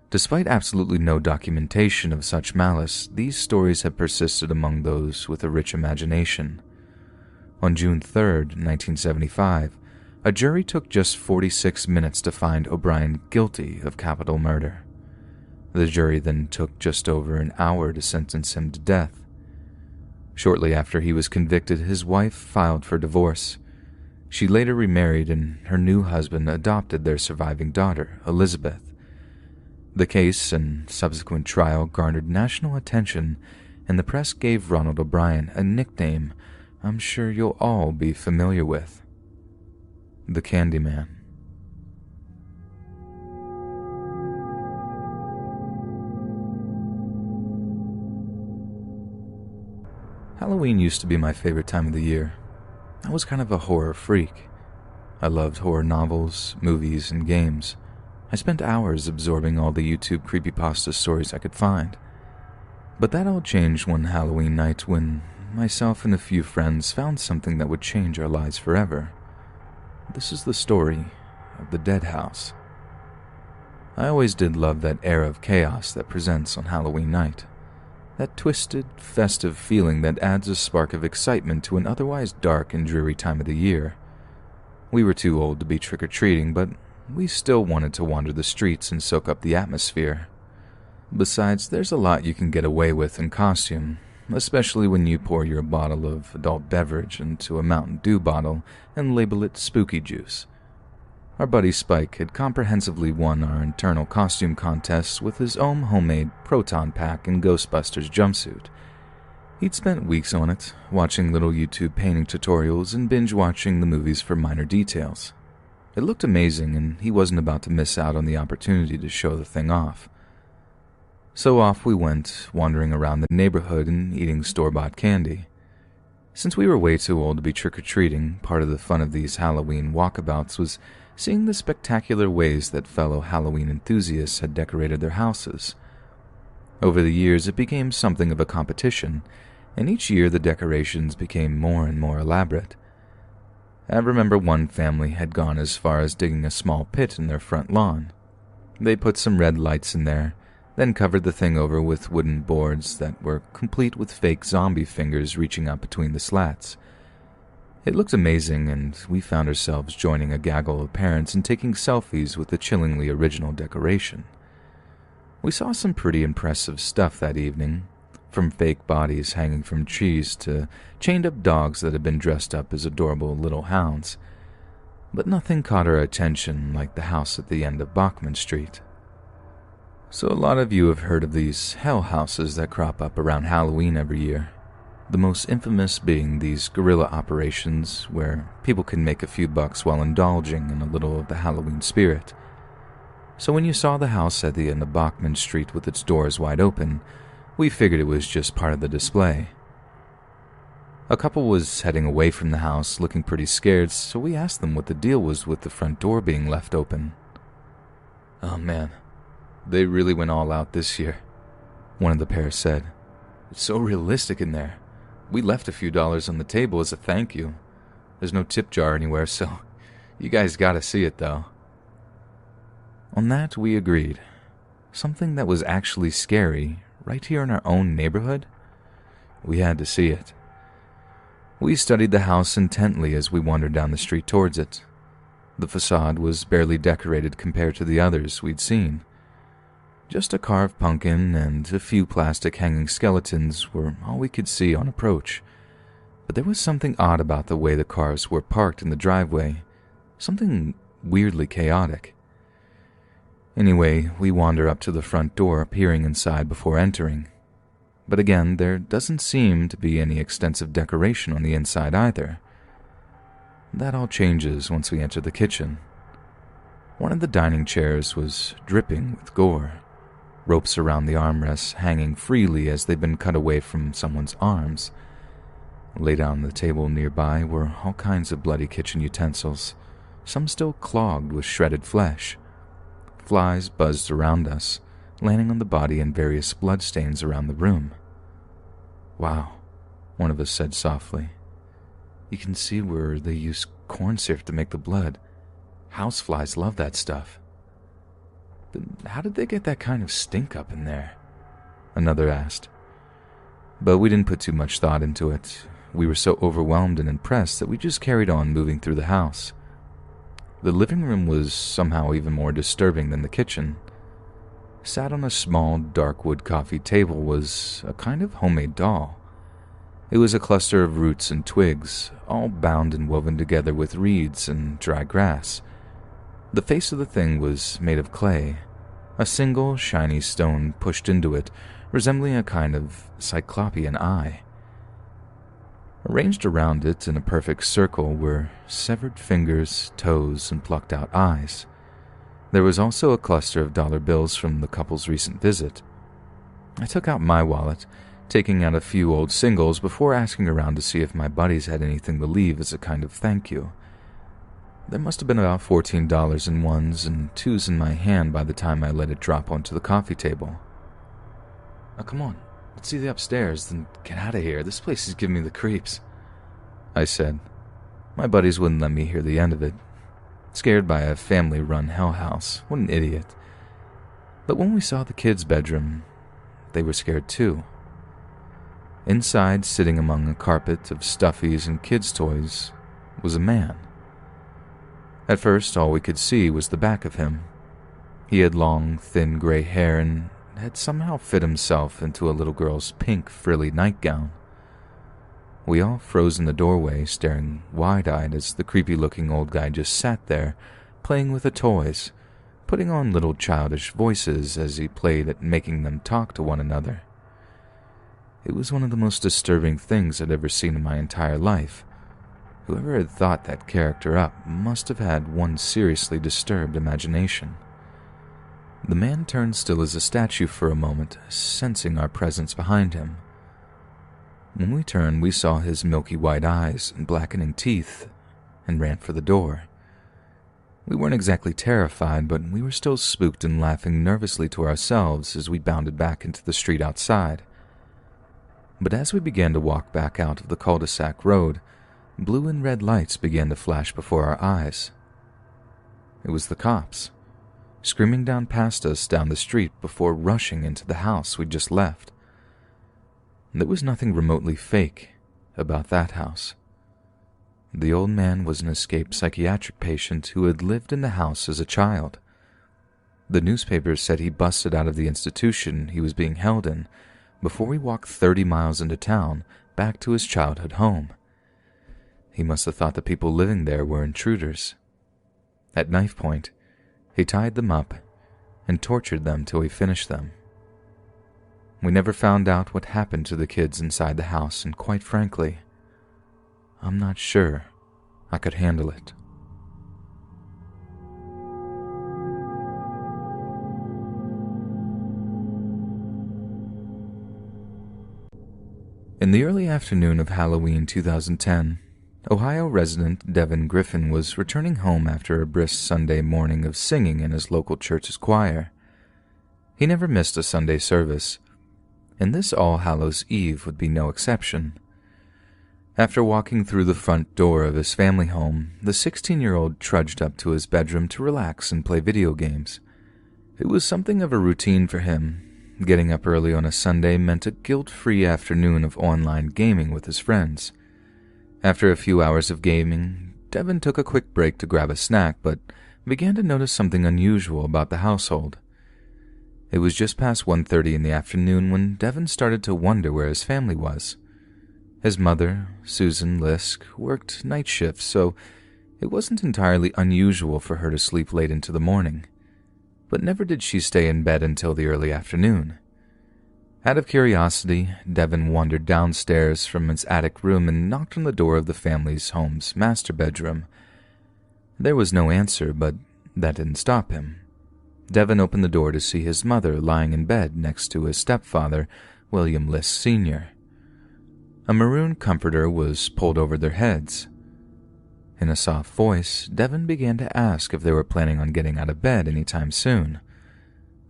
Despite absolutely no documentation of such malice, these stories have persisted among those with a rich imagination. On June 3, 1975, a jury took just 46 minutes to find O'Brien guilty of capital murder. The jury then took just over an hour to sentence him to death. Shortly after he was convicted, his wife filed for divorce. She later remarried, and her new husband adopted their surviving daughter, Elizabeth. The case and subsequent trial garnered national attention, and the press gave Ronald O'Brien a nickname I'm sure you'll all be familiar with: the Candyman. Halloween used to be my favorite time of the year. I was kind of a horror freak. I loved horror novels, movies, and games. I spent hours absorbing all the YouTube creepypasta stories I could find. But that all changed one Halloween night when myself and a few friends found something that would change our lives forever. This is the story of the Dead House. I always did love that era of chaos that presents on Halloween night. That twisted, festive feeling that adds a spark of excitement to an otherwise dark and dreary time of the year. We were too old to be trick-or-treating, but we still wanted to wander the streets and soak up the atmosphere. Besides, there's a lot you can get away with in costume, especially when you pour your bottle of adult beverage into a Mountain Dew bottle and label it spooky juice. Our buddy Spike had comprehensively won our internal costume contests with his own homemade proton pack and Ghostbusters jumpsuit. He'd spent weeks on it, watching little YouTube painting tutorials and binge-watching the movies for minor details. It looked amazing, and he wasn't about to miss out on the opportunity to show the thing off. So off we went, wandering around the neighborhood and eating store-bought candy. Since we were way too old to be trick-or-treating, part of the fun of these Halloween walkabouts was seeing the spectacular ways that fellow Halloween enthusiasts had decorated their houses. Over the years, it became something of a competition, and each year the decorations became more and more elaborate. I remember one family had gone as far as digging a small pit in their front lawn. They put some red lights in there, then covered the thing over with wooden boards that were complete with fake zombie fingers reaching up between the slats. It looked amazing, and we found ourselves joining a gaggle of parents and taking selfies with the chillingly original decoration. We saw some pretty impressive stuff that evening, from fake bodies hanging from trees to chained-up dogs that had been dressed up as adorable little hounds. But nothing caught our attention like the house at the end of Bachman Street. So a lot of you have heard of these hell houses that crop up around Halloween every year. The most infamous being these guerrilla operations where people can make a few bucks while indulging in a little of the Halloween spirit. So when you saw the house at the end of Bachman Street with its doors wide open, we figured it was just part of the display. A couple was heading away from the house looking pretty scared, so we asked them what the deal was with the front door being left open. "Oh man, they really went all out this year," one of the pair said. "It's so realistic in there. We left a few dollars on the table as a thank you. There's no tip jar anywhere, so you guys gotta see it though." On that, we agreed. Something that was actually scary, right here in our own neighborhood? We had to see it. We studied the house intently as we wandered down the street towards it. The facade was barely decorated compared to the others we'd seen. Just a carved pumpkin and a few plastic hanging skeletons were all we could see on approach. But there was something odd about the way the cars were parked in the driveway, something weirdly chaotic. Anyway, we wander up to the front door, peering inside before entering. But again, there doesn't seem to be any extensive decoration on the inside either. That all changes once we enter the kitchen. One of the dining chairs was dripping with gore, ropes around the armrests hanging freely as they'd been cut away from someone's arms. Laid on the table nearby were all kinds of bloody kitchen utensils, some still clogged with shredded flesh. Flies buzzed around us, landing on the body and various bloodstains around the room. "Wow," one of us said softly. "You can see where they use corn syrup to make the blood. Houseflies love that stuff." "Then how did they get that kind of stink up in there?" another asked. But we didn't put too much thought into it. We were so overwhelmed and impressed that we just carried on moving through the house. The living room was somehow even more disturbing than the kitchen. Sat on a small, dark wood coffee table was a kind of homemade doll. It was a cluster of roots and twigs, all bound and woven together with reeds and dry grass. The face of the thing was made of clay, a single shiny stone pushed into it, resembling a kind of cyclopean eye. Arranged around it in a perfect circle were severed fingers, toes, and plucked out eyes. There was also a cluster of dollar bills from the couple's recent visit. I took out my wallet, taking out a few old singles before asking around to see if my buddies had anything to leave as a kind of thank you. There must have been about $14 in ones and twos in my hand by the time I let it drop onto the coffee table. "Oh, come on. Let's see the upstairs, then get out of here. This place is giving me the creeps," I said. My buddies wouldn't let me hear the end of it. Scared by a family-run hell house. What an idiot. But when we saw the kids' bedroom, they were scared too. Inside, sitting among a carpet of stuffies and kids' toys, was a man. At first, all we could see was the back of him. He had long, thin gray hair and had somehow fit himself into a little girl's pink, frilly nightgown. We all froze in the doorway, staring wide-eyed as the creepy-looking old guy just sat there, playing with the toys, putting on little childish voices as he played at making them talk to one another. It was one of the most disturbing things I'd ever seen in my entire life. Whoever had thought that character up must have had one seriously disturbed imagination. The man turned still as a statue for a moment, sensing our presence behind him. When we turned, we saw his milky white eyes and blackening teeth, and ran for the door. We weren't exactly terrified, but we were still spooked and laughing nervously to ourselves as we bounded back into the street outside. But as we began to walk back out of the cul-de-sac road, blue and red lights began to flash before our eyes. It was the cops, screaming down past us down the street before rushing into the house we'd just left. There was nothing remotely fake about that house. The old man was an escaped psychiatric patient who had lived in the house as a child. The newspapers said he busted out of the institution he was being held in before he walked 30 miles into town back to his childhood home. He must have thought the people living there were intruders. At knife point, he tied them up and tortured them till he finished them. We never found out what happened to the kids inside the house, and quite frankly, I'm not sure I could handle it. In the early afternoon of Halloween 2010, Ohio resident Devin Griffin was returning home after a brisk Sunday morning of singing in his local church's choir. He never missed a Sunday service, and this All Hallows Eve would be no exception. After walking through the front door of his family home, the 16-year-old trudged up to his bedroom to relax and play video games. It was something of a routine for him. Getting up early on a Sunday meant a guilt-free afternoon of online gaming with his friends. After a few hours of gaming, Devin took a quick break to grab a snack, but began to notice something unusual about the household. It was just past 1:30 in the afternoon when Devin started to wonder where his family was. His mother, Susan Lisk, worked night shifts, so it wasn't entirely unusual for her to sleep late into the morning. But never did she stay in bed until the early afternoon. Out of curiosity, Devin wandered downstairs from his attic room and knocked on the door of the family's home's master bedroom. There was no answer, but that didn't stop him. Devin opened the door to see his mother lying in bed next to his stepfather, William Lisk Sr. A maroon comforter was pulled over their heads. In a soft voice, Devin began to ask if they were planning on getting out of bed anytime soon.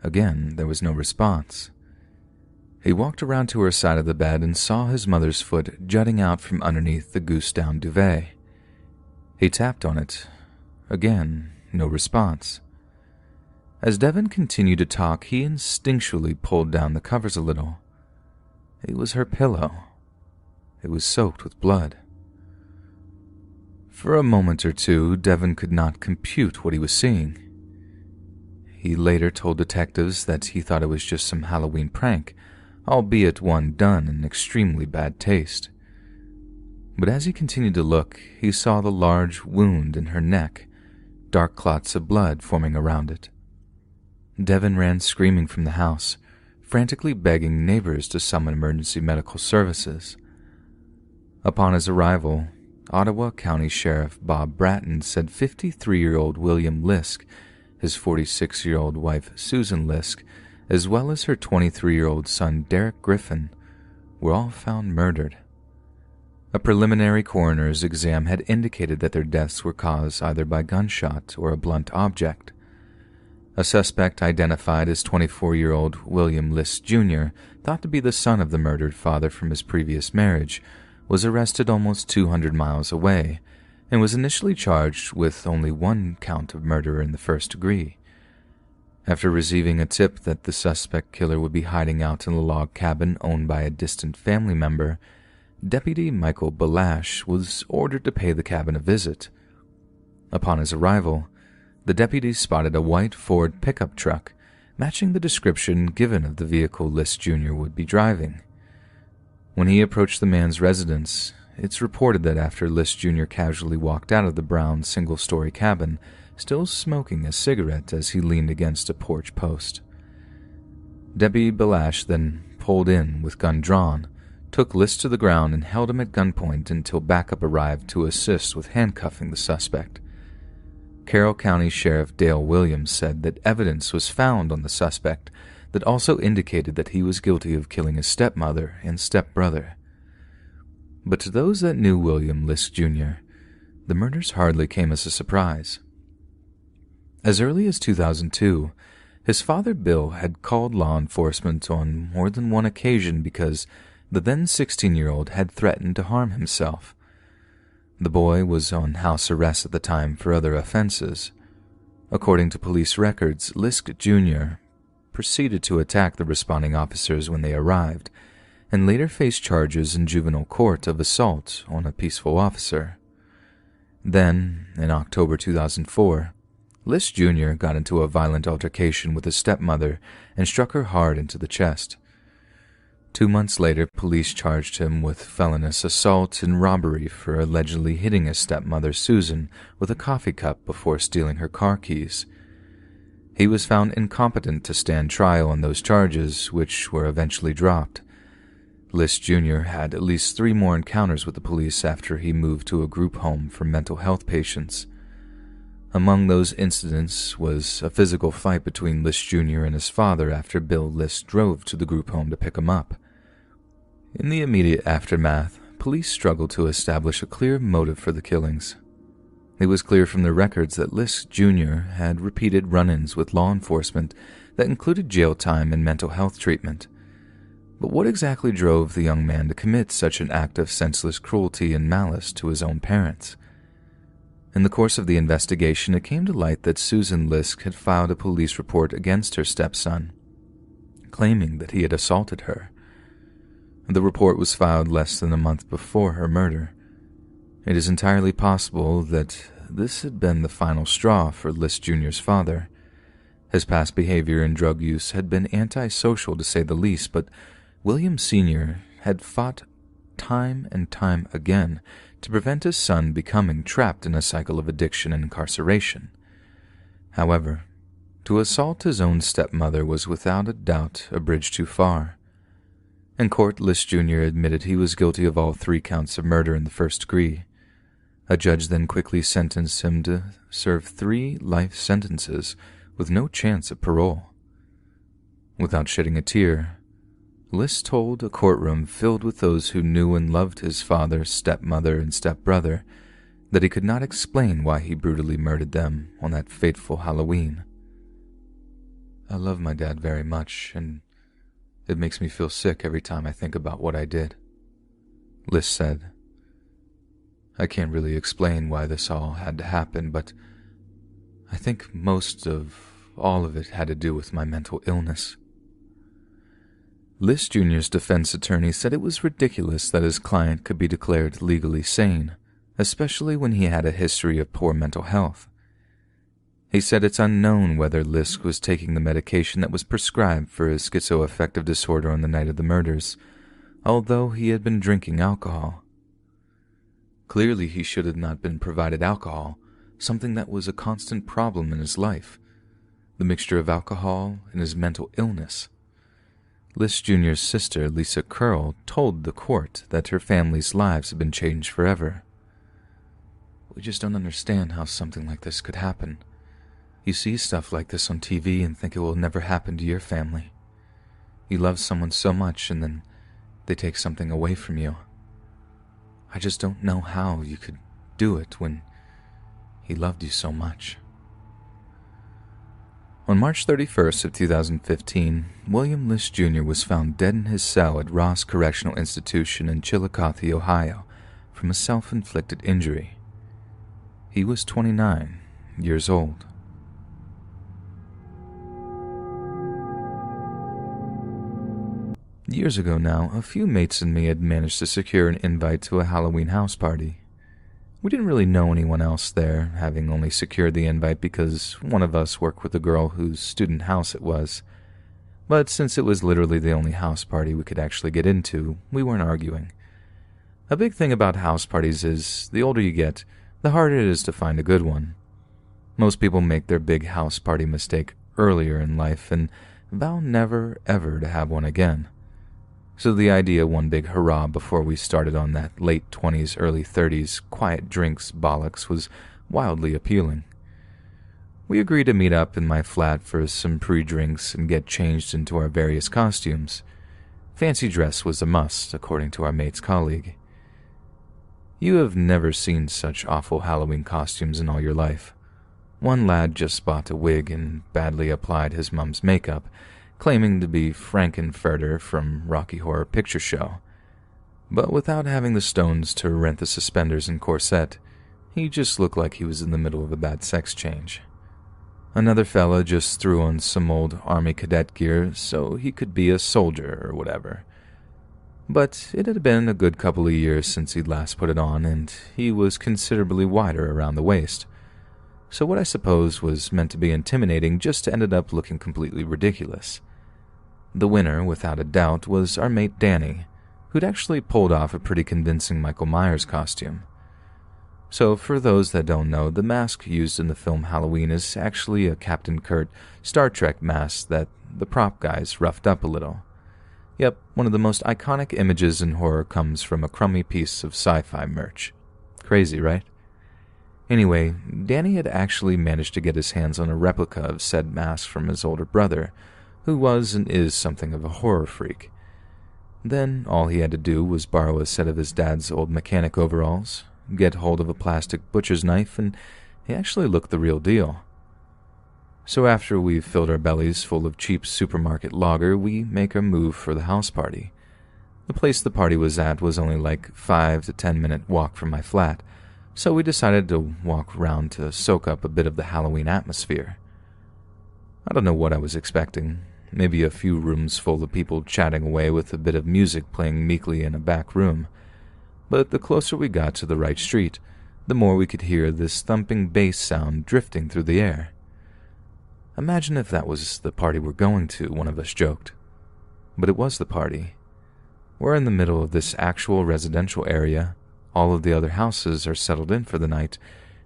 Again, there was no response. He walked around to her side of the bed and saw his mother's foot jutting out from underneath the goose-down duvet. He tapped on it. Again, no response. As Devin continued to talk, he instinctually pulled down the covers a little. It was her pillow. It was soaked with blood. For a moment or two, Devin could not compute what he was seeing. He later told detectives that he thought it was just some Halloween prank, albeit one done in extremely bad taste. But as he continued to look, he saw the large wound in her neck, dark clots of blood forming around it. Devin ran screaming from the house, frantically begging neighbors to summon emergency medical services. Upon his arrival, Ottawa County Sheriff Bob Bratton said 53-year-old William Lisk, his 46-year-old wife Susan Lisk, as well as her 23-year-old son Derek Griffin, were all found murdered. A preliminary coroner's exam had indicated that their deaths were caused either by gunshot or a blunt object. A suspect identified as 24-year-old William Lisk Jr., thought to be the son of the murdered father from his previous marriage, was arrested almost 200 miles away and was initially charged with only one count of murder in the first degree. After receiving a tip that the suspect killer would be hiding out in a log cabin owned by a distant family member, Deputy Michael Balash was ordered to pay the cabin a visit. Upon his arrival, the deputy spotted a white Ford pickup truck, matching the description given of the vehicle Lisk Jr. would be driving. When he approached the man's residence, it's reported that after Lisk Jr. casually walked out of the brown single-story cabin, still smoking a cigarette as he leaned against a porch post. Debbie Belash then pulled in with gun drawn, took List to the ground, and held him at gunpoint until backup arrived to assist with handcuffing the suspect. Carroll County Sheriff Dale Williams said that evidence was found on the suspect that also indicated that he was guilty of killing his stepmother and stepbrother. But to those that knew William List Jr., the murders hardly came as a surprise. As early as 2002, his father Bill had called law enforcement on more than one occasion because the then 16-year-old had threatened to harm himself. The boy was on house arrest at the time for other offenses. According to police records, Lisk Jr. proceeded to attack the responding officers when they arrived, and later faced charges in juvenile court of assault on a peaceful officer. Then, in October 2004, List Jr. got into a violent altercation with his stepmother and struck her hard into the chest. 2 months later, police charged him with felonious assault and robbery for allegedly hitting his stepmother Susan with a coffee cup before stealing her car keys. He was found incompetent to stand trial on those charges, which were eventually dropped. List Jr. had at least 3 more encounters with the police after he moved to a group home for mental health patients. Among those incidents was a physical fight between List Jr. and his father after Bill List drove to the group home to pick him up. In the immediate aftermath, police struggled to establish a clear motive for the killings. It was clear from the records that List Jr. had repeated run-ins with law enforcement that included jail time and mental health treatment. But what exactly drove the young man to commit such an act of senseless cruelty and malice to his own parents? In the course of the investigation, it came to light that Susan Lisk had filed a police report against her stepson, claiming that he had assaulted her. The report was filed less than a month before her murder. It is entirely possible that this had been the final straw for List Jr.'s father. His past behavior and drug use had been antisocial to say the least, but William Sr. had fought time and time again to prevent his son becoming trapped in a cycle of addiction and incarceration. However, to assault his own stepmother was without a doubt a bridge too far. In court, List Jr. admitted he was guilty of all 3 counts of murder in the first degree. A judge then quickly sentenced him to serve 3 life sentences with no chance of parole. Without shedding a tear, List told a courtroom filled with those who knew and loved his father, stepmother, and stepbrother that he could not explain why he brutally murdered them on that fateful Halloween. "I love my dad very much, and it makes me feel sick every time I think about what I did," List said. "I can't really explain why this all had to happen, but I think most of all of it had to do with my mental illness." List Jr.'s defense attorney said it was ridiculous that his client could be declared legally sane, especially when he had a history of poor mental health. He said it's unknown whether Lisk was taking the medication that was prescribed for his schizoaffective disorder on the night of the murders, although he had been drinking alcohol. Clearly he should have not been provided alcohol, something that was a constant problem in his life. The mixture of alcohol and his mental illness. List Jr.'s sister, Lisa Curl, told the court that her family's lives had been changed forever. "We just don't understand how something like this could happen. You see stuff like this on TV and think it will never happen to your family. You love someone so much and then they take something away from you. I just don't know how you could do it when he loved you so much." On March 31st of 2015, William List Jr. was found dead in his cell at Ross Correctional Institution in Chillicothe, Ohio, from a self-inflicted injury. He was 29 years old. Years ago now, a few mates and me had managed to secure an invite to a Halloween house party. We didn't really know anyone else there, having only secured the invite because one of us worked with a girl whose student house it was. But since it was literally the only house party we could actually get into, we weren't arguing. A big thing about house parties is, the older you get, the harder it is to find a good one. Most people make their big house party mistake earlier in life and vow never ever to have one again. So the idea of one big hurrah before we started on that late 20s, early 30s quiet drinks bollocks was wildly appealing. We agreed to meet up in my flat for some pre-drinks and get changed into our various costumes. Fancy dress was a must, according to our mate's colleague. You have never seen such awful Halloween costumes in all your life. One lad just bought a wig and badly applied his mum's makeup, claiming to be Frankenfurter from Rocky Horror Picture Show. But without having the stones to rent the suspenders and corset, he just looked like he was in the middle of a bad sex change. Another fella just threw on some old army cadet gear so he could be a soldier or whatever. But it had been a good couple of years since he'd last put it on, and he was considerably wider around the waist. So what I suppose was meant to be intimidating just ended up looking completely ridiculous. The winner, without a doubt, was our mate Danny, who'd actually pulled off a pretty convincing Michael Myers costume. So for those that don't know, the mask used in the film Halloween is actually a Captain Kirk Star Trek mask that the prop guys roughed up a little. Yep, one of the most iconic images in horror comes from a crummy piece of sci-fi merch. Crazy, right? Anyway, Danny had actually managed to get his hands on a replica of said mask from his older brother, who was and is something of a horror freak. Then all he had to do was borrow a set of his dad's old mechanic overalls, get hold of a plastic butcher's knife, and he actually looked the real deal. So after we filled our bellies full of cheap supermarket lager, we make our move for the house party. The place the party was at was only like 5 to 10 minute walk from my flat, so we decided to walk around to soak up a bit of the Halloween atmosphere. I don't know what I was expecting. Maybe a few rooms full of people chatting away with a bit of music playing meekly in a back room. But the closer we got to the right street, the more we could hear this thumping bass sound drifting through the air. Imagine if that was the party we're going to, one of us joked. But it was the party. We're in the middle of this actual residential area. All of the other houses are settled in for the night,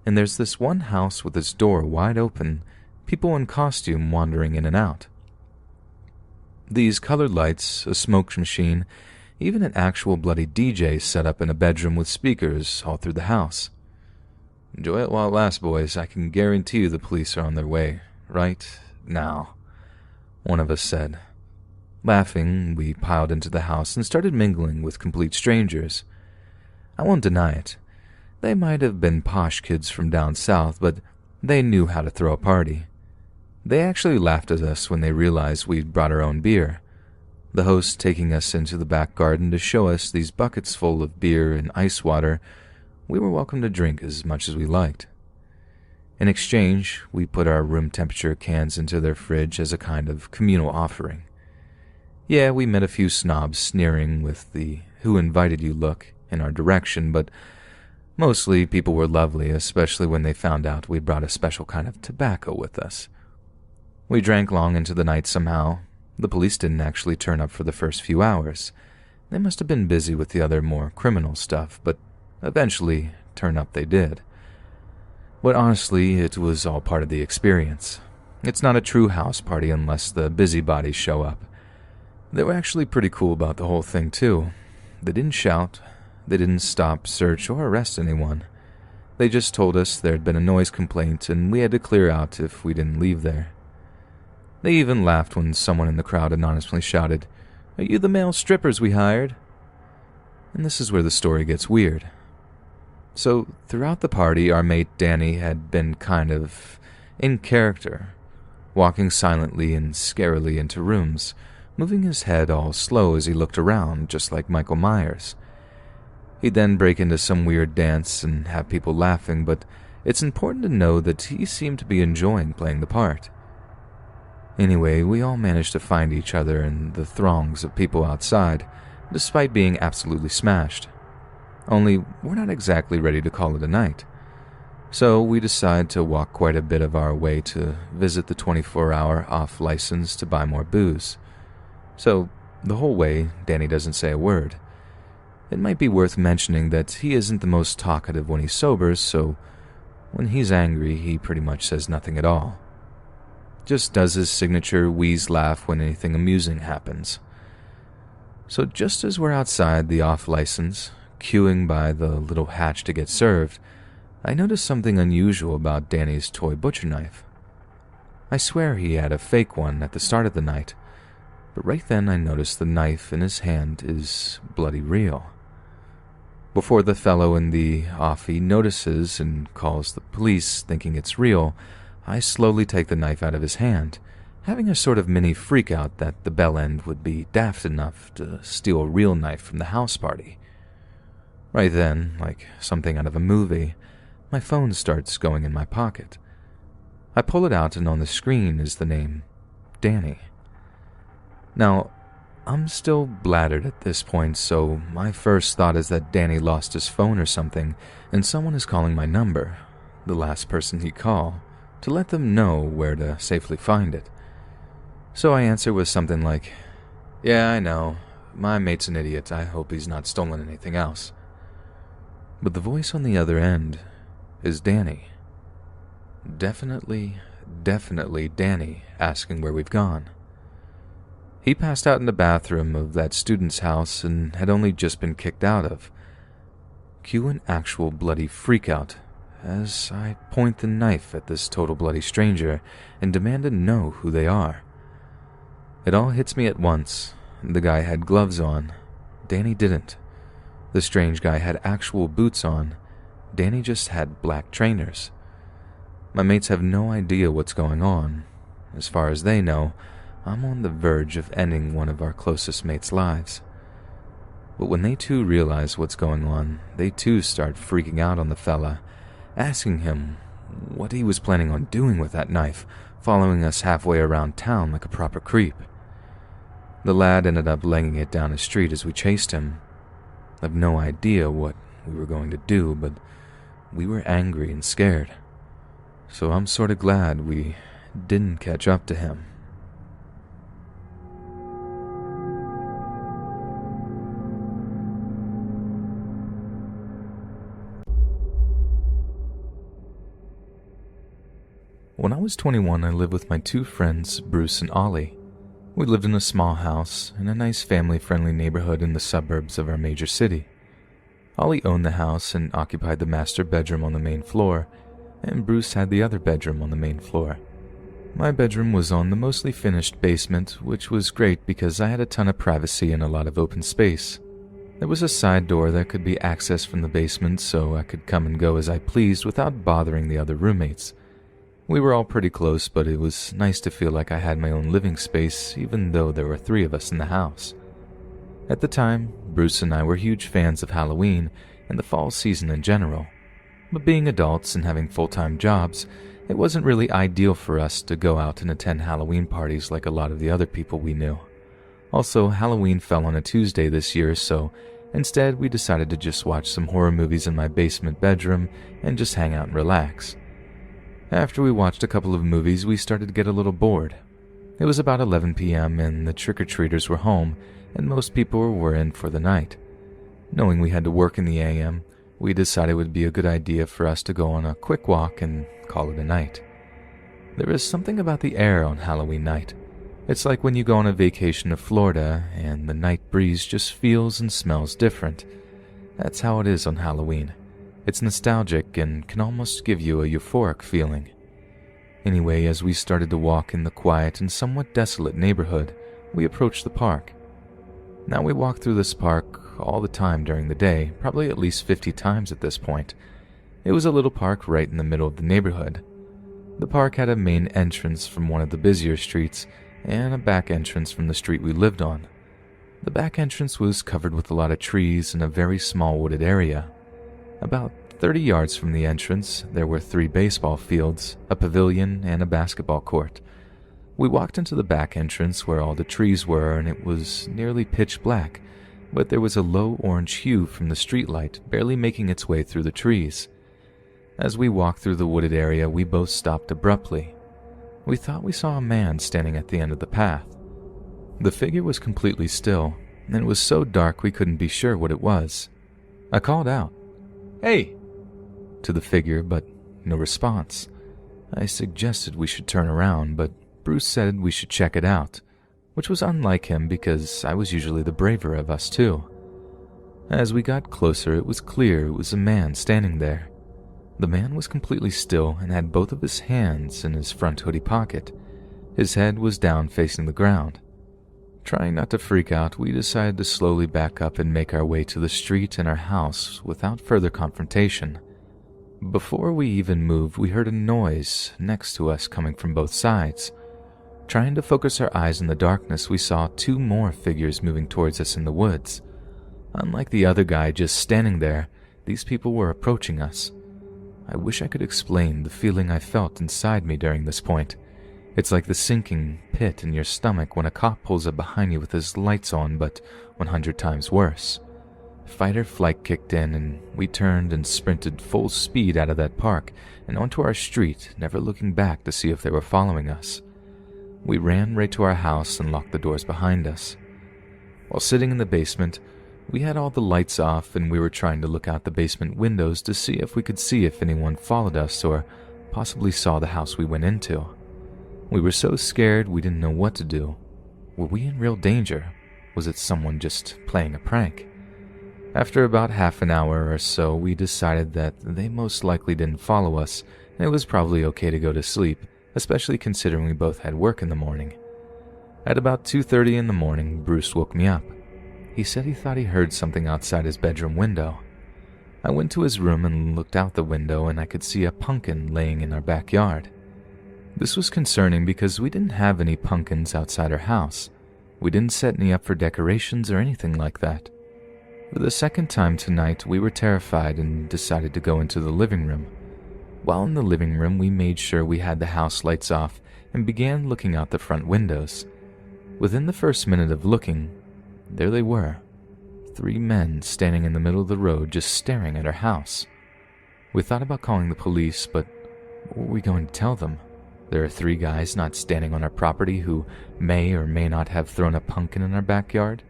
and there's this one house with its door wide open, people in costume wandering in and out. These colored lights, a smoke machine, even an actual bloody DJ set up in a bedroom with speakers all through the house. Enjoy it while it lasts, boys. I can guarantee you the police are on their way. Right now, one of us said. Laughing, we piled into the house and started mingling with complete strangers. I won't deny it. They might have been posh kids from down south, but they knew how to throw a party. They actually laughed at us when they realized we'd brought our own beer. The host taking us into the back garden to show us these buckets full of beer and ice water. We were welcome to drink as much as we liked. In exchange, we put our room temperature cans into their fridge as a kind of communal offering. Yeah, we met a few snobs sneering with the "who invited you" look in our direction, but mostly people were lovely, especially when they found out we brought a special kind of tobacco with us. We drank long into the night somehow. The police didn't actually turn up for the first few hours. They must have been busy with the other more criminal stuff, but eventually turn up they did. But honestly, it was all part of the experience. It's not a true house party unless the busybodies show up. They were actually pretty cool about the whole thing, too. They didn't shout. They didn't stop, search, or arrest anyone. They just told us there had been a noise complaint and we had to clear out if we didn't leave there. They even laughed when someone in the crowd anonymously shouted, "Are you the male strippers we hired?" And this is where the story gets weird. So, throughout the party, our mate Danny had been kind of in character, walking silently and scarily into rooms, moving his head all slow as he looked around, just like Michael Myers. He'd then break into some weird dance and have people laughing, but it's important to know that he seemed to be enjoying playing the part. Anyway, we all managed to find each other in the throngs of people outside, despite being absolutely smashed. Only, we're not exactly ready to call it a night. So we decide to walk quite a bit of our way to visit the 24-hour off license to buy more booze. So, the whole way, Danny doesn't say a word. It might be worth mentioning that he isn't the most talkative when he sobers, so When he's angry, he pretty much says nothing at all. Just does his signature wheeze laugh when anything amusing happens. So just as we're outside the off-license, queuing by the little hatch to get served, I noticed something unusual about Danny's toy butcher knife. I swear he had a fake one at the start of the night, but right then I noticed the knife in his hand is bloody real. Before the fellow in the offie notices and calls the police thinking it's real, I slowly take the knife out of his hand, having a sort of mini freakout that the bellend would be daft enough to steal a real knife from the house party. Right then, like something out of a movie, my phone starts going in my pocket. I pull it out and on the screen is the name, Danny. Now, I'm still bladdered at this point, so my first thought is that Danny lost his phone or something, and someone is calling my number, the last person he'd call, to let them know where to safely find it. So I answer with something like, "Yeah, I know. My mate's an idiot. I hope he's not stolen anything else." But the voice on the other end is Danny. Definitely Danny asking where we've gone. He passed out in the bathroom of that student's house and had only just been kicked out of. Cue an actual bloody freakout as I point the knife at this total bloody stranger and demand to know who they are. It all hits me at once. The guy had gloves on. Danny didn't. The strange guy had actual boots on. Danny just had black trainers. My mates have no idea what's going on. As far as they know, I'm on the verge of ending one of our closest mates' lives. But when they too realize what's going on, they too start freaking out on the fella, asking him what he was planning on doing with that knife, following us halfway around town like a proper creep. The lad ended up laying it down the street as we chased him. I've no idea what we were going to do, but we were angry and scared. So I'm sort of glad we didn't catch up to him. When I was 21, I lived with my two friends, Bruce and Ollie. We lived in a small house in a nice family-friendly neighborhood in the suburbs of our major city. Ollie owned the house and occupied the master bedroom on the main floor, and Bruce had the other bedroom on the main floor. My bedroom was on the mostly finished basement, which was great because I had a ton of privacy and a lot of open space. There was a side door that could be accessed from the basement so I could come and go as I pleased without bothering the other roommates. We were all pretty close, but it was nice to feel like I had my own living space, even though there were 3 of us in the house. At the time, Bruce and I were huge fans of Halloween and the fall season in general. But being adults and having full-time jobs, it wasn't really ideal for us to go out and attend Halloween parties like a lot of the other people we knew. Also, Halloween fell on a Tuesday this year, so instead we decided to just watch some horror movies in my basement bedroom and just hang out and relax. After we watched a couple of movies, we started to get a little bored. It was about 11 p.m. and the trick-or-treaters were home, and most people were in for the night. Knowing we had to work in the a.m., we decided it would be a good idea for us to go on a quick walk and call it a night. There is something about the air on Halloween night. It's like when you go on a vacation to Florida and the night breeze just feels and smells different. That's how it is on Halloween. It's nostalgic and can almost give you a euphoric feeling. Anyway, as we started to walk in the quiet and somewhat desolate neighborhood, we approached the park. Now we walk through this park all the time during the day, probably at least 50 times at this point. It was a little park right in the middle of the neighborhood. The park had a main entrance from one of the busier streets and a back entrance from the street we lived on. The back entrance was covered with a lot of trees and a very small wooded area. About 30 yards from the entrance, there were 3 baseball fields, a pavilion, and a basketball court. We walked into the back entrance where all the trees were, and it was nearly pitch black, but there was a low orange hue from the streetlight barely making its way through the trees. As we walked through the wooded area, we both stopped abruptly. We thought we saw a man standing at the end of the path. The figure was completely still, and it was so dark we couldn't be sure what it was. I called out, "Hey!" to the figure, but no response. I suggested we should turn around, but Bruce said we should check it out, which was unlike him because I was usually the braver of us two. As we got closer, it was clear it was a man standing there. The man was completely still and had both of his hands in his front hoodie pocket. His head was down facing the ground. Trying not to freak out, we decided to slowly back up and make our way to the street and our house without further confrontation. Before we even moved, we heard a noise next to us coming from both sides. Trying to focus our eyes in the darkness, we saw two more figures moving towards us in the woods. Unlike the other guy just standing there, these people were approaching us. I wish I could explain the feeling I felt inside me during this point. It's like the sinking pit in your stomach when a cop pulls up behind you with his lights on, but 100 times worse. Fight or flight kicked in, and we turned and sprinted full speed out of that park and onto our street, never looking back to see if they were following us. We ran right to our house and locked the doors behind us. While sitting in the basement, we had all the lights off and we were trying to look out the basement windows to see if we could see if anyone followed us or possibly saw the house we went into. We were so scared we didn't know what to do. Were we in real danger? Was it someone just playing a prank? After about half an hour or so, we decided that they most likely didn't follow us and it was probably okay to go to sleep, especially considering we both had work in the morning. At about 2:30 in the morning, Bruce woke me up. He said he thought he heard something outside his bedroom window. I went to his room and looked out the window and I could see a pumpkin laying in our backyard. This was concerning because we didn't have any pumpkins outside our house. We didn't set any up for decorations or anything like that. For the second time tonight, we were terrified and decided to go into the living room. While in the living room, we made sure we had the house lights off and began looking out the front windows. Within the first minute of looking, there they were, 3 men standing in the middle of the road just staring at our house. We thought about calling the police, but what were we going to tell them? There are 3 guys not standing on our property who may or may not have thrown a pumpkin in our backyard.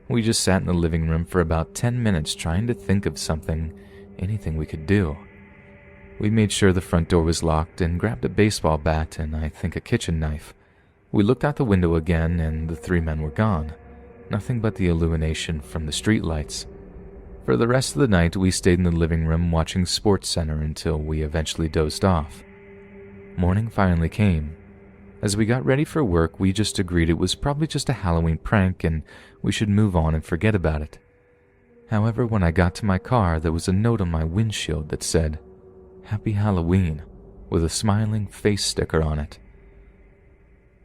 We just sat in the living room for about 10 minutes trying to think of something, anything we could do. We made sure the front door was locked and grabbed a baseball bat and I think a kitchen knife. We looked out the window again and the 3 men were gone. Nothing but the illumination from the streetlights. For the rest of the night, we stayed in the living room watching SportsCenter until we eventually dozed off. Morning finally came. As we got ready for work, we just agreed it was probably just a Halloween prank and we should move on and forget about it. However, when I got to my car, there was a note on my windshield that said, "Happy Halloween," with a smiling face sticker on it.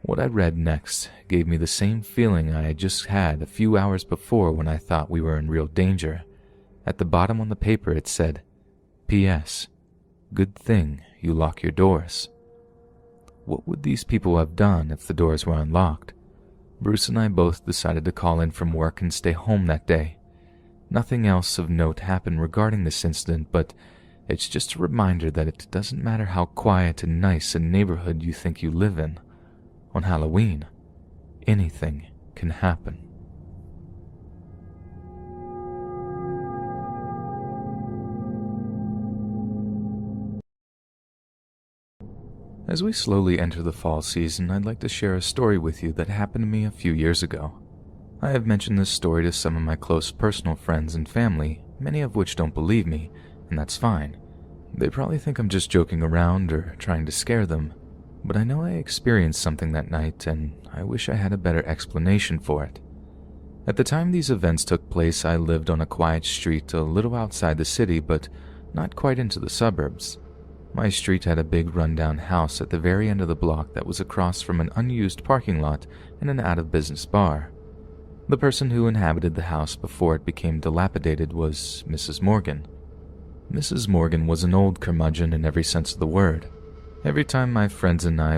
What I read next gave me the same feeling I had just had a few hours before when I thought we were in real danger. At the bottom on the paper it said, "P.S. Good thing you lock your doors." What would these people have done if the doors were unlocked? Bruce and I both decided to call in from work and stay home that day. Nothing else of note happened regarding this incident, but it's just a reminder that it doesn't matter how quiet and nice a neighborhood you think you live in. On Halloween, anything can happen. As we slowly enter the fall season, I'd like to share a story with you that happened to me a few years ago. I have mentioned this story to some of my close personal friends and family, many of which don't believe me, and that's fine. They probably think I'm just joking around or trying to scare them, but I know I experienced something that night and I wish I had a better explanation for it. At the time these events took place, I lived on a quiet street a little outside the city, but not quite into the suburbs. My street had a big rundown house at the very end of the block that was across from an unused parking lot and an out-of-business bar. The person who inhabited the house before it became dilapidated was Mrs. Morgan. Mrs. Morgan was an old curmudgeon in every sense of the word. Every time my friends and I